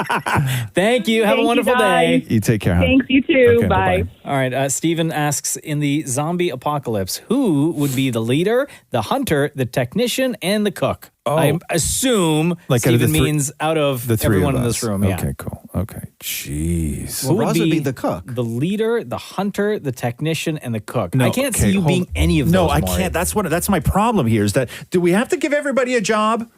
Thank you. Have a Thank you, wonderful guys. day. You take care. hon. Thanks, you too. Okay, Bye. bye-bye. All right. Steven asks, in the zombie apocalypse, who would be the leader, the hunter, the technician, and the cook? I assume Like out of the Steven three- means out of the three everyone of in us. this room. Yeah. Okay, cool. Okay. Jeez. Who Roz would be the cook. The leader, the hunter, the technician, and the cook. No, I can't okay, see you hold- being any of those. No, I Maury. can't. That's my problem here is that do we have to give everybody a job?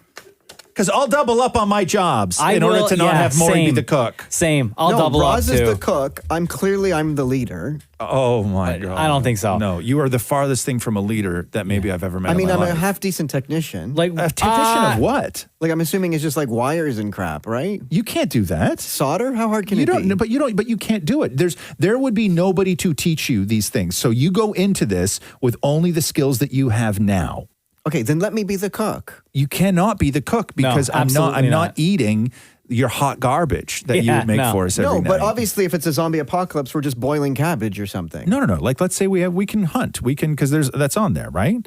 Because I'll double up on my jobs in order to not have Maury be the cook. Same. I'll no, double Roz up is too. the cook. I'm the leader. Oh my God. I don't think so. No, you are the farthest thing from a leader that maybe I've ever met. I mean, in I'm my a life. half decent technician. Like A technician of what? Like I'm assuming it's just like wires and crap, right? You can't do that. Solder? How hard can you it don't, be? But you can't do it. There would be nobody to teach you these things. So you go into this with only the skills that you have now. Okay, then let me be the cook. You cannot be the cook because I'm absolutely not not. eating your hot garbage that you Yeah, would make no. for us every No, night. but obviously if it's a zombie apocalypse, we're just boiling cabbage or something. No. Like let's say we can hunt. We can because that's on there, right?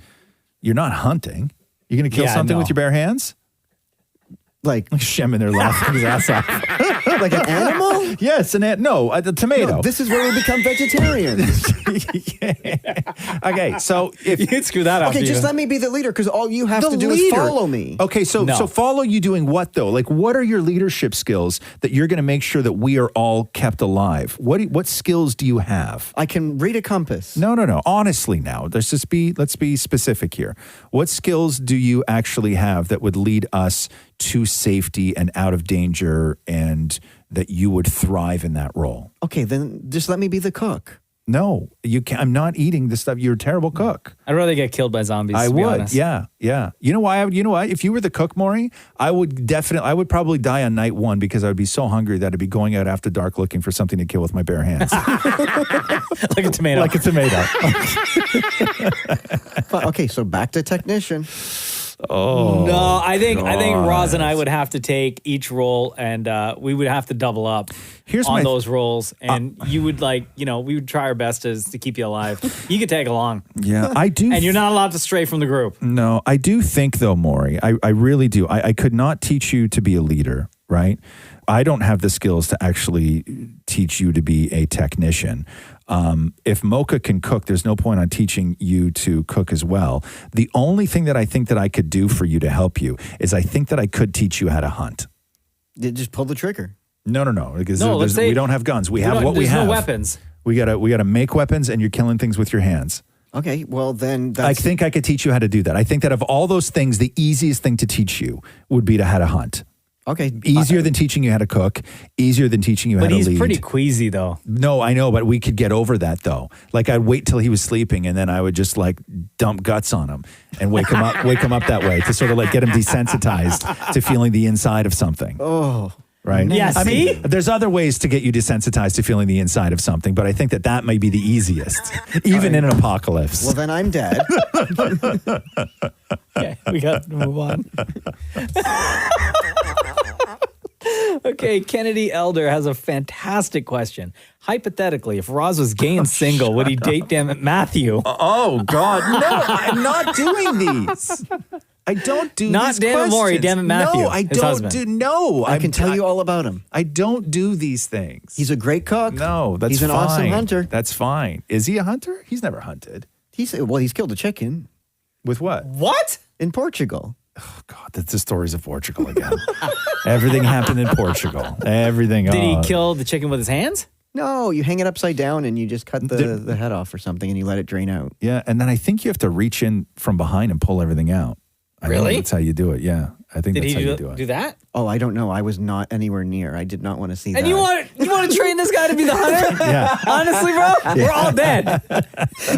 You're not hunting. You're going to kill Yeah, something no. with your bare hands? Like Shem in there laughing his ass off. like an animal? Yes, a tomato. No, this is where we become vegetarians. Okay, so if You can screw that up. Okay, just Steven. let me be the leader because all you have The to do is leader. follow me. Okay, so No. follow you doing what though? Like, what are your leadership skills that you're going to make sure that we are all kept alive? What skills do you have? I can read a compass. No. Honestly, now let's be specific here. What skills do you actually have that would lead us to safety and out of danger, and that you would thrive in that role? Okay, then just let me be the cook. No, you can't. I'm not eating this stuff. You're a terrible cook. I'd rather get killed by zombies. I to be would, honest. yeah. You know why? You know what? If you were the cook, Maury, I would probably die on night one because I would be so hungry that I'd be going out after dark looking for something to kill with my bare hands. Like a tomato. Like a tomato. Okay, so back to technician. Oh No, I think God. Roz and I would have to take each role, and we would have to double up Here's on my- those roles. And you would we would try our best to keep you alive. You could tag along. Yeah, I do. And you're not allowed to stray from the group. No, I do think though, Maury, I really do. I could not teach you to be a leader, right? I don't have the skills to actually teach you to be a technician. If Mocha can cook, there's no point on teaching you to cook as well. The only thing that I think that I could do for you to help you is I think that I could teach you how to hunt. Just pull the trigger. No, because No, let's say we don't have guns. We have don't- what we there's have. no weapons. We gotta make weapons, and you're killing things with your hands. Okay, well then I that's think I could teach you how to do that. I think that of all those things, the easiest thing to teach you would be to how to hunt. okay. Easier than teaching you how to cook, easier than teaching you how But to he's lead. pretty queasy, though. No, I know, but we could get over that though. Like I'd wait till he was sleeping and then I would just like dump guts on him and wake him up that way to sort of like get him desensitized to feeling the inside of something. Oh. Right? Yeah, I see? mean, there's other ways to get you desensitized to feeling the inside of something, but I think that may be the easiest, even in an apocalypse. Well then I'm dead. Okay, we got to move on. Okay, Kennedy Elder has a fantastic question. Hypothetically, if Roz was gay and single, would he date Matthew? Oh, God. No, I'm not doing these. I don't do Not these Dan and Maury, questions. Dan and Matthew, No, I his don't husband. do. No, I can tell you all about him. I don't do these things. He's a great cook. No, that's He's an fine. awesome hunter. That's fine. Is he a hunter? He's never hunted. He's killed a chicken With what? What? in Portugal. God, that's the stories of Portugal again. Everything happened in Portugal. Everything. Did he kill the chicken with his hands? No, you hang it upside down and you just cut the head off or something and you let it drain out. Yeah, and then I think you have to reach in from behind and pull everything out. I know Really? that's how you do it. Yeah, I think Did that's he how you do it. do that? Oh, I don't know. I was not anywhere near. I did not want to see that. And you want to train this guy to be the hunter? Yeah. Honestly, bro, we're all dead.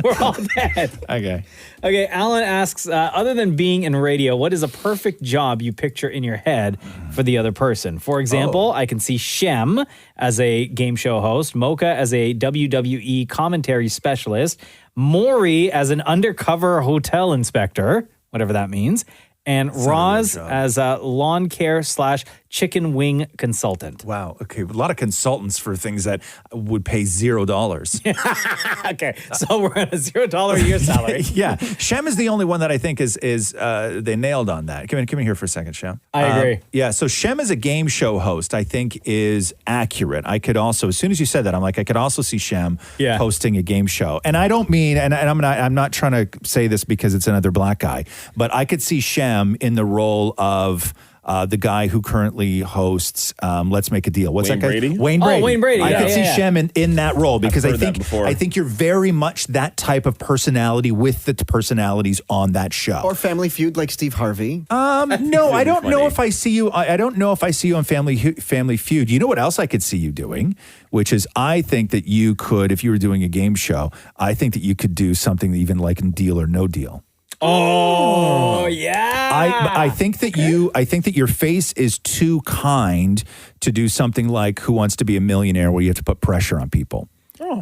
We're all dead. Okay. Okay, Alan asks, other than being in radio, what is a perfect job you picture in your head for the other person? For example, I can see Shem as a game show host, Mocha as a WWE commentary specialist, Maury as an undercover hotel inspector, whatever that means, and Roz as a lawn care / chicken wing consultant. Wow. Okay. A lot of consultants for things that would pay $0. Okay. So we're at a $0 a year salary. Yeah. Shem is the only one that I think is they nailed on that. Come in here for a second, Shem. I agree. Yeah. So Shem as a game show host, I think is accurate. I could also, as soon as you said that, I'm like, I could also see Shem hosting a game show. And I don't mean, and I'm not trying to say this because it's another black guy, but I could see Shem in the role of the guy who currently hosts Let's Make a Deal. What's Wayne that guy? Brady? Wayne Brady. Wayne Brady. I could see Shem in that role because I've heard that before. I think you're very much that type of personality with the personalities on that show. Or Family Feud like Steve Harvey. No, I don't know if I see you. I don't know if I see you on Family Feud. You know what else I could see you doing? Which is, I think that you could, if you were doing a game show, I think that you could do something even like in Deal or No Deal. Oh, yeah. I think that your face is too kind to do something like Who Wants to Be a Millionaire, where you have to put pressure on people.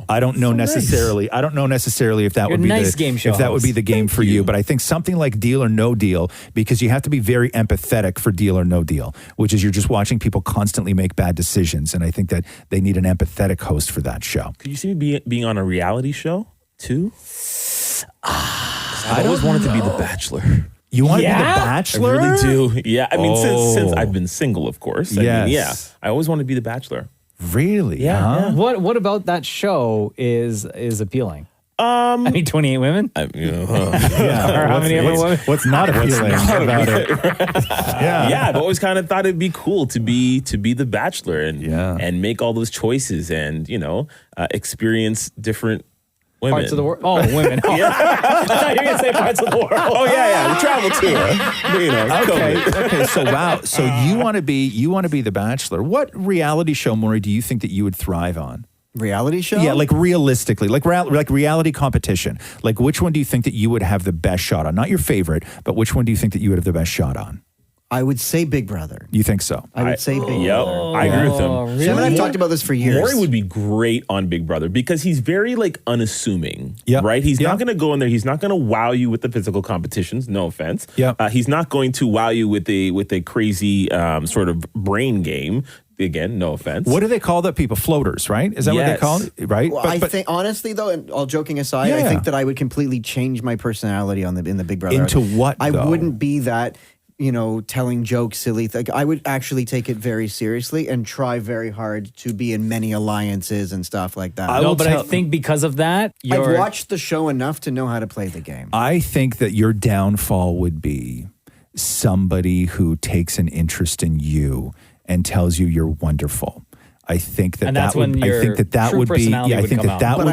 I don't know necessarily. I don't know necessarily if that You're would be nice the game show if that would be host. the game for you. But I think something like Deal or No Deal, because you have to be very empathetic for Deal or No Deal, which is you're just watching people constantly make bad decisions, and I think that they need an empathetic host for that show. Could you see me being on a reality show too? I always wanted to be The Bachelor. You want to be The Bachelor? I really do. Yeah. I mean, since I've been single, of course. I mean, I always wanted to be The Bachelor. Really? Yeah. What about that show is appealing? I mean, 28 women? Yeah. Or how many other women? What's not appealing about it? Yeah, I've always kind of thought it'd be cool to be The Bachelor and make all those choices and, experience different women. Parts of the world. Oh, women. Oh. I thought you were going to say parts of the world. Oh, yeah. We travel too. Okay. So wow. So you want to be The Bachelor. What reality show, Maury, do you think that you would thrive on? Reality show? Yeah, like realistically, like reality competition. Like which one do you think that you would have the best shot on? Not your favorite, but which one do you think that you would have the best shot on? I would say Big Brother. You think so? I would say Big Brother. Yep, I agree with him. Really? Shem and I've talked about this for years. Maury would be great on Big Brother because he's very unassuming, right? He's not going to go in there. He's not going to wow you with the physical competitions. No offense. He's not going to wow you with a crazy sort of brain game. Again, no offense. What do they call the people? Floaters, right? Is that what they call it? Right? Well, I think, honestly, though, and all joking aside, I think that I would completely change my personality in the Big Brother. Into what, I though? wouldn't be that, telling jokes, silly. I would actually take it very seriously and try very hard to be in many alliances and stuff like that. I think because of that, I've watched the show enough to know how to play the game. I think that your downfall would be somebody who takes an interest in you and tells you you're wonderful. I think that would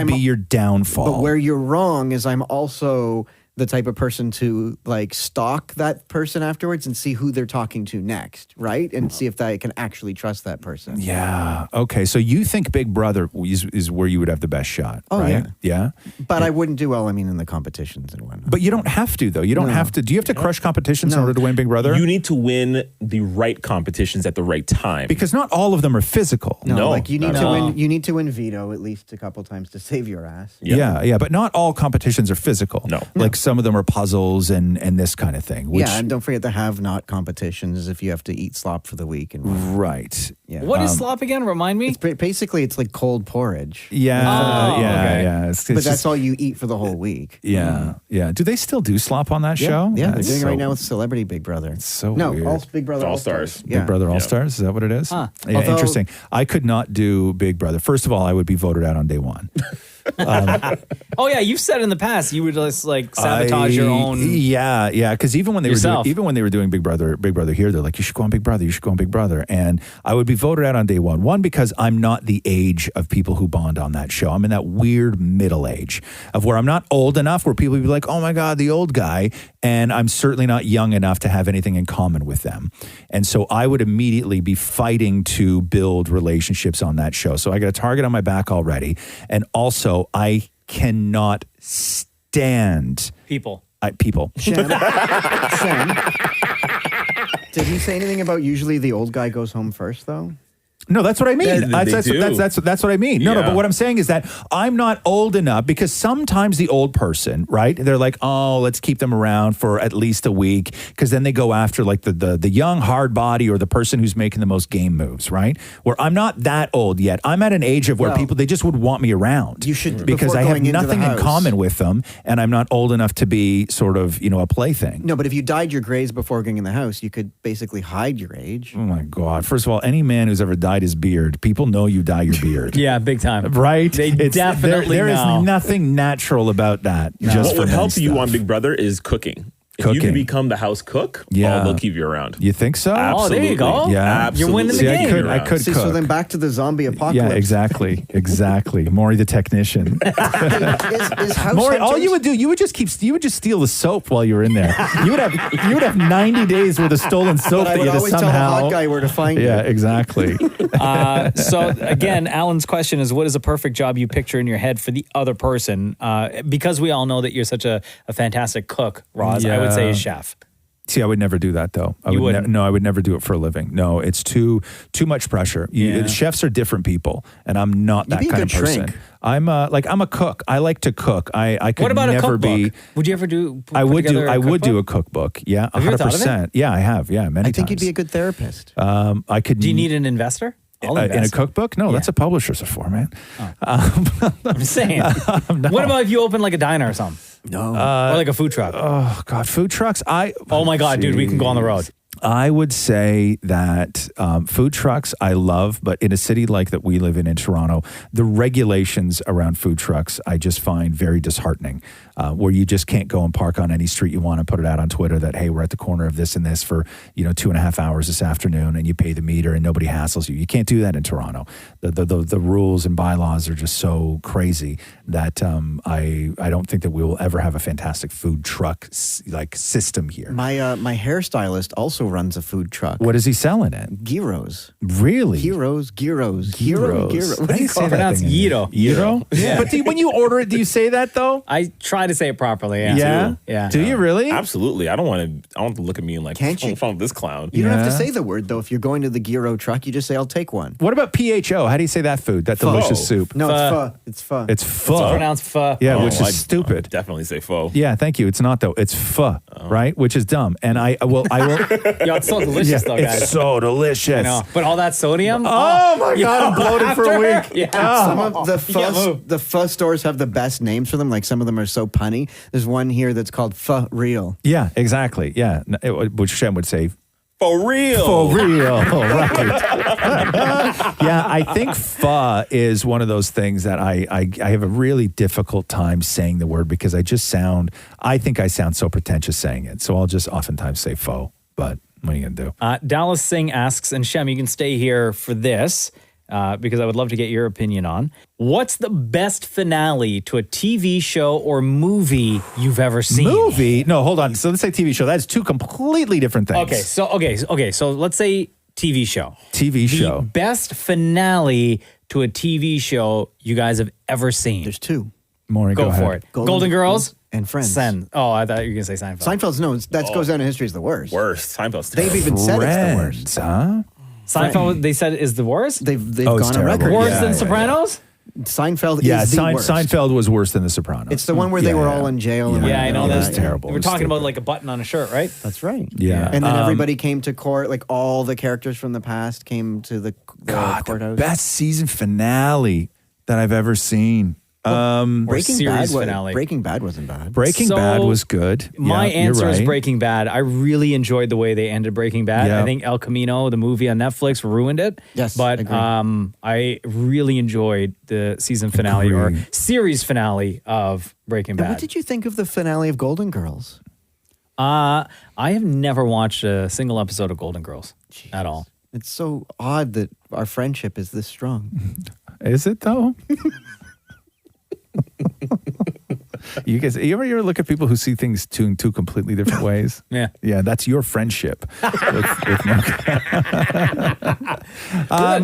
be your downfall. But where you're wrong is I'm also the type of person to stalk that person afterwards and see who they're talking to next, right? And see if I can actually trust that person. Yeah. Okay. So you think Big Brother is where you would have the best shot, right? Yeah. But I wouldn't do well, in the competitions and whatnot. But you don't have to, though. You don't have to. Do you have to crush competitions in order to win Big Brother? You need to win the right competitions at the right time. Because not all of them are physical. No, you need to win. You need to win veto at least a couple times to save your ass. Yeah. But not all competitions are physical. No. Some of them are puzzles and this kind of thing. Which, and don't forget the have-not competitions if you have to eat slop for the week. And right. Yeah. What is slop again? Remind me. Basically, it's like cold porridge. Yeah. But that's all you eat for the whole week. Yeah. Do they still do slop on that show? Yeah, they're doing it right now with Celebrity Big Brother. It's so weird. Big Brother All-Stars. Big Brother All-Stars, is that what it is? Yeah, interesting. I could not do Big Brother. First of all, I would be voted out on day one. Oh yeah, you've said in the past you would just like sabotage your own. Yeah. Because even when they Yourself. were doing Big Brother here, they're like, you should go on Big Brother. You should go on Big Brother. And I would be voted out on day one. One, because I'm not the age of people who bond on that show. I'm in that weird middle age of where I'm not old enough where people would be like, oh my God, the old guy. And I'm certainly not young enough to have anything in common with them. And so I would immediately be fighting to build relationships on that show. So I got a target on my back already. And also, I cannot stand People. people. Shem, did he say anything about usually the old guy goes home first, though? No, that's what I mean. Yeah, they do. That's what I mean. No, Yeah. but what I'm saying is that I'm not old enough because sometimes the old person, right? They're like, oh, let's keep them around for at least a week because then they go after like the young hard body or the person who's making the most game moves, right? Where I'm not that old yet. I'm at an age of where people they just would want me around. You should because before I have going into the nothing in house. common with them, and I'm not old enough to be sort of a plaything. No, but if you dyed your grays before going in the house, you could basically hide your age. Oh my God! First of all, any man who's ever dyed his beard, people know you dye your beard. Yeah, big time. Right? They definitely there is know. nothing natural about that. What Just for would men help you stuff. on Big Brother is cooking. If you can become the house cook, they'll keep you around. You think so? Absolutely. there you go. Yeah, Absolutely. You're winning the See, game. I could See, cook. so then back to the zombie apocalypse. Yeah, exactly. Maury the technician. Is House Maury, all Hunters- you would do, you would just steal the soap while you were in there. You would have 90 days worth of stolen soap But I that would you had to always tell the somehow. hot guy where to find Yeah, it. exactly. So again, Alan's question is, what is a perfect job you picture in your head for the other person? Because we all know that you're such a fantastic cook, Roz, I would say a chef. See, I would never do that though. I would no, I would never do it for a living. No, it's too much pressure. Chefs are different people, and I'm not that be a kind of good person. shrink. I'm a cook. I like to cook. I could What about never a cookbook? be. Would you ever do? I would do a cookbook. Yeah, Have you ever thought of it? 100%. Yeah, I have. Yeah, many I think times. you'd be a good therapist. I could. Do you need an investor? I'll in a invest. cookbook? No, that's what publishers are for, man. I'm just saying. What about if you open like a diner or something? No. Or like a food truck? Oh God, food trucks. Oh my God, dude, we can go on the road. I would say that food trucks I love, but in a city like that we live in Toronto, the regulations around food trucks I just find very disheartening. Where you just can't go and park on any street you want and put it out on Twitter that, hey, we're at the corner of this and this for 2.5 hours this afternoon, and you pay the meter and nobody hassles you. You can't do that in Toronto. The rules and bylaws are just so crazy that I don't think that we will ever have a fantastic food truck system here. My hairstylist also runs a food truck. What is he selling it? Gyros. Really? Gyros. Gyros. What do you call that? Pronounced gyro. Gyro? Yeah. But when you order it, do you say that though? I try to say it properly. Yeah? Yeah. Do you really? Absolutely. I don't want to look at me and like, Can't you? what's wrong with this clown? You don't have to say the word, though. If you're going to the gyro truck, you just say, I'll take one. What about PHO? How do you say that food? That delicious soup? No, it's pho. It's pho. It's pho. It's pronounced pho. Yeah, which is I'd stupid. definitely say faux. Yeah, thank you. It's not though. It's pho, right? Which is dumb. And I will. Yo, it's so delicious though, guys. It's so delicious. I know. But all that sodium. Oh my God, I'm bloated for a week. Yeah. Some of the You can't pho, move. the pho stores have the best names for them. Like some of them are so punny. There's one here that's called Pho Real. Yeah, exactly. Yeah, which Shem would say. For real. For real, right? Yeah, I think pho is one of those things that I have a really difficult time saying the word because I think I sound so pretentious saying it. So I'll just oftentimes say pho. But what are you gonna do? Dallas Singh asks, and Shem, you can stay here for this because I would love to get your opinion on. What's the best finale to a TV show or movie you've ever seen? Movie? No, hold on. So let's say TV show. That's two completely different things. Okay. So let's say TV show. TV show. The best finale to a TV show you guys have ever seen. There's two. Maury, Go for ahead. it. Golden Girls and Friends. Oh, I thought you were going to say Seinfeld. Seinfeld's no, that goes down in history as the worst. Worst. Seinfeld's They've terrible. even said it's the worst. Huh? Seinfeld, they said, is the worst? They've it's gone on terrible. record. Worse Yeah, than yeah, Sopranos? Seinfeld Yeah, is the worst. Seinfeld was worse than The Sopranos. It's the one where they were all in jail. And Yeah, I know. that That's was terrible. We're It was talking about stupid. like a button on a shirt, right? That's right. Yeah. And then everybody came to court. Like all the characters from the past came to the God, the courthouse. best season finale that I've ever seen. Breaking Bad, finale. Breaking Bad wasn't bad. Breaking So, Bad was good. My Yeah, you're answer is right. Breaking Bad. I really enjoyed the way they ended Breaking Bad. Yeah. I think El Camino, the movie on Netflix, ruined it. Yes, but I really enjoyed the season finale or series finale of Breaking And what Bad. did you think of the finale of Golden Girls? I have never watched a single episode of Golden Girls at all. It's so odd that our friendship is this strong. Is it though? You guys, you ever look at people who see things in two completely different ways? Yeah. Yeah, that's your friendship. with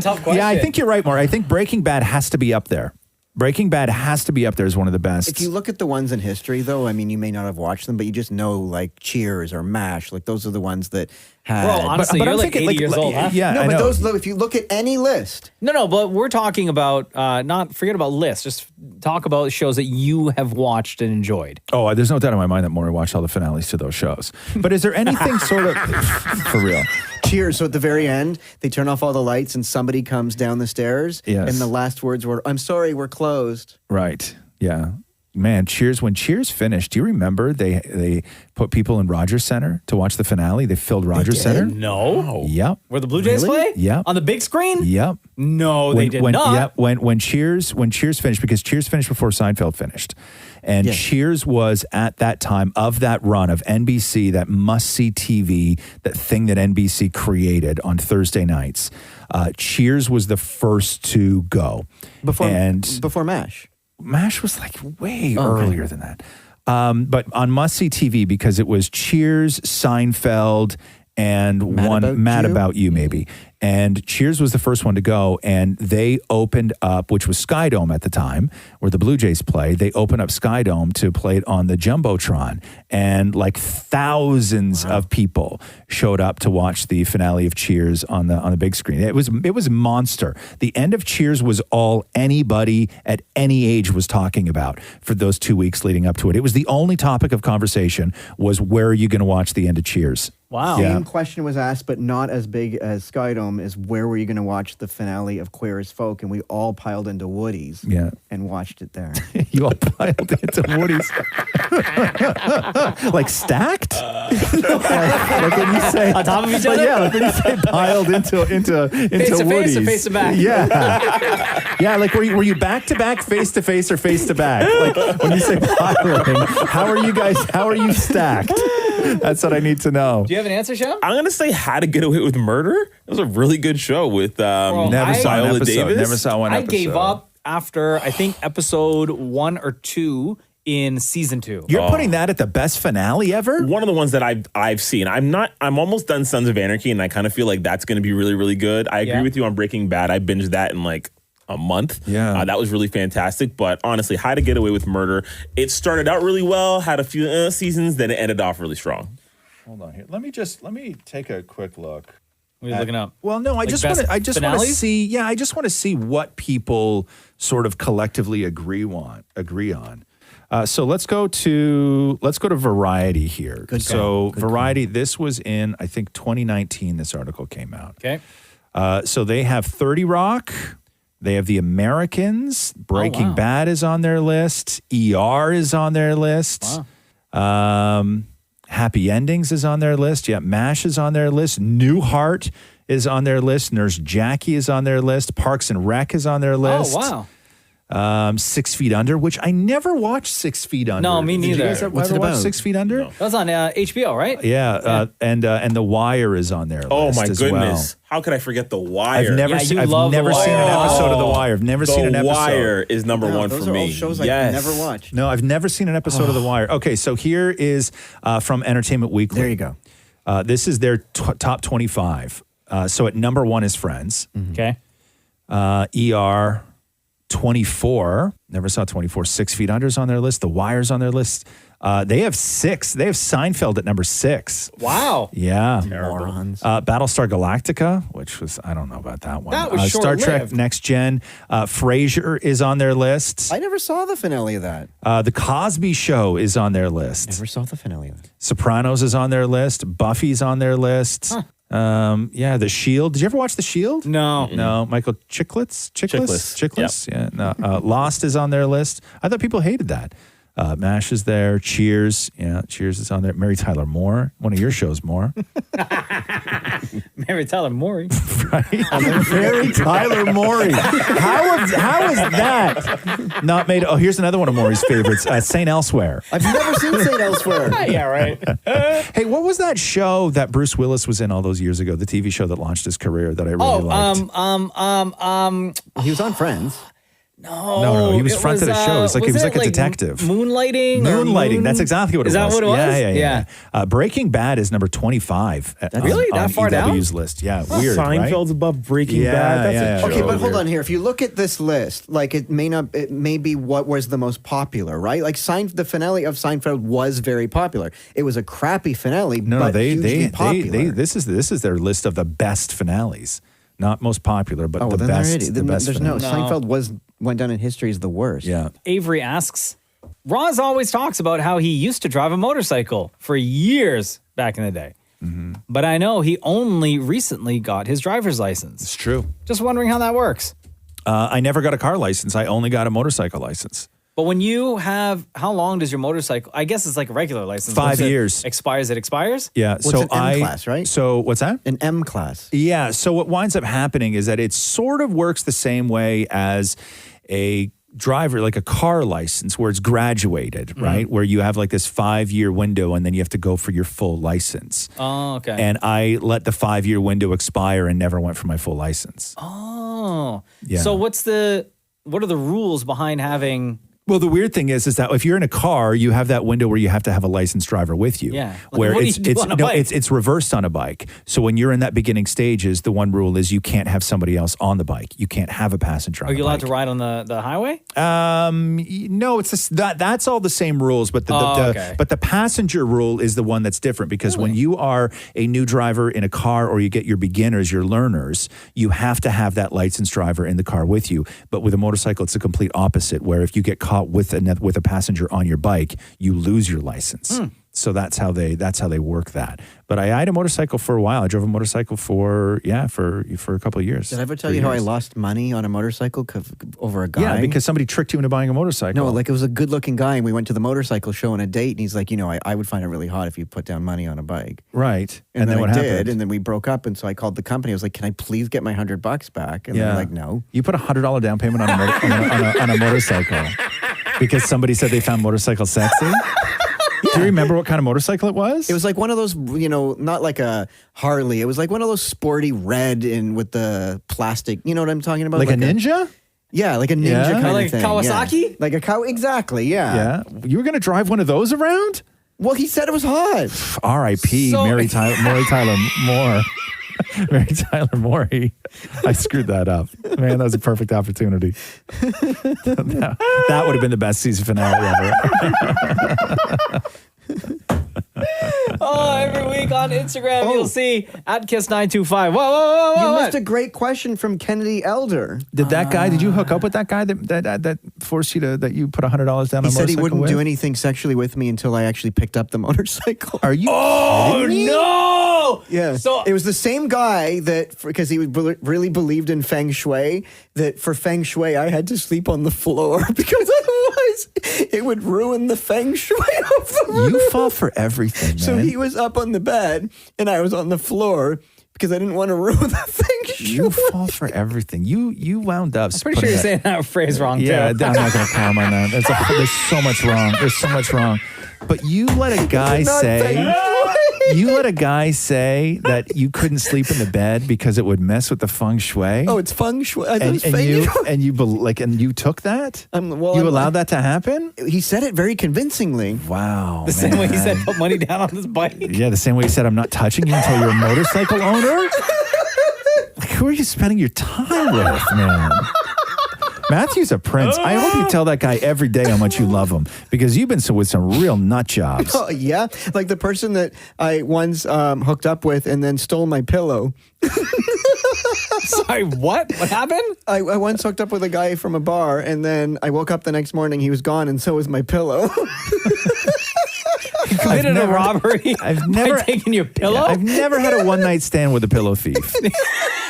tough question. Yeah, I think you're right, Maura. I think Breaking Bad has to be up there. Breaking Bad has to be up there as one of the best. If you look at the ones in history, though, I mean, you may not have watched them, but you just know, like, Cheers or MASH. Like, those are the ones that had... Well, honestly, you're I'm like thinking, 80 years old, huh? Yeah, no, but those, if you look at any list... No, but we're talking about, forget about lists. Just talk about shows that you have watched and enjoyed. Oh, there's no doubt in my mind that Maury watched all the finales to those shows. But is there anything sort of... For real. Cheers. So at the very end, they turn off all the lights and somebody comes down the stairs. Yes. And the last words were, "I'm sorry, we're closed." Right. Yeah. Man, Cheers. When Cheers finished, do you remember they put people in Rogers Center to watch the finale? They filled Rogers Center. No. Yep. Where the Blue Jays play? Yep. On the big screen? Yep. No, they did not. Yep. When Cheers finished, because Cheers finished before Seinfeld finished. And Cheers was at that time of that run of NBC, that must-see TV, that thing that NBC created on Thursday nights. Cheers was the first to go. Before MASH. MASH was like way earlier than that. But on must-see TV, because it was Cheers, Seinfeld, and Mad About You, maybe. And Cheers was the first one to go, and they opened up, which was Skydome at the time, where the Blue Jays play. They opened up Skydome to play it on the Jumbotron, and like thousands of people showed up to watch the finale of Cheers on the big screen. It was a monster. The end of Cheers was all anybody at any age was talking about for those 2 weeks leading up to it. It was the only topic of conversation was, where are you going to watch the end of Cheers? Wow. Same question was asked, but not as big as Skydome, is where were you going to watch the finale of Queer as Folk? And we all piled into Woody's and watched it there. You all piled into Woody's. Like stacked? like when you say... On top of each other? Yeah, like when you say piled into Face to Woody's. face or face to back? Yeah. Yeah, like were you back to back, face to face, or face to back? Like when you say piling, how are you stacked? That's what I need to know. Do you have an answer, Sean? I'm gonna say How to Get Away with Murder. It was a really good show with Never saw an Viola episode. Davis. Never saw one I episode. gave up after, I think, episode 1 or 2 in season 2. You're putting that at the best finale ever? One of the ones that I've seen. I'm almost done Sons of Anarchy, and I kind of feel like that's going to be really, really good. I agree with you on Breaking Bad. I binged that in like a month. Yeah. That was really fantastic. But honestly, How to Get Away with Murder, it started out really well, had a few seasons, then it ended off really strong. Hold on here. Let me take a quick look. What are you looking up? Well, no, I Like just best want to finales? see. Yeah, I just want to see what people sort of collectively agree on. So let's go to Variety here. Good so call. Variety, this was in I think 2019. This article came out. Okay. So they have 30 Rock. They have The Americans. Breaking Bad is on their list. ER is on their list. Wow. Happy Endings is on their list. Yeah, MASH is on their list. Newhart is on their list. Nurse Jackie is on their list. Parks and Rec is on their list. Oh, wow. 6 Feet Under, which I never watched 6 Feet Under. No, me Did neither. you guys ever What's it watch about? 6 Feet Under? That was on HBO, right? Yeah, and The Wire is on their Oh list my as goodness. well. How could I forget The Wire? I've never Yeah, seen. you I've love The never seen an Wire. episode of The Wire. I've never seen an The episode. Wire is number one those for are me. all shows Yes. I've never watched. No, I've never seen an episode of The Wire. Okay, so here is from Entertainment Weekly. There you go. This is their top 25. So at number 1 is Friends. Okay. ER 24. Never saw 24. 6 Feet Under's on their list. The Wire's on their list. They have 6. They have Seinfeld at number 6. Wow. Yeah. Morons. Battlestar Galactica, which was, I don't know about that one. That was Star Trek short-lived. Next Gen. Frasier is on their list. I never saw the finale of that. The Cosby Show is on their list. Never saw the finale of that. Sopranos is on their list. Buffy's on their list. Yeah, The Shield. Did you ever watch The Shield? No. No. Michael Chiklis? Yeah. No. Lost is on their list. I thought people hated that. MASH is there. Cheers. Yeah, Cheers is on there. Mary Tyler Moore. One of your shows, Moore. Mary Tyler Moore. Mary Tyler Moore. How is that not made? Oh, here's another one of Maury's favorites. St. Elsewhere. I've never seen St. Elsewhere. Yeah, right. Hey, what was that show that Bruce Willis was in all those years ago? The TV show that launched his career that I really liked. He was on Friends. No, he was front of the show. He was like a detective. Moonlighting? Moonlighting. That's exactly what it was. Is that what it was? Yeah. Breaking Bad is number 25. Really? That far down? EW's list. Yeah, weird, Seinfeld's above Breaking Bad. That's Okay, but hold on here. If you look at this list, like it may be what was the most popular, right? Like the finale of Seinfeld was very popular. It was a crappy finale, but hugely popular. This is their list of the best finales. Not most popular, but the best. There's no. Seinfeld went down in history as the worst. Yeah. Avery asks, Roz always talks about how he used to drive a motorcycle for years back in the day. Mm-hmm. But I know he only recently got his driver's license. It's true. Just wondering how that works. I never got a car license. I only got a motorcycle license. But when you have, how long does your motorcycle, I guess it's like a regular license. 5 years. It expires? Yeah. What's an M class, right? So what's that? An M class. Yeah. So what winds up happening is that it sort of works the same way as a driver, like a car license where it's graduated, right? Where you have like this 5-year window and then you have to go for your full license. Oh, okay. And I let the 5-year window expire and never went for my full license. Oh. Yeah. So what are the rules behind having... Well, the weird thing is that if you're in a car, you have that window where you have to have a licensed driver with you. Yeah. Where what do you do on a bike? it's reversed on a bike. So when you're in that beginning stages, the one rule is you can't have somebody else on the bike. You can't have a passenger on Are the you allowed bike. to ride on the highway? No, it's that's all the same rules, but the passenger rule is the one that's different because when you are a new driver in a car or you get your beginners, your learners, you have to have that licensed driver in the car with you. But with a motorcycle, it's the complete opposite, where if you get caught with a passenger on your bike, you lose your license. So that's how they work that. But I had a motorcycle for a while. I drove a motorcycle for a couple of years. Did I ever tell you how I lost money on a motorcycle over a guy? Yeah, because somebody tricked you into buying a motorcycle. No, like it was a good-looking guy, and we went to the motorcycle show on a date, and he's like, I would find it really hot if you put down money on a bike. Right. And then what I happened? did, and then we broke up, and so I called the company. I was like, can I please get my $100 back? And they're like, no. You put $100 down payment on a motorcycle because somebody said they found motorcycle sexy? Do you remember what kind of motorcycle it was? It was like one of those, not like a Harley. It was like one of those sporty red and with the plastic. You know what I'm talking about? Like a Ninja? Yeah, like a Ninja kind like of thing. Kawasaki? Yeah. Like a cow. Exactly. Yeah. Yeah. You were going to drive one of those around? Well, he said it was hot. R.I.P. Mary Tyler Moore. Mary Tyler Moore. I screwed that up. Man, that was a perfect opportunity. That would have been the best season finale ever. Every week on Instagram, you'll see @Kiss925. Whoa. You missed a great question from Kennedy Elder. Did you hook up with that guy that forced you that you put $100 down on a motorcycle? He said he wouldn't do anything sexually with me until I actually picked up the motorcycle. Are you Oh, no! Yeah. So it was the same guy because he really believed in feng shui, that for feng shui I had to sleep on the floor because otherwise it would ruin the feng shui of the room. You fall for everything, man. So he was up on the bed and I was on the floor because I didn't want to ruin the feng shui. You fall for everything. You wound up. I'm pretty sure you're saying that phrase wrong, Yeah, too. I'm not going to comment on that. There's so much wrong. There's so much wrong. But you let a guy say that you couldn't sleep in the bed because it would mess with the feng shui. Oh, it's feng shui. I thought it was and you took that? You allowed that to happen? He said it very convincingly. Wow. The same way he said put money down on this bike. Yeah, the same way he said I'm not touching you until you're a motorcycle owner. Like, who are you spending your time with, man? Matthew's a prince. I hope you tell that guy every day how much you love him because you've been with some real nut jobs. Oh, yeah? Like the person that I once hooked up with and then stole my pillow. Sorry, what? What happened? I once hooked up with a guy from a bar and then I woke up the next morning, he was gone and so was my pillow. committed a robbery by taking your pillow? I've never had a one-night stand with a pillow thief.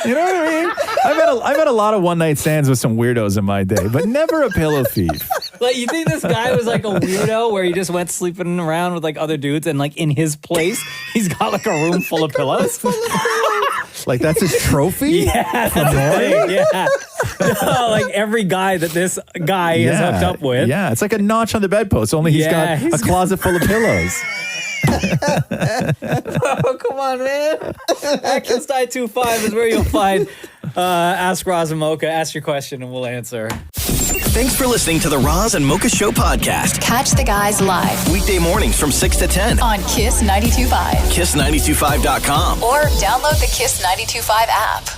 You know what I mean? I've had a lot of one-night stands with some weirdos in my day, but never a pillow thief. Like, you think this guy was like a weirdo where he just went sleeping around with like other dudes and like in his place, he's got like a room full of pillows? Like that's his trophy? Yeah, that's the thing. Yeah. No, like every guy that this guy is hooked up with. Yeah, it's like a notch on the bedpost, only he's got a closet full of pillows. Oh, come on, man. At Kiss 925 is where you'll find Ask Roz and Mocha. Ask your question and we'll answer. Thanks for listening to the Roz and Mocha Show podcast. Catch the guys live Weekday mornings from 6 to 10 on Kiss 92.5. Kiss925.com. Or download the Kiss 92.5 app.